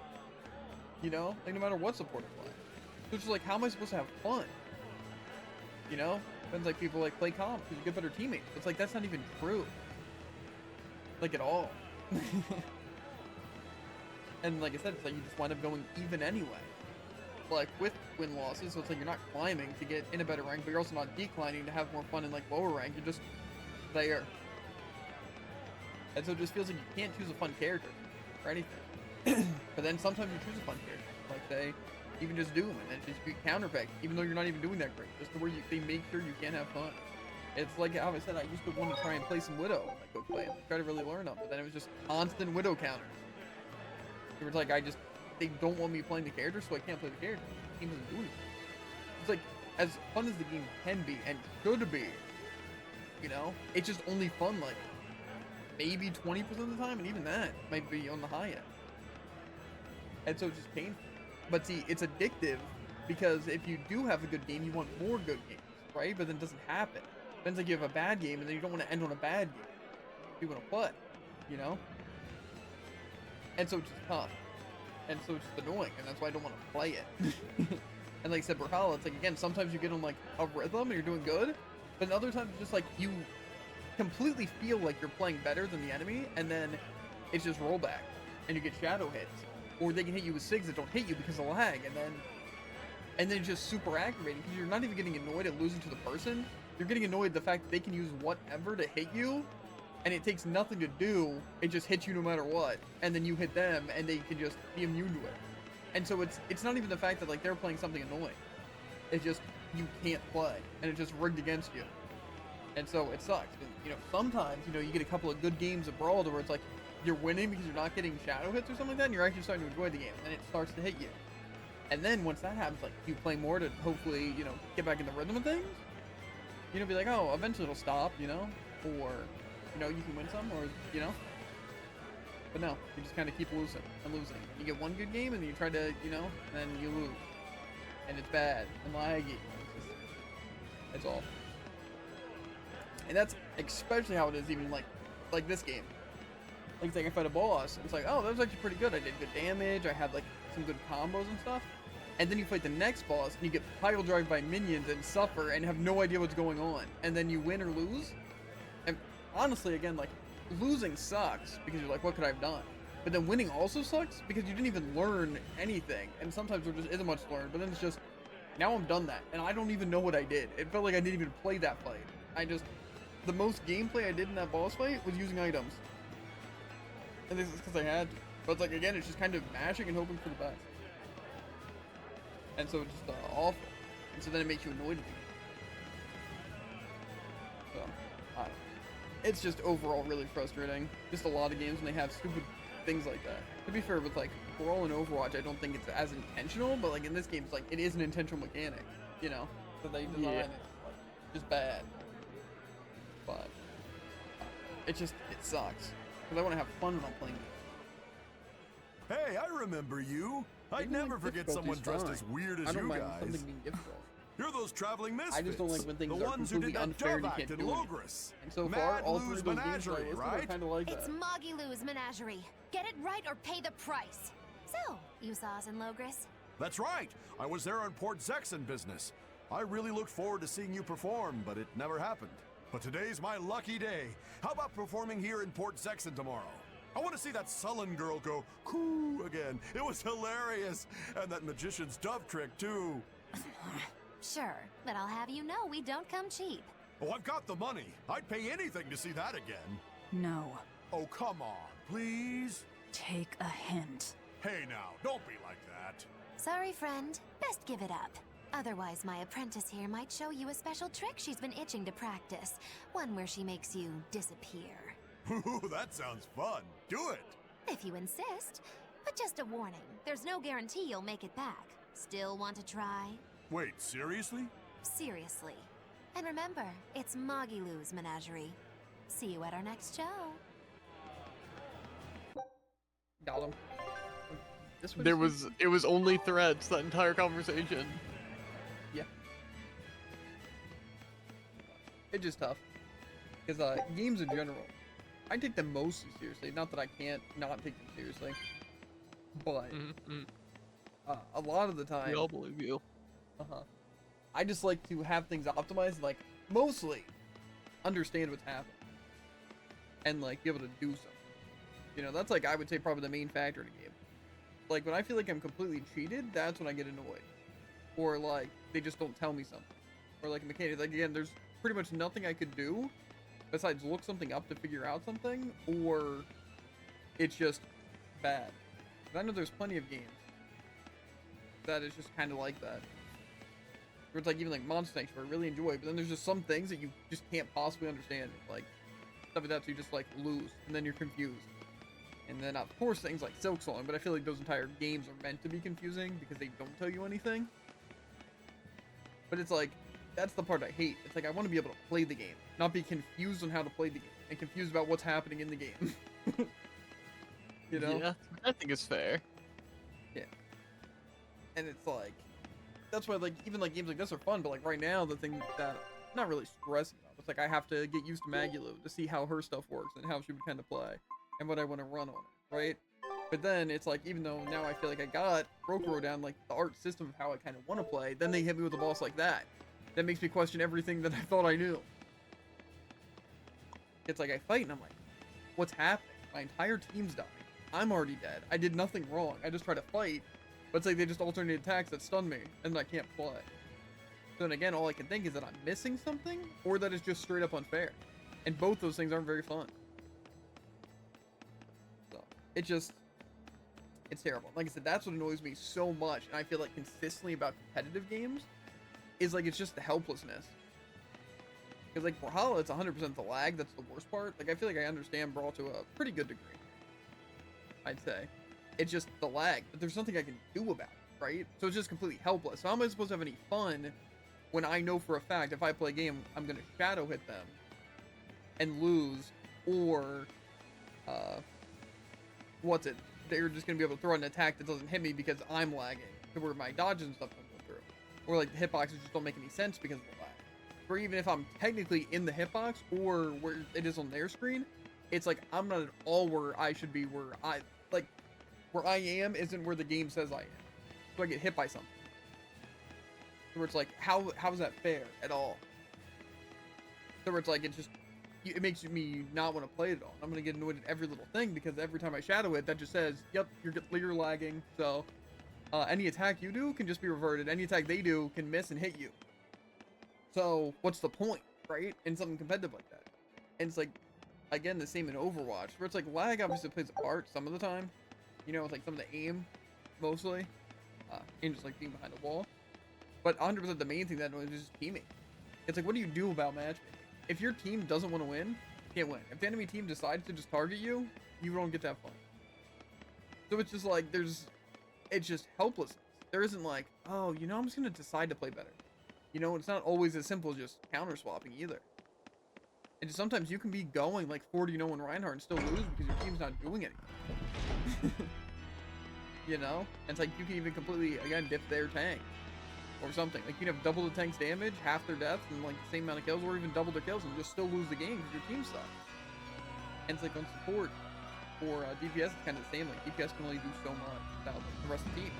You know? Like, no matter what support I play. So it's just like, how am I supposed to have fun? You know? Depends, like, people like play comp because you get better teammates. It's like that's not even true. Like at all. And like I said, it's like you just wind up going even anyway. Like with win losses, so it's like you're not climbing to get in a better rank, but you're also not declining to have more fun in like lower rank. You're just there. And so it just feels like you can't choose a fun character or anything. But then sometimes you choose a fun character. Like they even just do them and then just be counterpicked, even though you're not even doing that great. Just to where they make sure you can have fun. It's like how I said, I used to want to try and play some Widow, like quick play, and try to really learn them, but then it was just constant Widow counters. It was like they don't want me playing the character, so I can't play the character. The game doesn't do anything. It's like, as fun as the game can be and should be, you know, it's just only fun like maybe 20% of the time, and even that might be on the high end. And so it's just painful. But see, it's addictive because if you do have a good game, you want more good games, right? But then it doesn't happen. Depends, like you have a bad game and then you don't want to end on a bad game. You want to play, you know? And so it's just tough. And so it's just annoying, and that's why I don't want to play it. And like I said, Brawlhalla, it's like, again, sometimes you get on like a rhythm and you're doing good, but other times it's just like you completely feel like you're playing better than the enemy, and then it's just rollback, and you get shadow hits. Or they can hit you with SIGs that don't hit you because of lag, and then it's just super aggravating because you're not even getting annoyed at losing to the person. You're getting annoyed at the fact that they can use whatever to hit you, and it takes nothing to do. It just hits you no matter what, and then you hit them, and they can just be immune to it. And so it's not even the fact that like they're playing something annoying. It's just you can't play, and it's just rigged against you. And so it sucks. And, you know, sometimes you get a couple of good games of Brawl where it's like you're winning because you're not getting shadow hits or something like that, and you're actually starting to enjoy the game, and then it starts to hit you. And then once that happens, like you play more to hopefully get back in the rhythm of things. Be like, oh, eventually it'll stop, or you can win some, or But no, you just kind of keep losing and losing. You get one good game and then you try to, then you lose, and it's bad and laggy. It's all. And that's especially how it is even like this game. Like I fight a boss, it's like, oh, that was actually pretty good. I did good damage. I had like some good combos and stuff. And then you fight the next boss and you get pile drive by minions and suffer and have no idea what's going on. And then you win or lose. And honestly, again, like losing sucks because you're like, what could I have done? But then winning also sucks because you didn't even learn anything. And sometimes there just isn't much to learn. But then it's just, now I'm done that. And I don't even know what I did. It felt like I didn't even play that fight. The most gameplay I did in that boss fight was using items. And this is because I had to. But it's like, again, it's just kind of mashing and hoping for the best. And so it's just awful. And so then it makes you annoyed at me. So, I don't know. It's just overall really frustrating. Just a lot of games when they have stupid things like that. To be fair, with like Brawl and Overwatch, I don't think it's as intentional, but like in this game, it's like, it is an intentional mechanic, that they design. It's like, just bad. But it sucks. Because I want to have fun when I'm playing it. Hey, I remember you. I'd never forget someone dressed as weird as you guys. Something being difficult. You're those traveling misfits. I just don't like when things the are ones who did completely that unfair and dove you act can't in do Logris. And so far, all three of those games are right? kind of like It's that. Moggylou's Menagerie. Get it right or pay the price. So, you saw us in Logris? That's right. I was there on Port Zexon business. I really looked forward to seeing you perform, but it never happened. But today's my lucky day. How about performing here in Port Zexon tomorrow? I want to see that sullen girl go coo again. It was hilarious. And that magician's dove trick, too. Sure, but I'll have you know we don't come cheap. Oh, I've got the money. I'd pay anything to see that again. No. Oh, come on, please? Take a hint. Hey now, don't be like that. Sorry, friend. Best give it up. Otherwise, my apprentice here might show you a special trick she's been itching to practice. One where she makes you disappear. Ooh, that sounds fun. Do it. If you insist. But just a warning, there's no guarantee you'll make it back. Still want to try? Wait, seriously? Seriously. And remember, it's Moggylou's Menagerie. See you at our next show. Got him. It was only threats, that entire conversation. Yeah. It's just tough. Because games in general, I take them mostly seriously. Not that I can't not take them seriously. But a lot of the time, We all believe you. I just like to have things optimized. Like mostly understand what's happening and like be able to do something. You know, that's like I would say probably the main factor in a game. Like when I feel like I'm completely cheated, that's when I get annoyed, or like they just don't tell me something, or like a mechanic. Like again, there's pretty much nothing I could do besides look something up to figure out something, or it's just bad. But I know there's plenty of games that is just kind of like that. Where it's like even like Monster Sanctuary, I really enjoy, but then there's just some things that you just can't possibly understand. Like stuff like that, so you just like lose, and then you're confused. And then of course things like Silk Song, but I feel like those entire games are meant to be confusing because they don't tell you anything. But it's like, that's the part I hate. It's like I want to be able to play the game, not be confused on how to play the game, and confused about what's happening in the game. You know? Yeah, I think it's fair. Yeah. And it's like, that's why like even like games like this are fun, but like right now the thing that I'm not really stressing about, it's like I have to get used to Magulu to see how her stuff works and how she would kind of play and what I want to run on it, right? But then it's like, even though now I feel like I got Rokuro down, like the art system of how I kind of want to play, then they hit me with a boss like that. That makes me question everything that I thought I knew. It's like I fight and I'm like, what's happening? My entire team's dying. I'm already dead. I did nothing wrong. I just try to fight, but it's like they just alternate attacks that stun me and I can't play. So then again, all I can think is that I'm missing something or that it's just straight up unfair. And both those things aren't very fun. So it just, it's terrible. Like I said, that's what annoys me so much, and I feel like consistently about competitive games, is like it's just the helplessness. Because like Brawlhalla, it's 100% the lag that's the worst part. Like I feel like I understand Brawl to a pretty good degree, I'd say. It's just the lag, but there's nothing I can do about it, right? So it's just completely helpless. So how am I supposed to have any fun when I know for a fact if I play a game, I'm gonna shadow hit them and lose, or what's it? They're just gonna be able to throw an attack that doesn't hit me because I'm lagging, to where my dodges and stuff don't go through, or like the hitboxes just don't make any sense because of the lag. Or even if I'm technically in the hitbox or where it is on their screen, it's like I'm not at all where I should be. Where I am isn't where the game says I am. So I get hit by something. So where it's like, how is that fair at all? So where it's like, it makes me not want to play it at all. I'm gonna get annoyed at every little thing because every time I shadow it, that just says, yep, you're lagging. So any attack you do can just be reverted. Any attack they do can miss and hit you. So what's the point, right? In something competitive like that. And it's like, again, the same in Overwatch, where it's like lag obviously plays a part some of the time. You know, with like some of the aim, mostly, and just like being behind a wall. But 100% the main thing that annoys is just teaming. It's like, what do you do about matchmaking? If your team doesn't want to win, you can't win. If the enemy team decides to just target you, you don't get that fun. So it's just like, it's just helplessness. There isn't like, oh, you know, I'm just going to decide to play better. You know, it's not always as simple as just counter swapping either. And just sometimes you can be going like 40-0 in Reinhardt and still lose because your team's not doing anything. You know? And it's like you can even completely, again, dip their tank. Or something. Like you can have double the tank's damage, half their death, and like the same amount of kills, or even double their kills and just still lose the game because your team sucks. And it's like on support or DPS, it's kind of the same. Like DPS can only do so much without like, the rest of the team.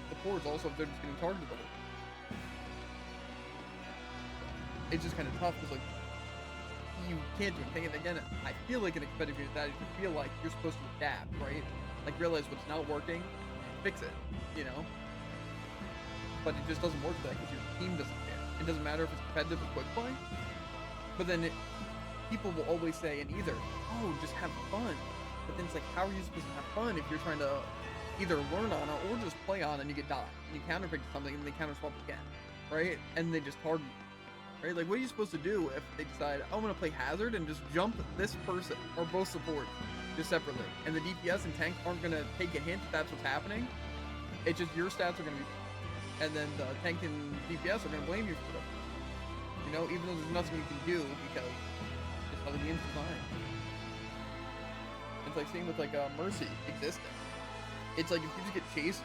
Supports also, if they're just getting targeted. It's just kind of tough because like you can't do anything. And again, I feel like in a competitive game that you feel like you're supposed to adapt, right? Like realize what's not working and fix it, you know? But it just doesn't work for that because your team doesn't care. It doesn't matter if it's competitive or quick play. But then people will always say in either, oh, just have fun. But then it's like, how are you supposed to have fun if you're trying to either learn on it or just play on it and you get died. And you counterpick something and they counter swap again, right? And they just target you, right? Like, what are you supposed to do if they decide, oh, I'm going to play Hazard and just jump this person or both supports just separately? And the DPS and tank aren't going to take a hint that that's what's happening. It's just your stats are going to be... And then the tank and DPS are going to blame you for it. You know, even though there's nothing you can do because it's how the game's designed. It's like same with like Mercy existing. It's like if you just get chased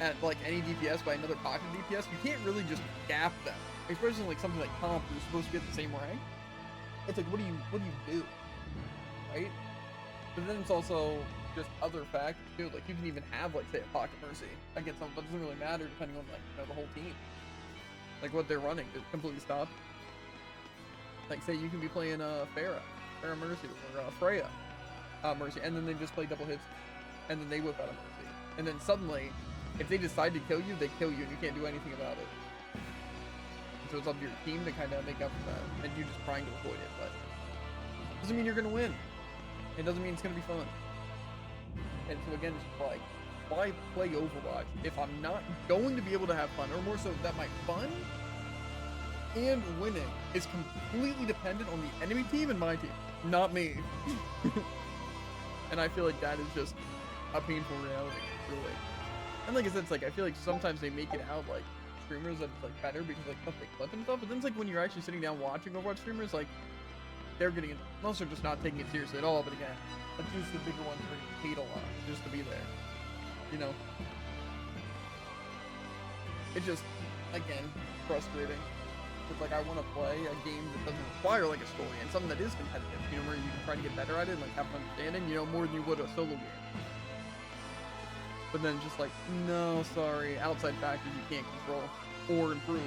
at like any DPS by another pocket DPS, you can't really just gap them. Especially like something like Comp, you're supposed to get the same rank. It's like, what do you do? Right? But then it's also just other factors too. Like you can even have like say a pocket Mercy against someone, but it doesn't really matter depending on like, you know, the whole team. Like what they're running to completely stop. Like, say you can be playing Farah Mercy, or Freya Mercy, and then they just play double hits, and then they whip out a Mercy, and then suddenly, if they decide to kill you, they kill you, and you can't do anything about it. And so it's up to your team to kind of make up for that, and you're just trying to avoid it, but doesn't mean you're gonna win. It doesn't mean it's gonna be fun. And so again, it's like, why play Overwatch if I'm not going to be able to have fun, or more so that my fun and winning is completely dependent on the enemy team and my team, not me. And I feel like that is just a painful reality, really. And like I said, it's like, I feel like sometimes they make it out like streamers that it's like better because like stuff they clip and stuff, but then it's like when you're actually sitting down watching Overwatch streamers, like they're getting it, unless they're just not taking it seriously at all, but again, like just the bigger ones are getting paid a lot just to be there, you know? It's just, again, frustrating. It's like I want to play a game that doesn't require like a story and something that is competitive, you know, where you can try to get better at it and like have an understanding, you know, more than you would a solo game. But then just like, no, sorry, outside factors you can't control or improve,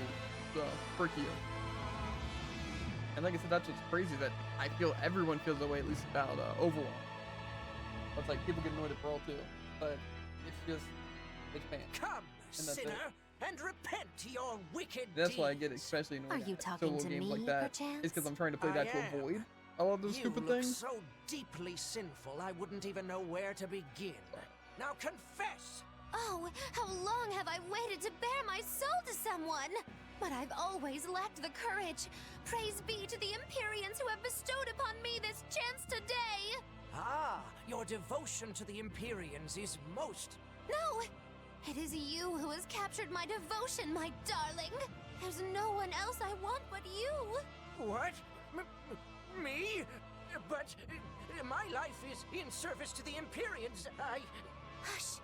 so frick you. And like I said, that's what's crazy, that I feel everyone feels that way, at least about Overwatch. It's like people get annoyed at Brawl too, but it's just, it's banned. Come, and that's sinner, it. and repent your wicked That's why I deeds. get especially annoyed Are you at talking solo to games me, like that. perchance? It's because I'm trying to play that I to am. avoid all of those You stupid look things. so deeply sinful, I wouldn't even know where to begin. Now confess! Oh, how long have I waited to bare my soul to someone? But I've always lacked the courage. Praise be to the Empyreans who have bestowed upon me this chance today. Ah, your devotion to the Empyreans is most... No, it is you who has captured my devotion, my darling. There's no one else I want but you. What? Me? But my life is in service to the Empyreans. Hush.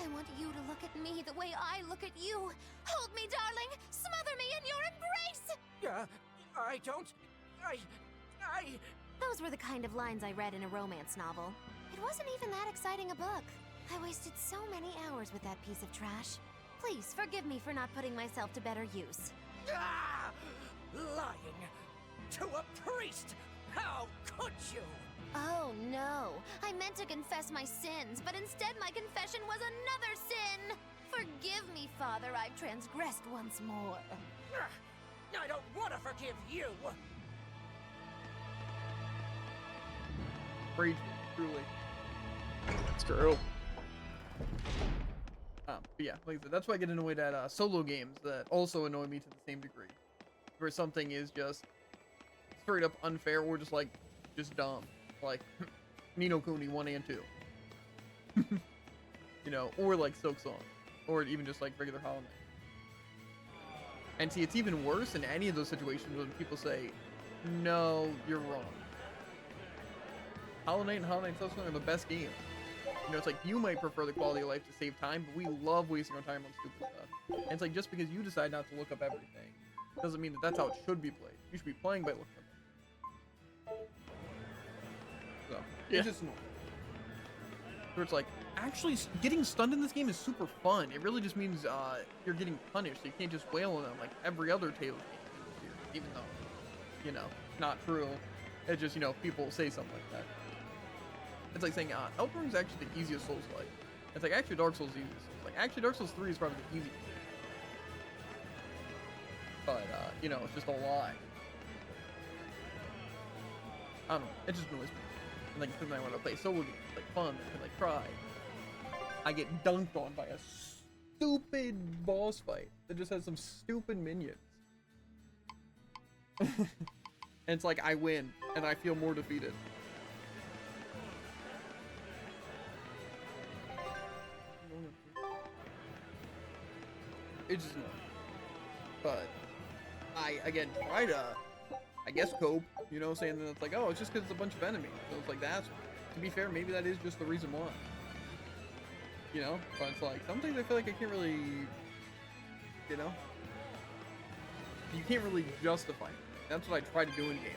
I want you to look at me the way I look at you. Hold me, darling. Smother me in your embrace. I don't... I... Those were the kind of lines I read in a romance novel. It wasn't even that exciting a book. I wasted so many hours with that piece of trash. Please forgive me for not putting myself to better use. Ah! Lying to a priest! How could you? Oh no, I meant to confess my sins, but instead my confession was another sin. Forgive me, Father, I've transgressed once more. I don't want to forgive you. Rage, truly. That's true. But yeah, like I said, that's why I get annoyed at solo games that also annoy me to the same degree. Where something is just straight up unfair or just like, just dumb. Like, Nino Kuni 1 and 2. You know, or like Silk Song. Or even just like regular Hollow Knight. And see, it's even worse in any of those situations when people say, no, you're wrong. Hollow Knight and Hollow Knight Silk Song are the best games. You know, it's like, you might prefer the quality of life to save time, but we love wasting our time on stupid stuff. And it's like, just because you decide not to look up everything, doesn't mean that that's how it should be played. You should be playing by looking up. So, it's just annoying. Where it's like, actually, getting stunned in this game is super fun. It really just means you're getting punished. You can't just wail on them like every other Tales game, even though, you know, not true. It's just, you know, people say something like that. It's like saying, Elden Ring is actually the easiest Souls-like. It's like, actually, Dark Souls is the easiest Souls. Like, actually, Dark Souls 3 is probably the easiest. But, you know, it's just a lie. I don't know. It just annoys me. And, like, because I want to play solo games, like, fun, and, like, cry. I get dunked on by a stupid boss fight that just has some stupid minions. And it's like, I win, and I feel more defeated. It's just annoying. But I, again, try to, I guess, cope, you know, saying that it's like, oh, it's just because it's a bunch of enemies. So it's like, that's, to be fair, maybe that is just the reason why. You know? But it's like, sometimes I feel like I can't really, you know? You can't really justify it. That's what I try to do in games.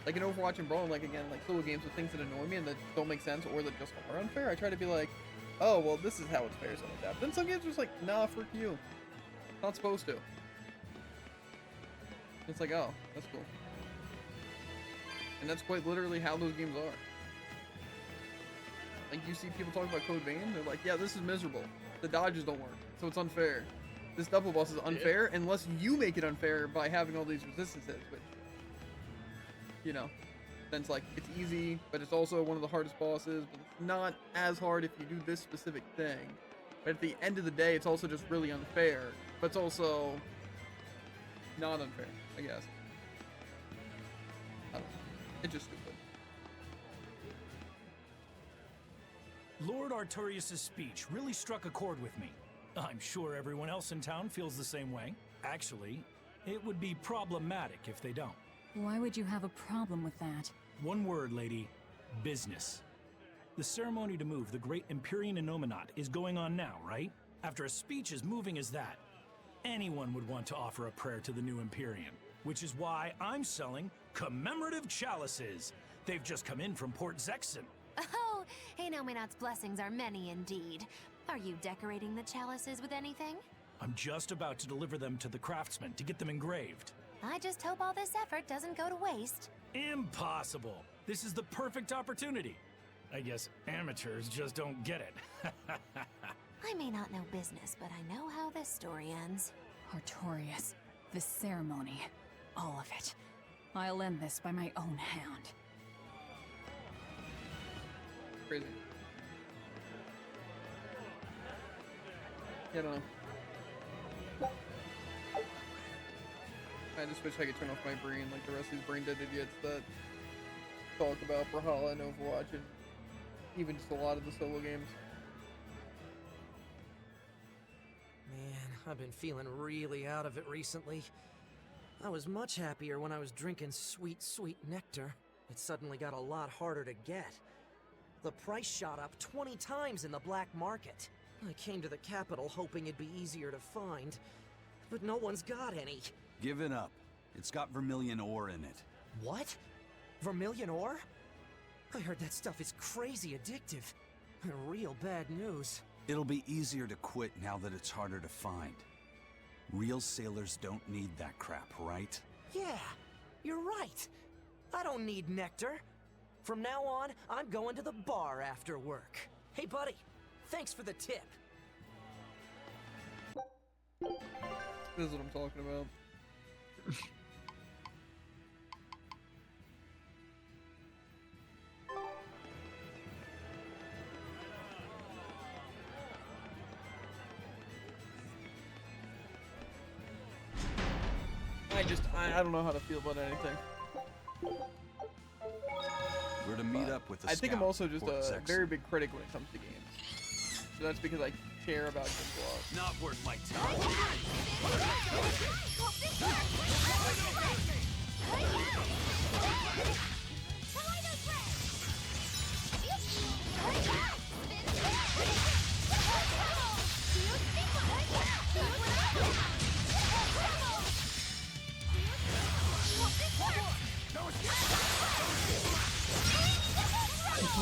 Like in Overwatch and Brawl, like, again, like solo games with things that annoy me and that don't make sense or that just are unfair, I try to be like, oh, well, this is how it's fair, something like that. But then some games are just like, nah, frick you. Not supposed to. It's like, oh, that's cool. And that's quite literally how those games are. Like, you see people talk about Code Vein, they're like, yeah, this is miserable. The dodges don't work, so it's unfair. This double boss is unfair unless you make it unfair by having all these resistances, which, you know, then it's like, it's easy, but it's also one of the hardest bosses, but it's not as hard if you do this specific thing. But at the end of the day, it's also just really unfair, but it's also not unfair, I guess. I don't know. It's just stupid. Lord Artorias' speech really struck a chord with me. I'm sure everyone else in town feels the same way. Actually, it would be problematic if they don't. Why would you have a problem with that? One word, lady. Business. The ceremony to move the great Empyrean Inominat is going on now, right? After a speech as moving as that, anyone would want to offer a prayer to the new Empyrean, which is why I'm selling commemorative chalices. They've just come in from Port Zexon. Oh, Inominat's blessings are many indeed. Are you decorating the chalices with anything? I'm just about to deliver them to the craftsman to get them engraved. I just hope all this effort doesn't go to waste. Impossible! This is the perfect opportunity. I guess amateurs just don't get it. I may not know business, but I know how this story ends. Artorias, this ceremony, all of it. I'll end this by my own hand. Crazy. Yeah, I don't know. I just wish I could turn off my brain like the rest of these brain dead idiots that talk about Brawlhalla and Overwatch and even just a lot of the solo games. Man, I've been feeling really out of it recently. I was much happier when I was drinking sweet, sweet nectar. It suddenly got a lot harder to get. The price shot up 20 times in the black market. I came to the capital hoping it'd be easier to find, but no one's got any. Give it up. It's got vermilion ore in it. What? Vermilion ore? I heard that stuff is crazy addictive. Real bad news. It'll be easier to quit now that it's harder to find. Real sailors don't need that crap, right? Yeah, you're right. I don't need nectar. From now on, I'm going to the bar after work. Hey, buddy, thanks for the tip. This is what I'm talking about. I don't know how to feel about anything. We're to meet up with the I think I'm scout, also just Port a Zexon. very big critic when it comes to games. So that's because I care about game flaws. Not worth my time.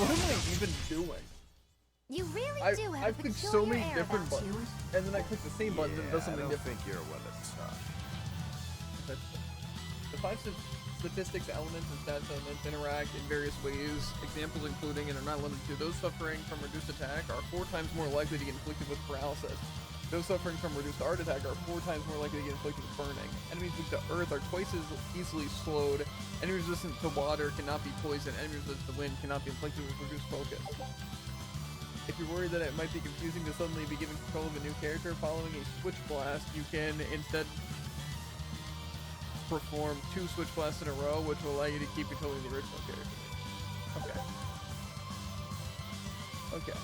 What am I even doing? You really do have I a clicked peculiar so many air different about you. buttons, and then I click the same button and it does something I don't different. think you're one of the tough. The 5 statistics, elements, and stats elements interact in various ways. Examples including, and are not limited to, those suffering from reduced attack are 4 times more likely to get inflicted with paralysis. Those suffering from reduced art attack are 4 times more likely to get inflicted with burning. Enemies weak to earth are twice as easily slowed. Enemies resistant to water cannot be poisoned. Enemies resistant to wind cannot be inflicted with reduced focus. If you're worried that it might be confusing to suddenly be given control of a new character following a switch blast, you can instead perform 2 switch blasts in a row, which will allow you to keep controlling the original character. Okay. Okay.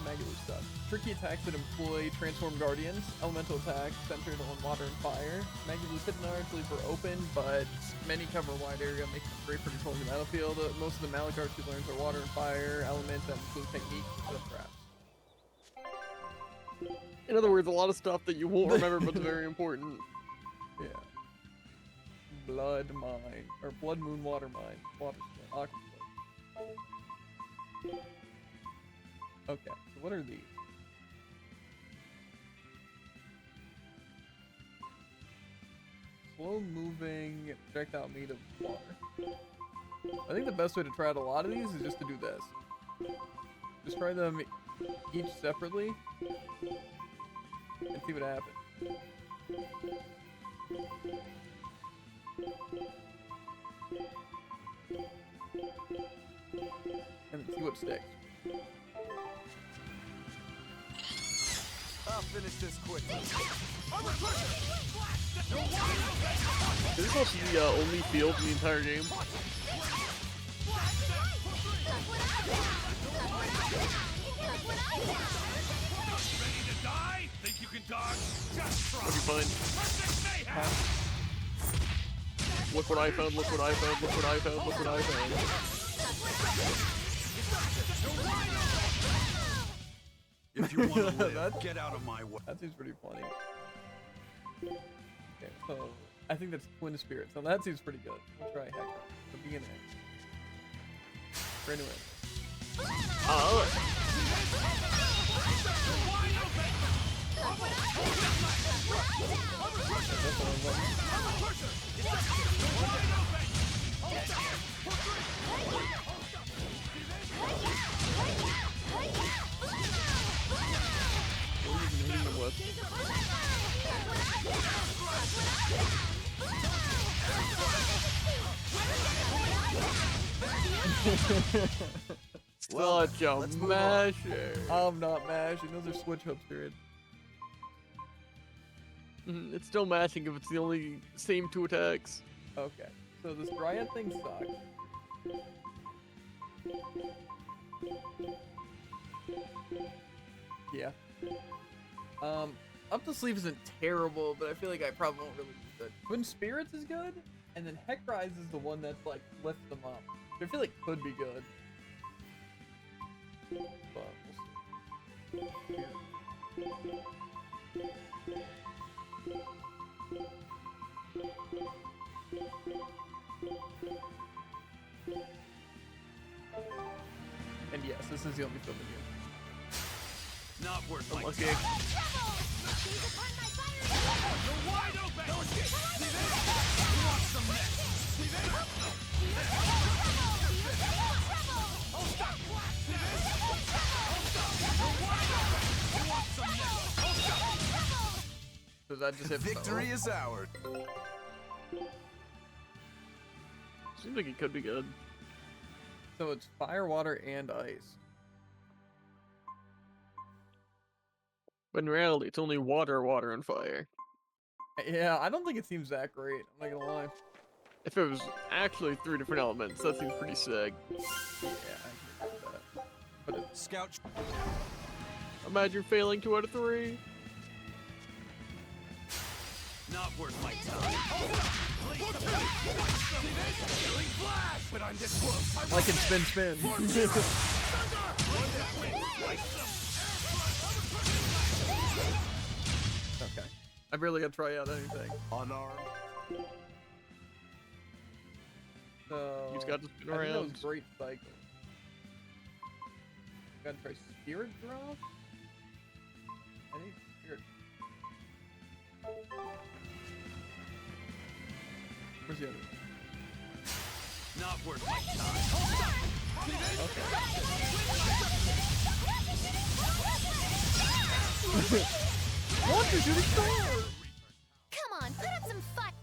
Magalu stuff. Tricky attacks that employ transformed guardians. Elemental attacks centered on water and fire. Magalu's hit largely for open, but many cover a wide area, making it great for controlling the battlefield. Most of the Malik arts you learn are water and fire elements that include techniques and traps. In other words, a lot of stuff that you won't remember, but it's very important. Yeah. Blood mine. Or blood moon water mine. Water split. Aqua split. Okay, so what are these? Slow moving projectile made of water. I think the best way to try out a lot of these is just to do this. Just try them each separately and see what happens. And see what sticks. I'll finish this quickly. This is also the only field in the entire game. Ready to die? Think you can dodge? Just try. What'd you find? Look what I found, look what I found, look what I found, look what I found. If you want to live, get out of my way. That seems pretty funny. Okay, so I think that's Twin Spirits. Now that seems pretty good. We'll try Heck at the beginning. Right away. Such a masher. I'm not mashing. Those are switch hooks, dude. It's still mashing if it's the only same two attacks. Okay, so this Dryad thing sucks. Yeah. Up the sleeve isn't terrible, but I feel like I probably won't really use it. Twin Spirits is good, and then Heck Rise is the one that's like lifts them up. I feel like could be good. But we'll see. And yes, this is the only film in here. Not worth my Unlucky. time. You're wide open! No escape! See this? Who wants some next? See this? Oh, stop! See this? Oh, stop! You're wide open! Who wants some next? Oh, stop! Does that just hit Victory is ours. Seems like it could be good. So it's fire, water, and ice. But in reality, it's only water, water, and fire. Yeah, I don't think it seems that great. I'm not gonna lie. If it was actually 3 different elements, that seems pretty sick. Yeah, I can agree with that. But it's Scout. Imagine failing 2 out of 3. Not worth my time. But I'm this close. I can spin. Okay. I barely got to try out anything. Unarmed. So He's got to spin I think that around. was great cycle. Gotta try Spirit Drop? I think Spirit. Where's the other one? Not worth my time. What is your star? Come on, put up some fight.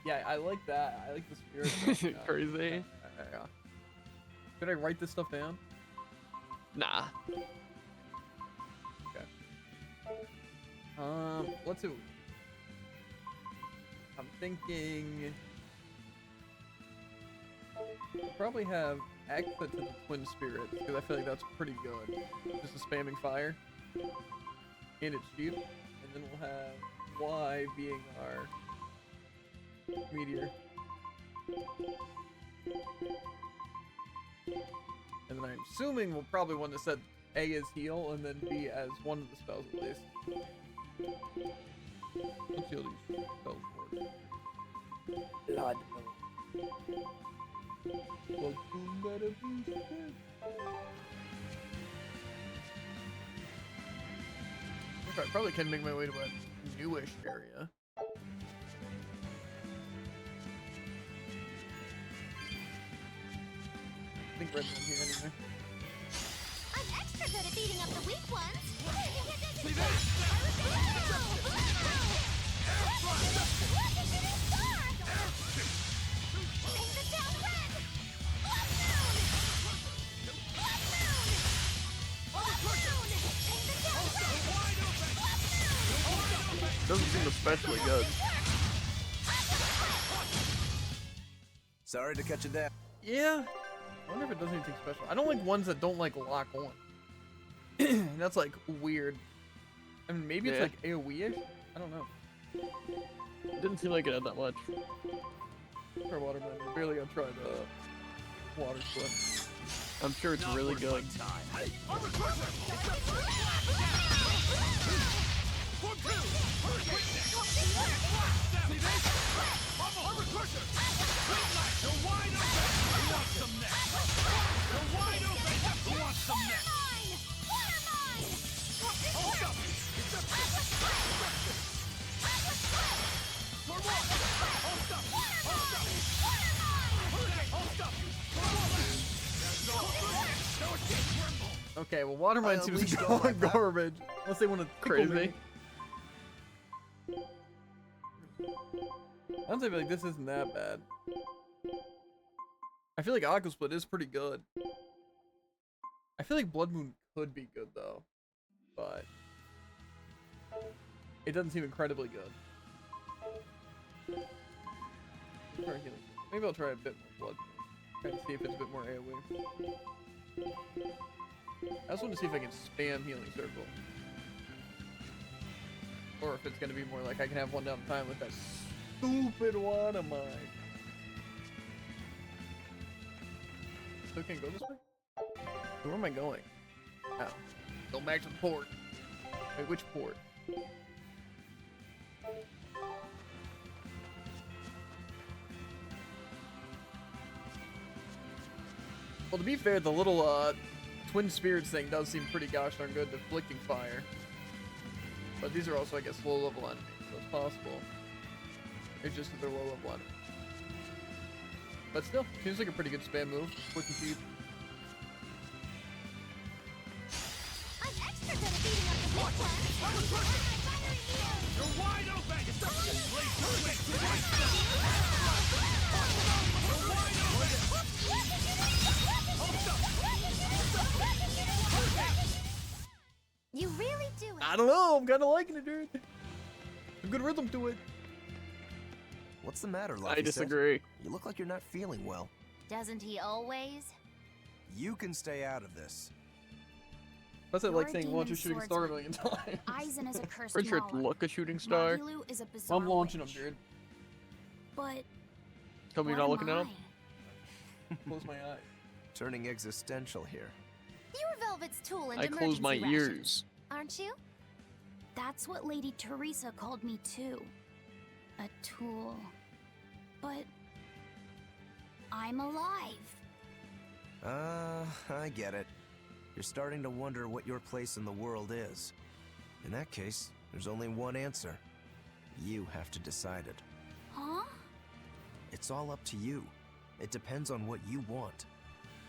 Yeah, I like that. I like the Spirit Drop. Crazy. Yeah. Should I write this stuff down? Nah. Okay. Let's do. I'm thinking. I'll probably have exit to the Twin Spirits because I feel like that's pretty good. Just a spamming fire, and it's cheap. And then we'll have Y being our meteor. And then I'm assuming we'll probably want to set A as heal and then B as one of the spells at least. Let's heal these spells for Blood. Okay, I probably can make my way to a newish area. think Red's in here anyway. I'm extra good at beating up the weak ones. Doesn't seem especially good. Sorry to catch you there. Yeah. I wonder if it does anything special. I don't like ones that don't like lock on. That's like weird. I mean, maybe it's like AoE-ish? I don't know. Didn't seem like it had that much. For watermelon, we're barely gonna try the water split. I'm sure it's really good. Okay, well, watermelon seems to go on garbage. Unless they want to Crazy. Honestly, I feel like this isn't that bad. I feel like Aqua Split is pretty good. I feel like Blood Moon could be good though, but it doesn't seem incredibly good. Maybe I'll try a bit more Blood Moon. Try to see if it's a bit more AoE. I just want to see if I can spam Healing Circle. Or if it's going to be more like I can have one down at a time with that stupid one of mine. Still can't go this way? Where am I going? Oh. Go back to the port. Wait, which port? Well, to be fair, the little Twin Spirits thing does seem pretty gosh darn good, deflecting fire. But these are also, I guess, low level enemies, so it's possible. It's just that they're low level enemies. But still, seems like a pretty good spam move. Quick and cheap. I'm extra good at beating up the weak ones. You're wide open! It's the You really do it. I don't know, I'm kind of liking it, dude. Some good rhythm to it. What's the matter, Luffy? I disagree. You look like you're not feeling well. Doesn't he always? You can stay out of this. Plus, I like You're a saying launch a demon shooting star a million swordsman. times. Aizen is a cursed Pretty sure it's Mala. look a shooting star. Magilu is a bizarre I'm launching them, witch. dude. But Tell me you're what not am looking at them. Close my eye. Turning existential here. You're Velvet's tool and I close my emergency rations, ears. aren't you? That's what Lady Teresa called me too. A tool. But I'm alive. I get it. You're starting to wonder what your place in the world is. In that case, there's only one answer. You have to decide it. Huh? It's all up to you. It depends on what you want.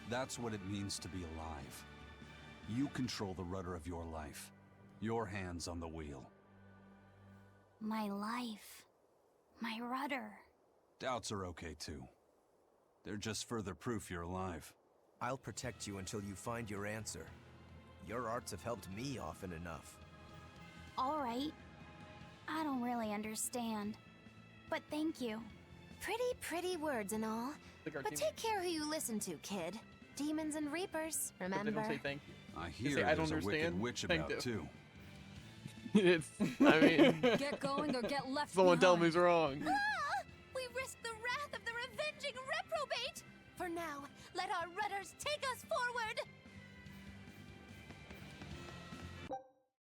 That's what it means to be alive. You control the rudder of your life. Your hands on the wheel. My life. My rudder. Doubts are okay too. They're just further proof you're alive. I'll protect you until you find your answer. Your arts have helped me often enough. All right. I don't really understand. But thank you. Pretty words and all. Like our But team. take care who you listen to, kid. Demons and reapers, But remember? they don't say thank you. I They hear say, I there's don't a wicked understand. witch Thank about you. too. It's, I mean, Get going or get left someone tell behind. me he's wrong. Ah! We risk the wrath of the revenging reprobate! For now, let our rudders take us forward!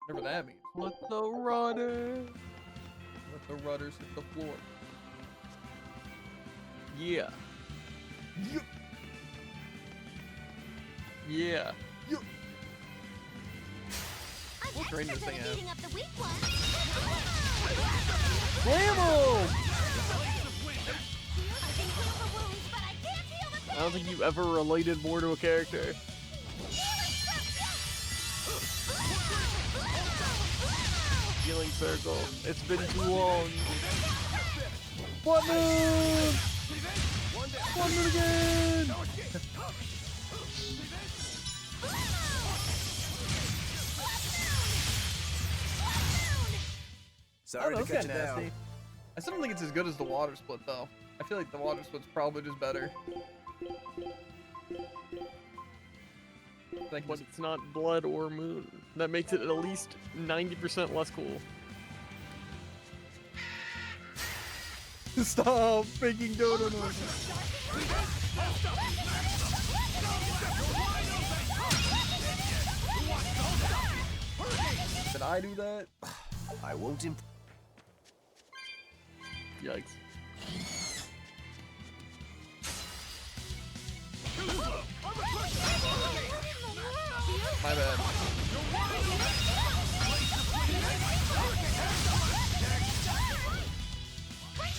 Whatever that means. Let the rudder. Let the rudders hit the floor. Yeah. Yeah. I'm What extra grade good does this thing at have? beating up the weak ones! Blammo! I can heal the wounds, but I can't heal the I don't think you've ever related more to a character. Healing circle. It's been too long. What move? What move again? Sorry to cut you nasty. down. I still don't think it's as good as the water split though. I feel like the water split's probably just better. But it's not blood or moon. That makes it at least 90% less cool. Stop making dodo noises. Did I do that? I won't Yikes. My bad.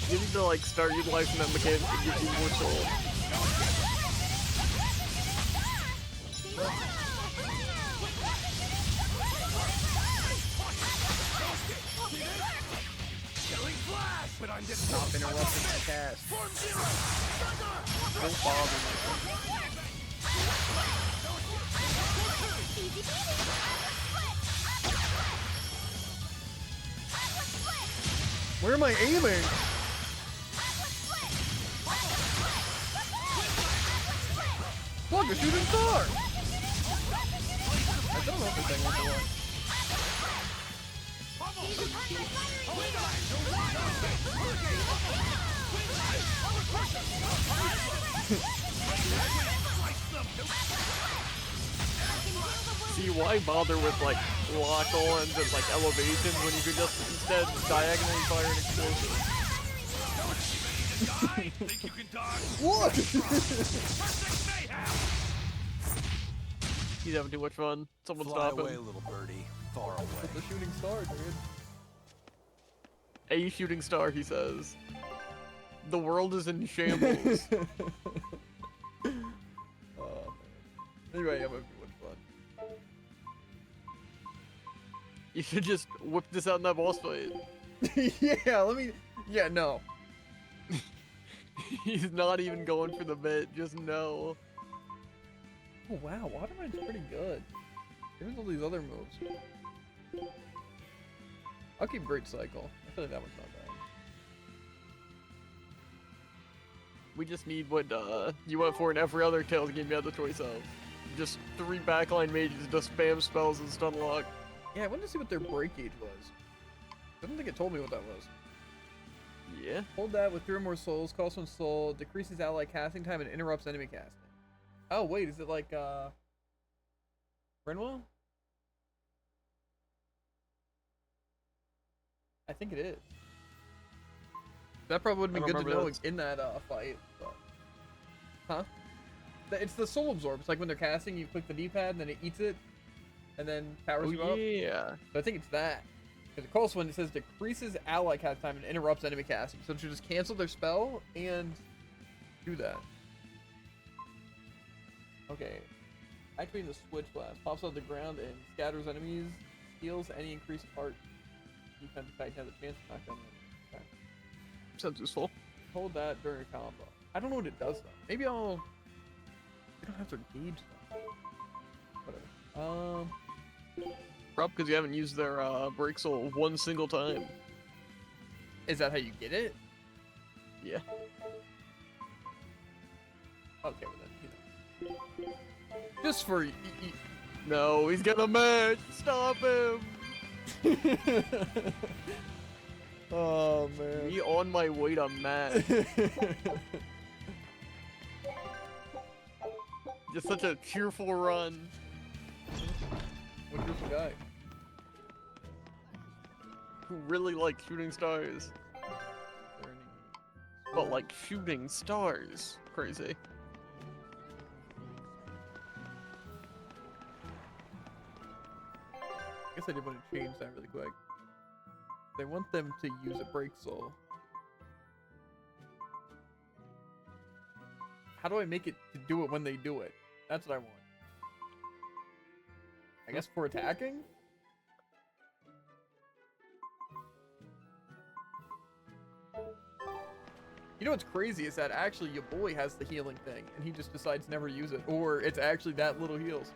You need to like start utilizing that mechanic to get you more soul. But I'm just Stop interrupting my cast. Don't bother me. Where am I aiming? Look, a shooting star! I don't know if this thing wants to work. See, why bother with like lock-ons and like elevations when you could just instead diagonally fire an explosive? What? He's having too much fun. Someone Fly stop away, him. little birdie. Far away. It's a shooting star, dude. A shooting star, he says. The world is in shambles. Anyway, I'm having too much fun. You should just whip this out in that boss fight. Yeah, let me. Yeah, no. He's not even going for the bit, just no. Oh wow, Watermine's pretty good. Here's all these other moves. I'll keep Great Cycle. I feel like that one's not bad. We just need what you went for in every other Tales game you had the choice of. Just 3 backline mages to spam spells and stun lock. Yeah, I wanted to see what their break gauge was. I don't think it told me what that was. Yeah. Hold that with 3 or more souls, costs 1 soul, decreases ally casting time, and interrupts enemy casting. Oh wait, is it like Renwell? I think it is. That probably would have been good to know in that fight. But... Huh? It's the soul absorb. It's like when they're casting, you click the D-pad and then it eats it, and then powers you up. Yeah. So I think it's that. Because the close one, it says decreases ally cast time and interrupts enemy casting. So it should just cancel their spell and do that. Okay. Activating the switch blast. Pops out the ground and scatters enemies. Heals any increased heart. Defense attack has a chance to knock down the enemy. Okay. Sounds useful. Hold that during a combo. I don't know what it does though. Maybe I'll... You don't have to engage them. Whatever. Probably because you haven't used their break soul one single time. Is that how you get it? Yeah. Okay, well then, you know. Just for... No, he's gonna match! Stop him! Oh, man. Be on my way to match. Just such a cheerful run. What cheerful guy? Who really like shooting stars. But like shooting stars. Crazy. I guess I did want to change that really quick. They want them to use a break soul. how do I make it to do it when they do it? That's what I want. I guess for attacking? You know what's crazy is that actually your boy has the healing thing, and he just decides to never use it, or it's actually that little heals.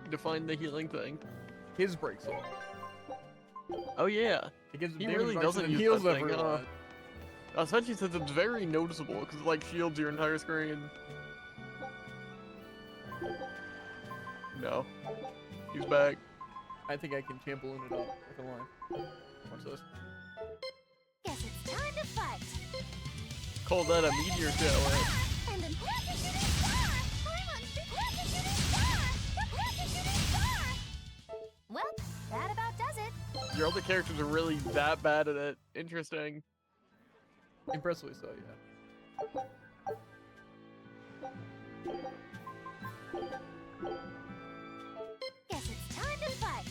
Define the healing thing. His break soul. Oh yeah, It gives him he damage really reduction doesn't and use heals that thing, everyone. Especially since it's very noticeable, because it like shields your entire screen. No, he's back. I think I can champ balloon it up with a line. Watch this. Guess it's time to fight. Call that a meteor shower. And then rocket shooting star! I'm on big rocket shooting star! The rocket shooting star! Well, that about does it. Your other characters are really that bad at it. Interesting. Impressively so, yeah. Guess it's time to fight.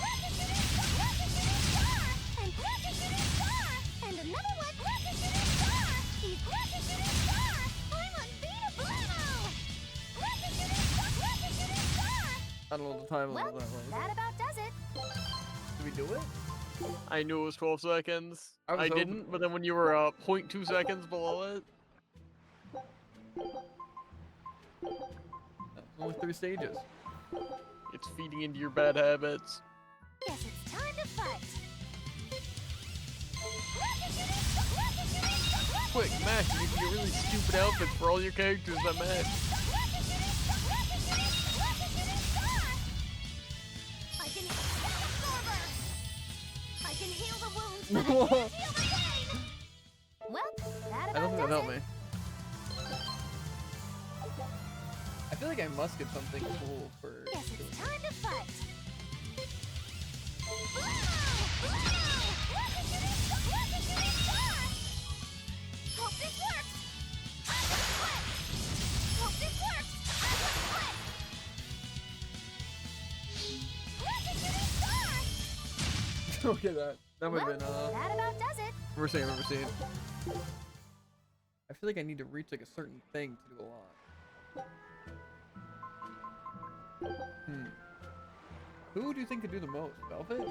Rocket shooting star! Rocket shooting star! And rocket shooting star! And another one! Rocket shooting star! He's rocket shooting star! I'm unbeatable! Rocket shooting star! Rocket shooting star! I don't know the time Well, of that was. that about does it. Did we do it? I knew it was 12 seconds. I was I didn't, but then when you were 0.2 seconds below it. That was only 3 stages. It's feeding into your bad habits. Guess it's time to fight. Rocket shooting star! Rocket shooting star! Rocket Quick, Mash, you need to get really stupid outfits for all your characters that match. Rocket shooting star! Rocket shooting star! Rocket shooting star! I can heal absorber! I can heal the wounds, but I can't heal the pain! Well, that I don't about think that does helped it. me. I feel like I must get something cool for Guess doing it's that. time to fight. Blow! Blow! Rocket shooting star! Rocket shooting star! Hope this works! I will split! Hope this works! I will split! Rocket shooting star! Okay, that would Well, have been that about does it. Berseria. I feel like I need to reach like a certain thing to do a lot. Who do you think could do the most? Velvet?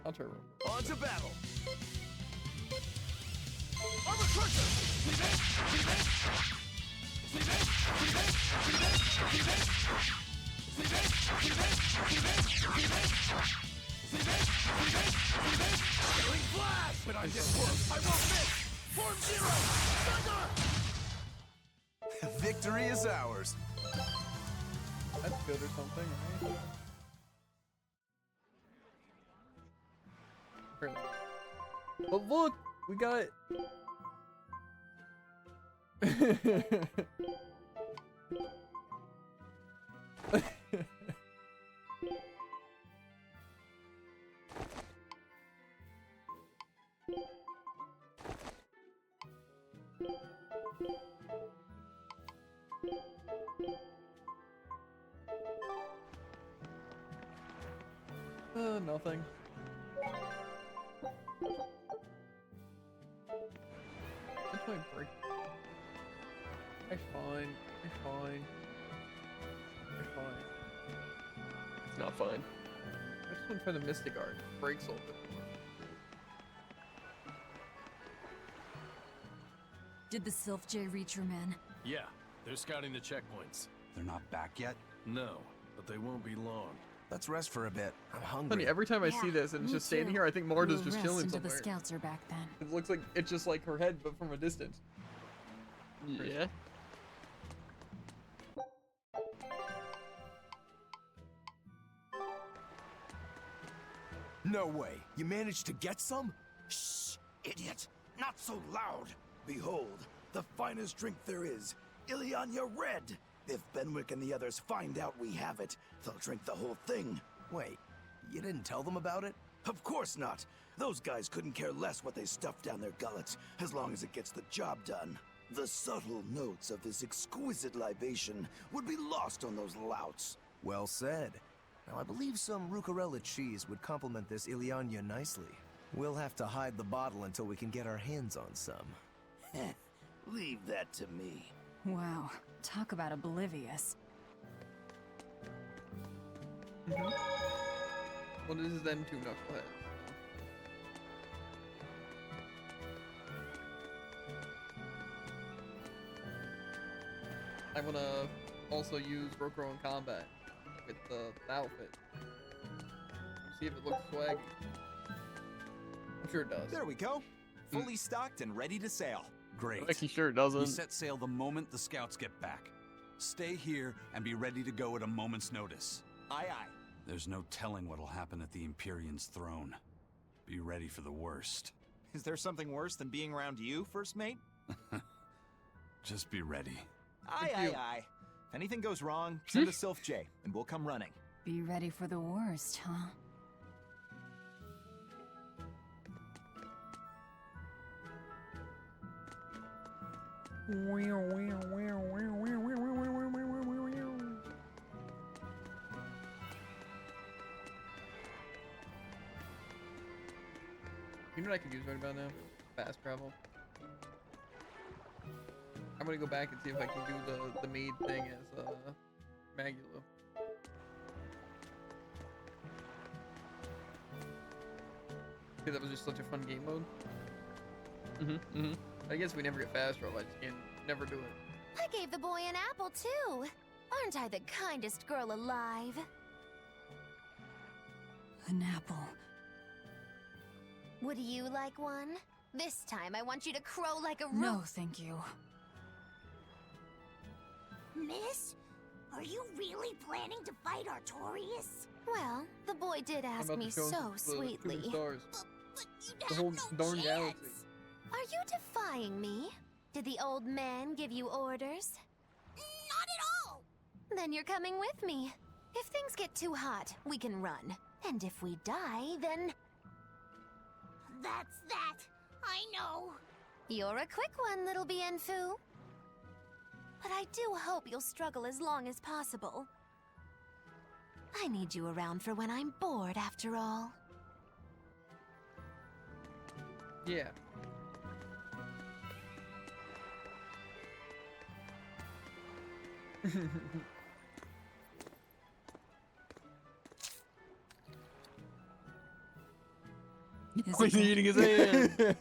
I'll try Rover. On to battle! Armor Crusher! See this? See this? See this? See this? See this? See this? See this? See this? See this? See this? See this? See this? See this? Killing flash! When I get close, I won't miss! Form Zero! Thunder! Victory is ours. That's good or something, right? Apparently. But look, we got. Nothing. That's my break. I'm fine. I'm fine. I'm fine. It's not fine. I just went for the Mystic Art. Break soul. Did the Sylph J reach your men? Yeah, they're scouting the checkpoints. They're not back yet? No, but they won't be long. Let's rest for a bit. I'm hungry. Funny, every time I see this and it's me just standing too. here, I think Marta's We'll just rest chilling until the somewhere. scouts are back then. It looks like it's just like her head, but from a distance. Yeah. No way. You managed to get some? Shh, idiot. Not so loud. Behold, the finest drink there is, Ileana Red. If Benwick and the others find out we have it, they'll drink the whole thing. Wait, you didn't tell them about it? Of course not. Those guys couldn't care less what they stuff down their gullets, as long as it gets the job done. The subtle notes of this exquisite libation would be lost on those louts. Well said. Now, I believe some Rucarella cheese would complement this Ileana nicely. We'll have to hide the bottle until we can get our hands on some. Leave that to me. Wow, talk about oblivious. Well, this is them two knuckleheads. I wanna also use Rokuro in combat with the outfit. See if it looks swaggy. I'm sure it does. There we go. Fully stocked and ready to sail. Great. Like he sure doesn't. We set sail the moment the scouts get back. Stay here and be ready to go at a moment's notice. Aye, aye. There's no telling what'll happen at the Empyrean's throne. Be ready for the worst. Is there something worse than being around you, First Mate? Just be ready. Aye, aye, aye. If anything goes wrong, send a Sylph J, and we'll come running. Be ready for the worst, huh? You know what I could use right about now? Fast travel. I'm gonna go back and see if I can do the maid thing as Magula. Okay, that was just such a fun game mode. I guess we never get fast travel. I just can never do it. I gave the boy an apple, too. Aren't I the kindest girl alive? An apple. Would you like one? This time I want you to crow like a rook. No, thank you. Miss, are you really planning to fight Artorias? Well, the boy did ask me so sweetly. Stars. But you'd The have whole no darn chance. galaxy. Are you defying me? Did the old man give you orders? Not at all. Then you're coming with me. If things get too hot, we can run. And if we die, then... That's that. I know. You're a quick one, little Bienfu. But I do hope you'll struggle as long as possible. I need you around for when I'm bored, after all. Yeah. He's eating his hand.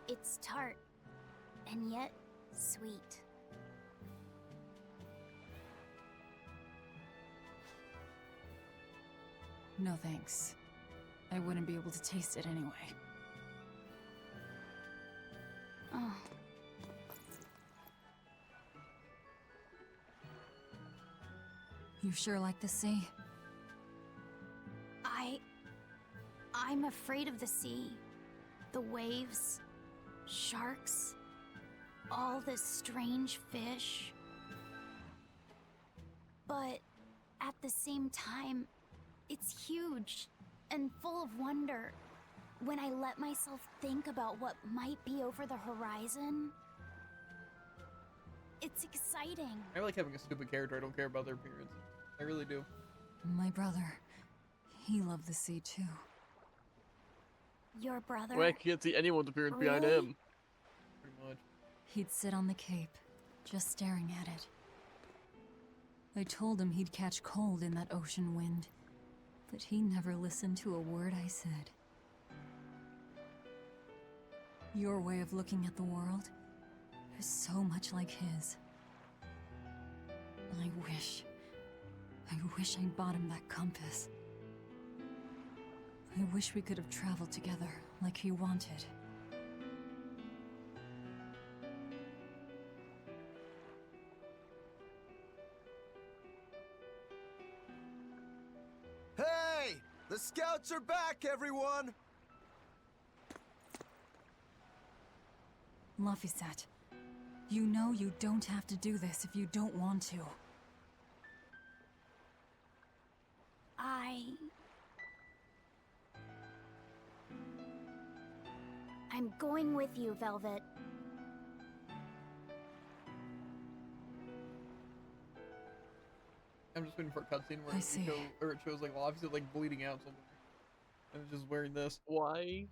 It's tart, and yet sweet. No thanks. I wouldn't be able to taste it anyway. Oh. You sure like the sea? I'm afraid of the sea. The waves, sharks, all this strange fish. But at the same time, it's huge and full of wonder. When I let myself think about what might be over the horizon, it's exciting. I like having a stupid character. I don't care about their appearance. I really do. My brother, he loved the sea too. Your brother? Well, I can't see anyone's appearance behind Really? him. Pretty much. He'd sit on the cape, just staring at it. I told him he'd catch cold in that ocean wind, but he never listened to a word I said. Your way of looking at the world is so much like his. I wish I'd bought him that compass. I wish we could have traveled together like he wanted. Hey! The scouts are back, everyone! Lafisat, you know you don't have to do this if you don't want to. I'm going with you, Velvet. I'm just waiting for a cutscene where I it see. shows like, well, obviously like bleeding out somewhere. And just wearing this. Why?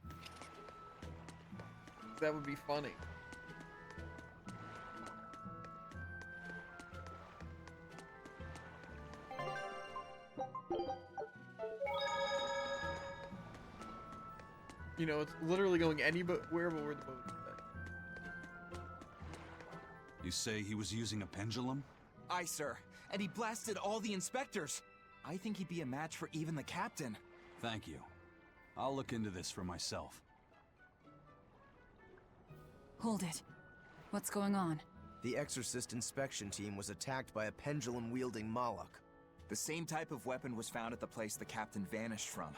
That would be funny. You know, it's literally going anywhere but where the boat is at. You say he was using a pendulum? Aye, sir. And he blasted all the inspectors. I think he'd be a match for even the captain. Thank you. I'll look into this for myself. Hold it. What's going on? The Exorcist inspection team was attacked by a pendulum-wielding Moloch. The same type of weapon was found at the place the captain vanished from.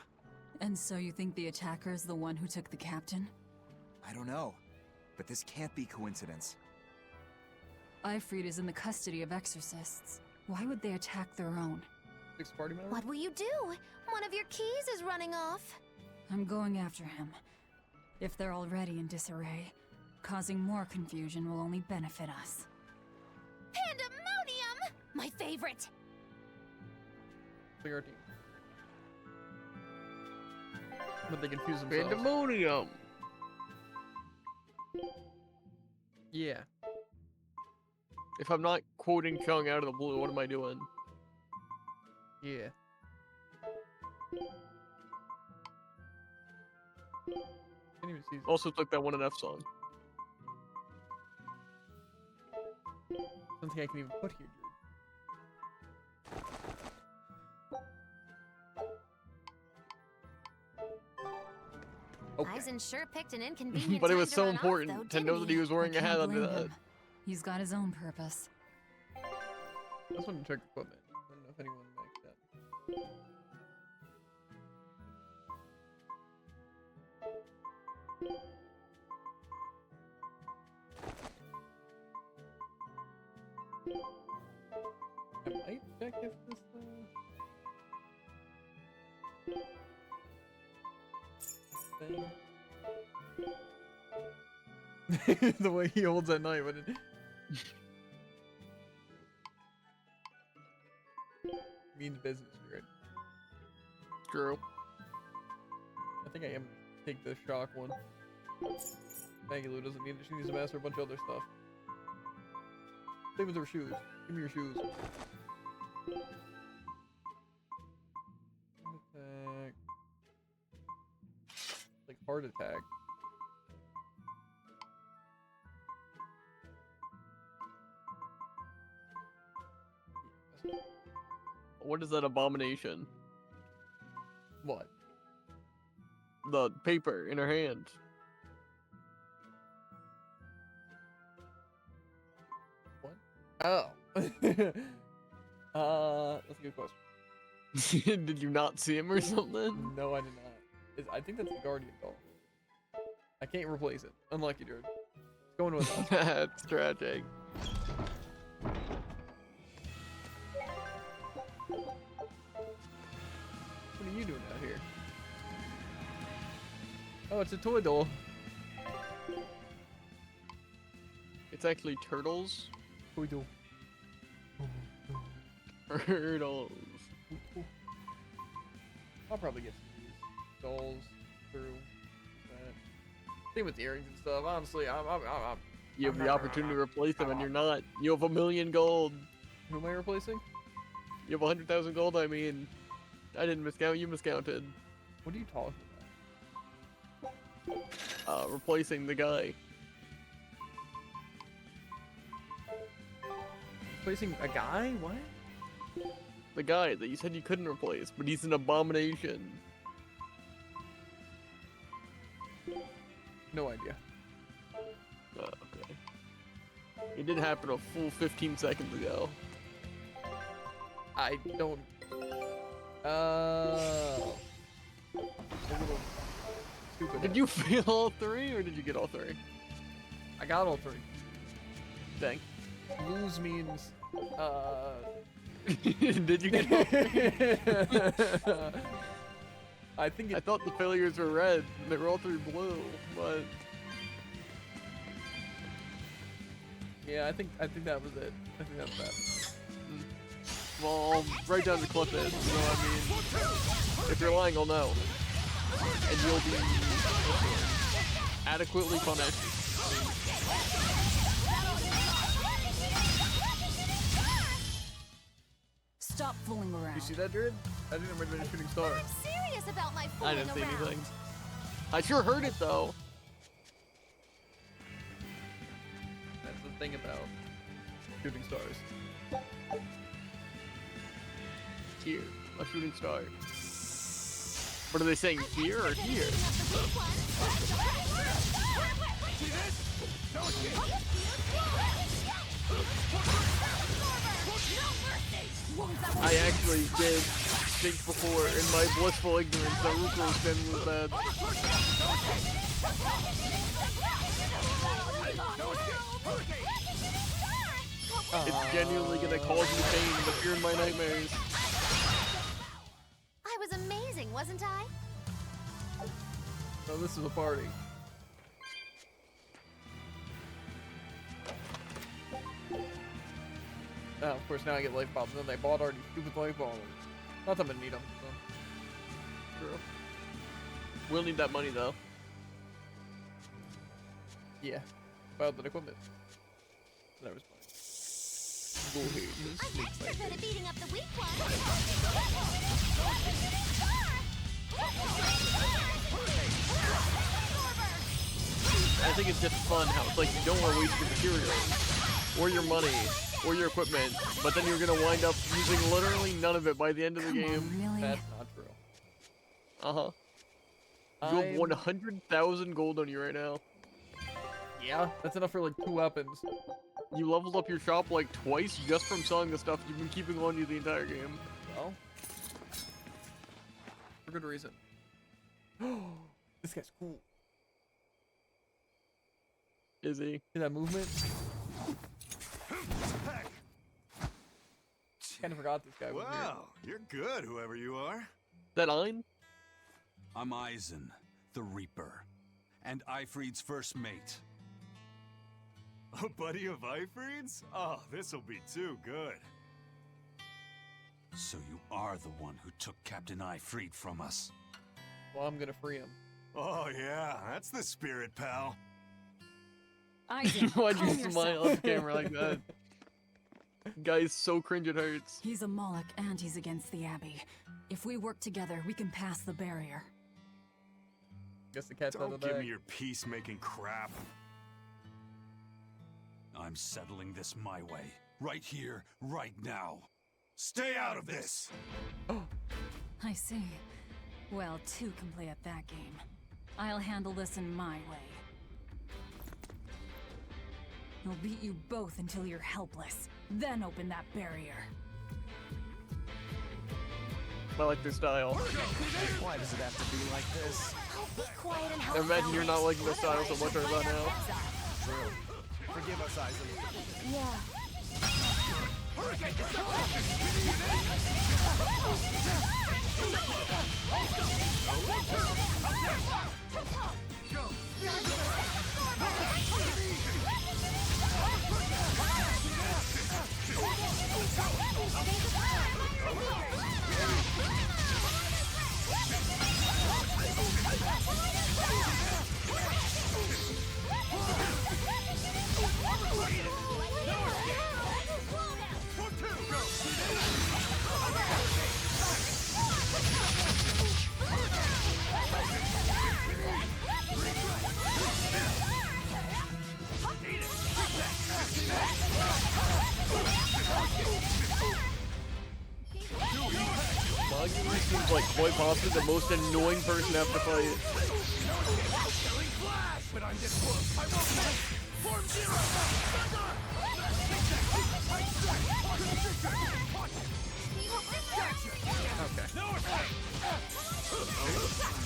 And so you think the attacker is the one who took the captain? I don't know, but this can't be coincidence. Ifrid is in the custody of exorcists. Why would they attack their own? Party member? What will you do? One of your keys is running off. I'm going after him. If they're already in disarray, causing more confusion will only benefit us. Pandemonium! My favorite! Clear team. But they confuse themselves. Pandemonium! Yeah. If I'm not quoting Chung out of the blue, what am I doing? Yeah. Can't even see. Also took that one an F song. Something I can even put here, dude. Okay. Eisen sure picked an inconvenient But it time was to so run off, important though, to didn't know that he was wearing I a hat can't under blame that. him. He's got his own purpose. That's when to check equipment. I don't know if anyone likes that. I might check if this thing. The way he holds that knife, but it means business, right? True. I think I am gonna take the shock one. Maggie Lou doesn't need it. She needs to master a bunch of other stuff. Same with her shoes. Give me your shoes. Attack. Like heart attack. What is that abomination? What? The paper in her hand. What? Oh. That's a good question. Did you not see him or something? No, I did not. I think that's the Guardian doll. I can't replace it. Unlucky, dude. It's going with us. That's tragic. What are you doing out here? Oh, it's a toy doll. It's actually turtles. Toy doll. Turtles. I'll probably get some of these dolls through that. Same with the earrings and stuff. Honestly, I'm You have the opportunity to replace them and you're not. You have 1,000,000 gold. Who am I replacing? You have 100,000 gold, I mean. I didn't miscount, you miscounted. What are you talking about? Replacing the guy. Replacing a guy? What? The guy that you said you couldn't replace, but he's an abomination. No idea. Okay. It did happen a full 15 seconds ago. I don't... Oh. A little stupid. Did you fail all three, or did you get all three? I got all three. Dang. Lose means, Did you get all three? I think I thought the failures were red, and they were all three blue, but... Yeah, I think that was it. I think that was that. Well, I'll write down the clip it, so I mean, if you're lying, I'll know. and you'll be adequately punished. Stop fooling around. You see that, Jared? I didn't remember the shooting star. I'm serious about my I fooling didn't see around. anything. I sure heard it though. That's the thing about shooting stars. Here, a shooting star. What are they saying? Here or here? I actually did think before, in my blissful ignorance, that Ruko's spin was bad. It's genuinely gonna cause me pain and appear in my nightmares. I was amazing, wasn't I? No, this is a party. Oh, of course, now I get life bombs. Then they bought already stupid life bombs. Not that I'm gonna need them. So. True. We'll need that money though. Yeah. About the equipment. That was fine. Go ahead. I'm extra good at beating up the weak ones. I think it's just fun how it's like you don't want to waste your materials, or your money, or your equipment, but then you're gonna wind up using literally none of it by the end of the game. Really? That's not true. Uh-huh. You have 100,000 gold on you right now. Yeah, that's enough for like 2 weapons. You leveled up your shop like twice just from selling the stuff you've been keeping on you the entire game. Well, for good reason. This guy's cool. Is he? See that movement? Kinda forgot this guy was here. Wow, you're good, whoever you are. That Ein? I'm Eisen, the Reaper, and Eifried's first mate. A buddy of Eifried's? Oh, this'll be too good. So you are the one who took Captain Eifried from us. Well, I'm gonna free him. Oh yeah, that's the spirit, pal. Isaac, Why'd you calm smile yourself. off camera like that? Guy's so cringe it hurts. He's a Moloch and he's against the Abbey. If we work together, we can pass the barrier. Guess the cat's out Don't of the give bag. me your peacemaking crap. I'm settling this my way. Right here, right now. Stay out of this! I see. Well, two can play at that game. I'll handle this in my way. I'll beat you both until you're helpless. Then open that barrier. I like their style. Why does it have to be like this? Oh, be quiet and help. Imagine you're not liking the style so much right about now. True. Forgive us, Eisen. Yeah. Arguably seems like quite possibly the most annoying person to have to fight.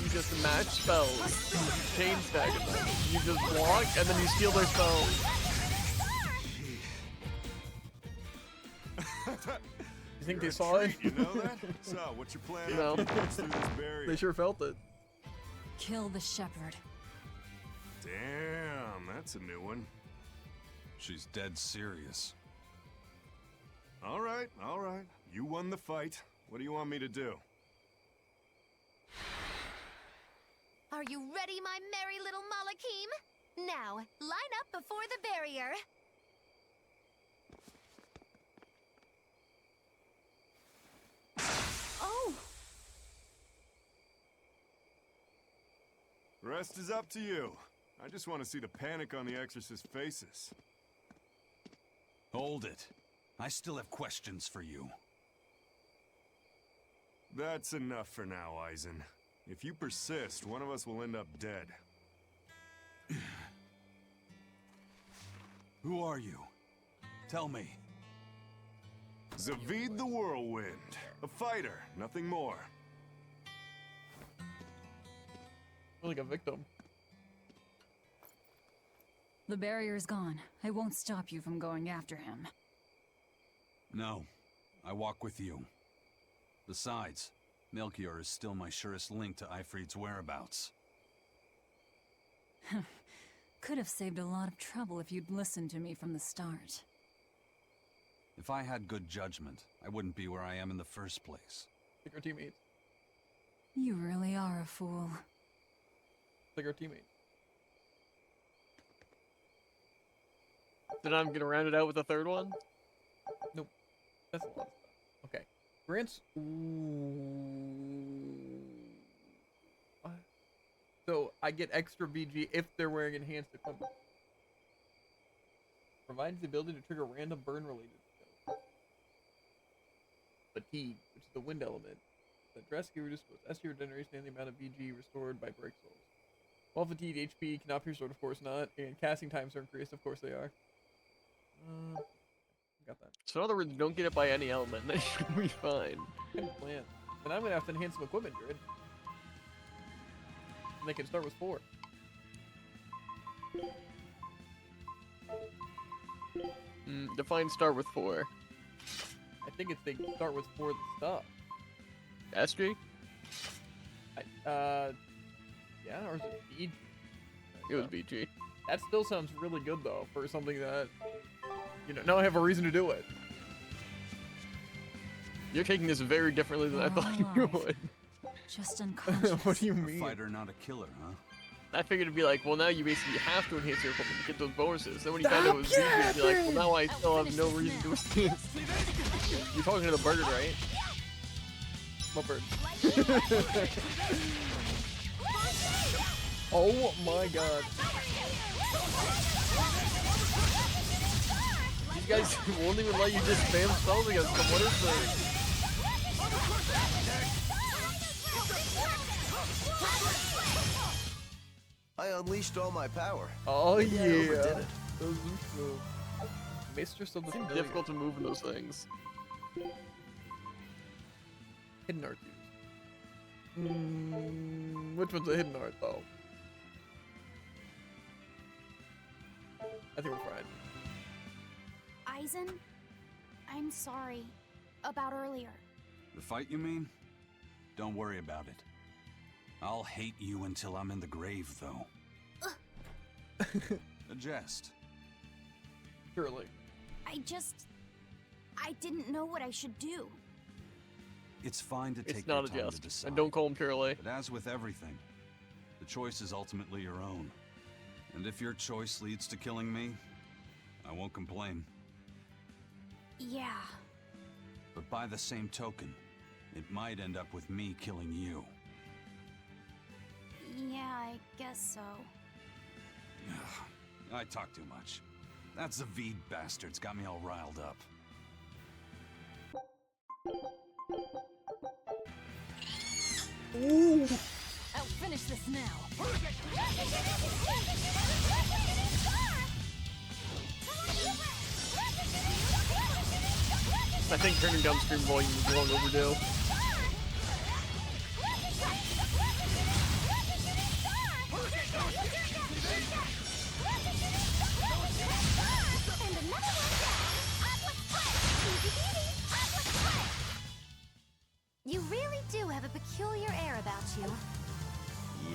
You just match spells, you chain stack them, you just block, and then you steal their spells. You think they saw it? You know that? So, what's your plan You know. after you get through this barrier? They sure felt it. Kill the shepherd. Damn, that's a new one. She's dead serious. All right. You won the fight. What do you want me to do? Are you ready, my merry little Malakim? Now, line up before the barrier. Oh! Rest is up to you. I just want to see the panic on the Exorcist's faces. Hold it. I still have questions for you. That's enough for now, Eisen. If you persist, one of us will end up dead. Who are you? Tell me. Zavid the Whirlwind. A fighter, nothing more. Like a victim. The barrier's gone. I won't stop you from going after him. No. I walk with you. Besides, Melchior is still my surest link to Ifrit's whereabouts. Could have saved a lot of trouble if you'd listened to me from the start. If I had good judgment, I wouldn't be where I am in the first place. Like our teammates. You really are a fool. Like our teammates. Then I'm gonna round it out with a third one? Nope. That's a lot of stuff. Okay. Grants. Ooh. What? So I get extra VG if they're wearing enhanced equipment. Provides the ability to trigger random burn related skills. Fatigue, which is the wind element. The drastically reduces both SC regeneration and the amount of VG restored by break souls. While fatigued, HP cannot be restored, of course not, and casting times are increased, of course they are. Got that. So in other words, don't get it by any element. That should be fine. Good plan. And I'm gonna have to enhance some equipment, Druid. And they can start with 4. Define start with 4. I think it's they start with 4 the stuff. SG? Yeah, or is it BG? It was BG. That still sounds really good though for something that, you know, now I have a reason to do it. You're taking this very differently than I thought you would. Just unconscious. What do you mean? A fighter, not a killer, huh? I figured it'd be like, well, now you basically have to enhance your equipment to get those bonuses. Then when you found out it was BG, you'd be like, well, now I still have no reason to assist. You're talking to the bird, right? What bird? Oh my god. These guys won't even let you just spam spells against them. What is this? I unleashed all my power. Oh Maybe I overdid yeah. it. Mistress of the It's difficult to move in those things. Hidden art use. Which one's a hidden art though? I think we're fine. Eisen, I'm sorry about earlier. The fight, you mean? Don't worry about it. I'll hate you until I'm in the grave, though. A jest. Surely. I didn't know what I should do. It's fine to take It's not your a time to jest. decide. And don't call him purely. But as with everything, the choice is ultimately your own. And if your choice leads to killing me, I won't complain. Yeah. But by the same token, it might end up with me killing you. Yeah, I guess so. I talk too much. That Zavid bastard's got me all riled up. Ooh. I'll finish this now. I think turning down stream volume is long overdue. You really do have a peculiar air about you.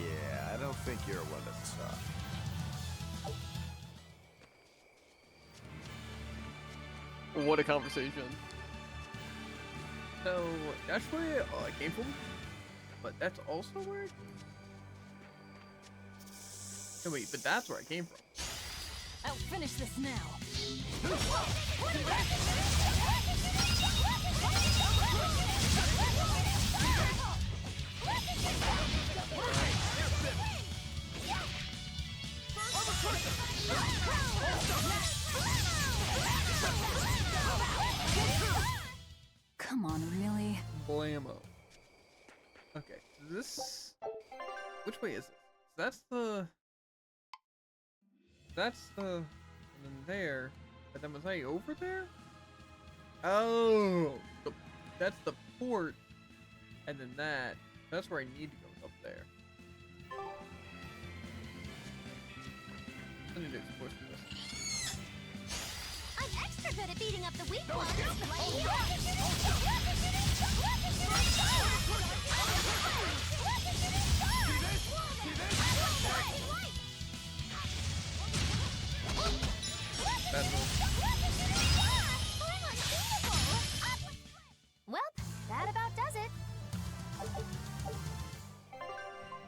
Yeah, I don't think you're one to talk. What a conversation. So that's where I came from, but that's also where. Oh, wait, but that's where I came from. I'll finish this now. Come on, really? Blammo. Okay, this... Which way is it? That's the... And then there. But then was I over there? Oh! That's the port. And then that. That's where I need to go, is up there. I need to explore through this. I'm extra good at beating up the weak ones. Well, that about does it.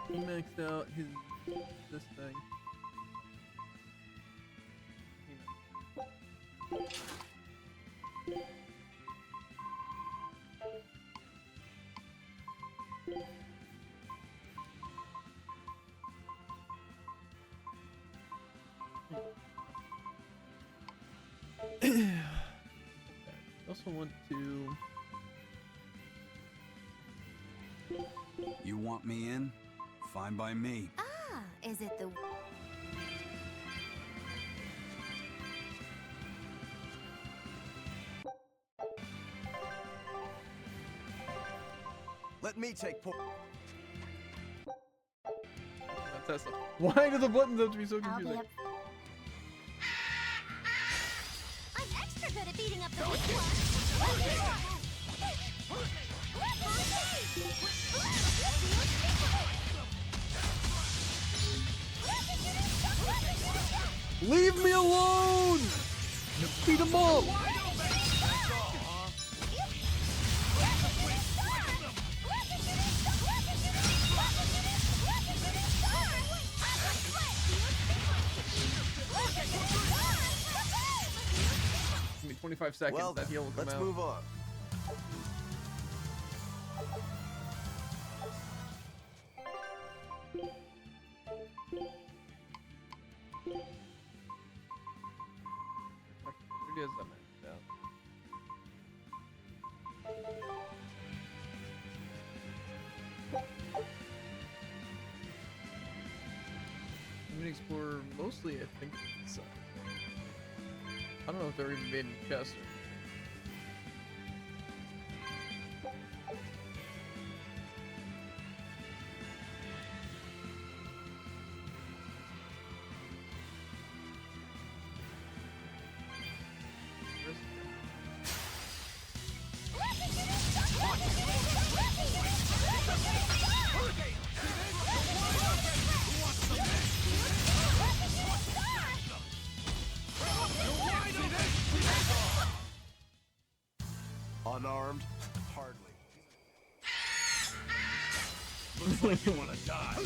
He maxed out his this thing. I also want to. You want me in? Fine by me. Ah, is it the... Let me take Tesla. Why do the buttons have to be so confusing? I'm extra good at beating up the weak ones. Leave me alone! Beat him up! Give me 25 seconds. Well, that heal will come let's out. move on. It is that maxed out. I'm gonna explore mostly, I think, inside. I don't know if they're even made in Chester. Unarmed? Hardly. Looks like you want to die.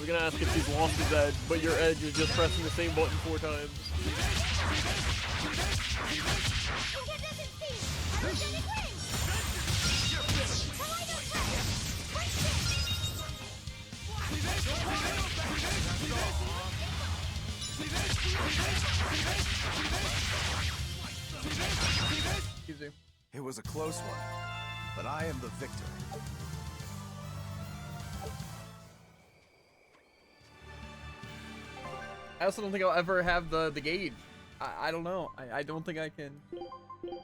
was gonna ask if she's lost his edge, but your edge is just pressing the same button 4 times. Easy. It was a close one, but I am the victor. I also don't think I'll ever have the gauge. I don't know. I don't think I can.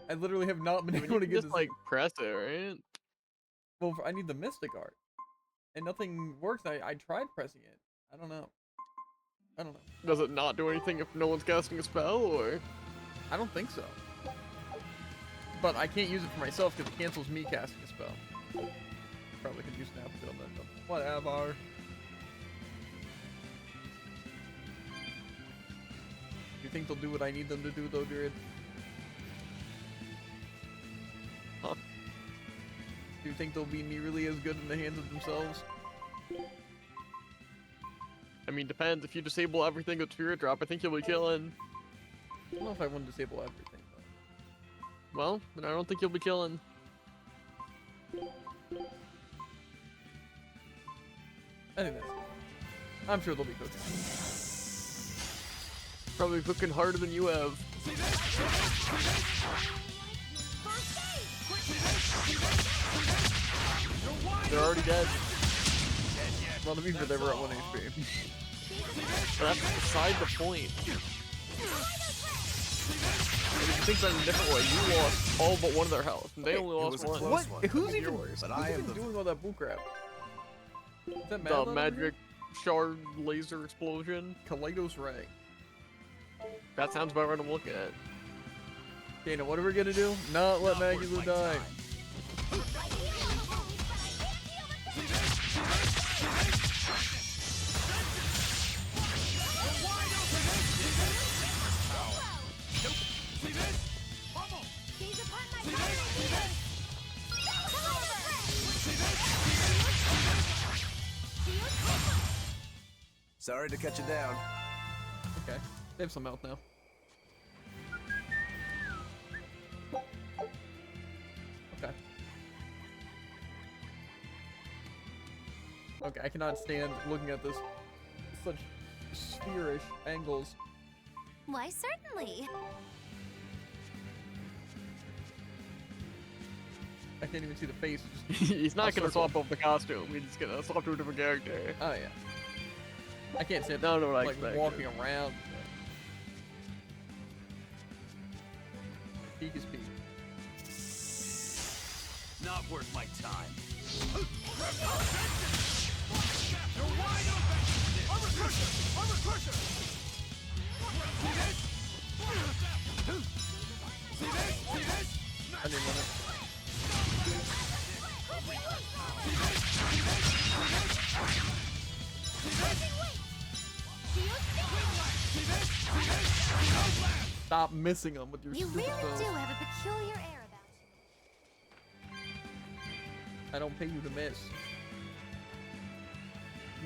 I literally have not been able to get just this. like press it, right? Well, I need the Mystic Art, and nothing works. I tried pressing it. I don't know. I don't know. Does it not do anything if no one's casting a spell, or? I don't think so. But I can't use it for myself because it cancels me casting a spell. Probably could use Snapfield then, but whatever. You think they'll do what I need them to do, though, Druid? Huh? Do you think they'll be nearly as good in the hands of themselves? I mean, depends. If you disable everything with Spirit Drop, I think you'll be killing. I don't know if I want to disable everything, though. Well, then I don't think you'll be killing. I think that's it. I'm sure they'll be cooking. Probably cooking harder than you have. They're already dead. Well, to be fair, they were at 1 HP. But that's beside the point. If you think about it in a different way, you lost all but one of their health, and they only lost one. What? Who's even, but I am doing all that bullcrap? Is that the magic shard laser explosion? Kaleidos Ray. That sounds about right. I'm looking at. Okay, now what are we gonna do? Not let Magulu die. Sorry to cut you down. Okay, they have some health now. Okay. Okay, I cannot stand looking at this such spherish angles. Why, certainly. I can't even see the face. He's not gonna swap off the costume. He's gonna swap to a different character. Oh yeah. I can't say No, no, I like expected. walking around. Peak is peak. Not worth my time. You're wide open! Armor crusher! Armor crusher! See this? See this? I didn't want it. Stop missing them with your You stupid really spells. do have a peculiar air about you. I don't pay you to miss.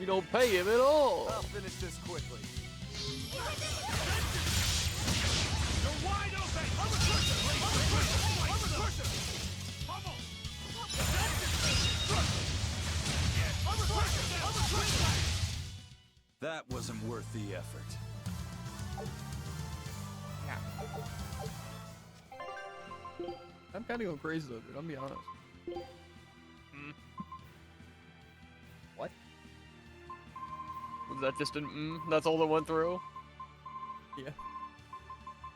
You don't pay him at all. I'll finish this quickly. You're wide open! Armor crusher! Armor crusher! Armor crusher! Pummel! Armor crusher! Armor crusher! That wasn't worth the effort. I'm kind of going crazy though, dude. I'm be honest. What? Was that just an that's all that went through? Yeah.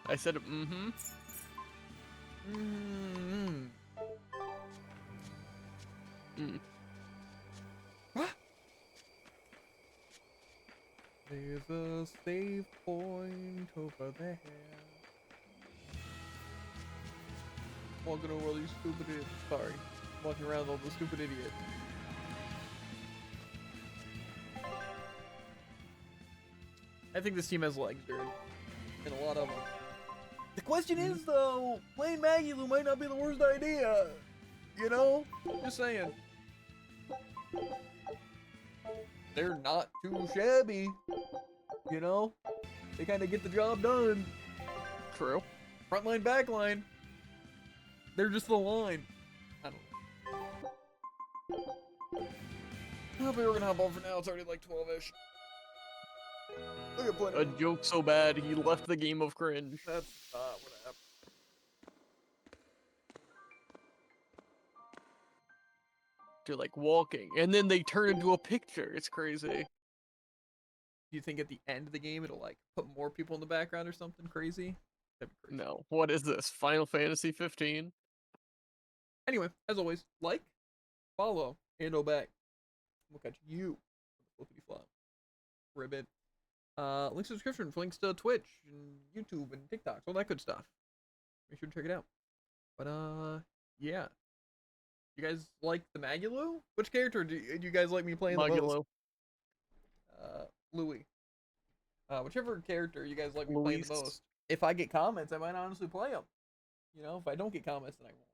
I said mm-hmm. What? There's a save point over there. Walking over all these stupid idiots. Sorry. Walking around all the stupid idiots. I think this team has legs, dude. And a lot of them. The question is, though, playing Magulu might not be the worst idea. You know? Just saying. they're not too shabby. You know, they kind of get the job done. True. Front line, back line. They're just the line. I don't know. I think we're gonna hop on for now. It's already like 12-ish. Look at plenty. A joke so bad he left the game of cringe. That's not what happened. They're like walking, and then they turn into a picture. It's crazy. Do you think at the end of the game it'll like put more people in the background or something crazy? That'd be crazy. No. What is this? Final Fantasy 15? Anyway, as always, like, follow, and go back. We'll catch you on the flippity flop. Ribbit. Links in the description for links to Twitch and YouTube and TikToks, all that good stuff. Make sure to check it out. But yeah. You guys like the Magulu? Which character do you guys like me playing the most? Magulu. Louis. Whichever character you guys like me playing the most. If I get comments, I might honestly play them. You know, if I don't get comments, then I won't.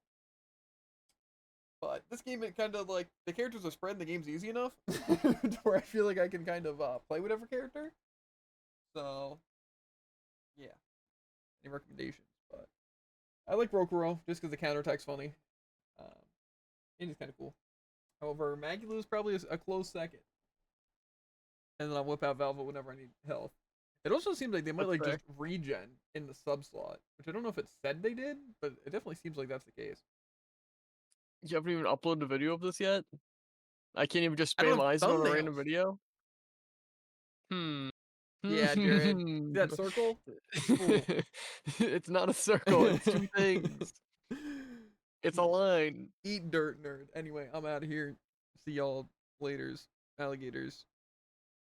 But this game, it kind of like, the characters are spread and the game's easy enough to where I feel like I can kind of play whatever character. So, yeah. Any recommendations? But I like Rokuro just because the counterattack's funny. And it's kind of cool. However, Magulu is probably a close second. And then I'll whip out Velva whenever I need health. It also seems like they might like just regen in the sub slot, which I don't know if it said they did, but it definitely seems like that's the case. You haven't even uploaded a video of this yet? I can't even just spam eyes on a random video? Yeah, Jared. See that circle? It's not a circle, it's two things. It's a line. Eat dirt, nerd. Anyway, I'm out of here. See y'all laters, alligators.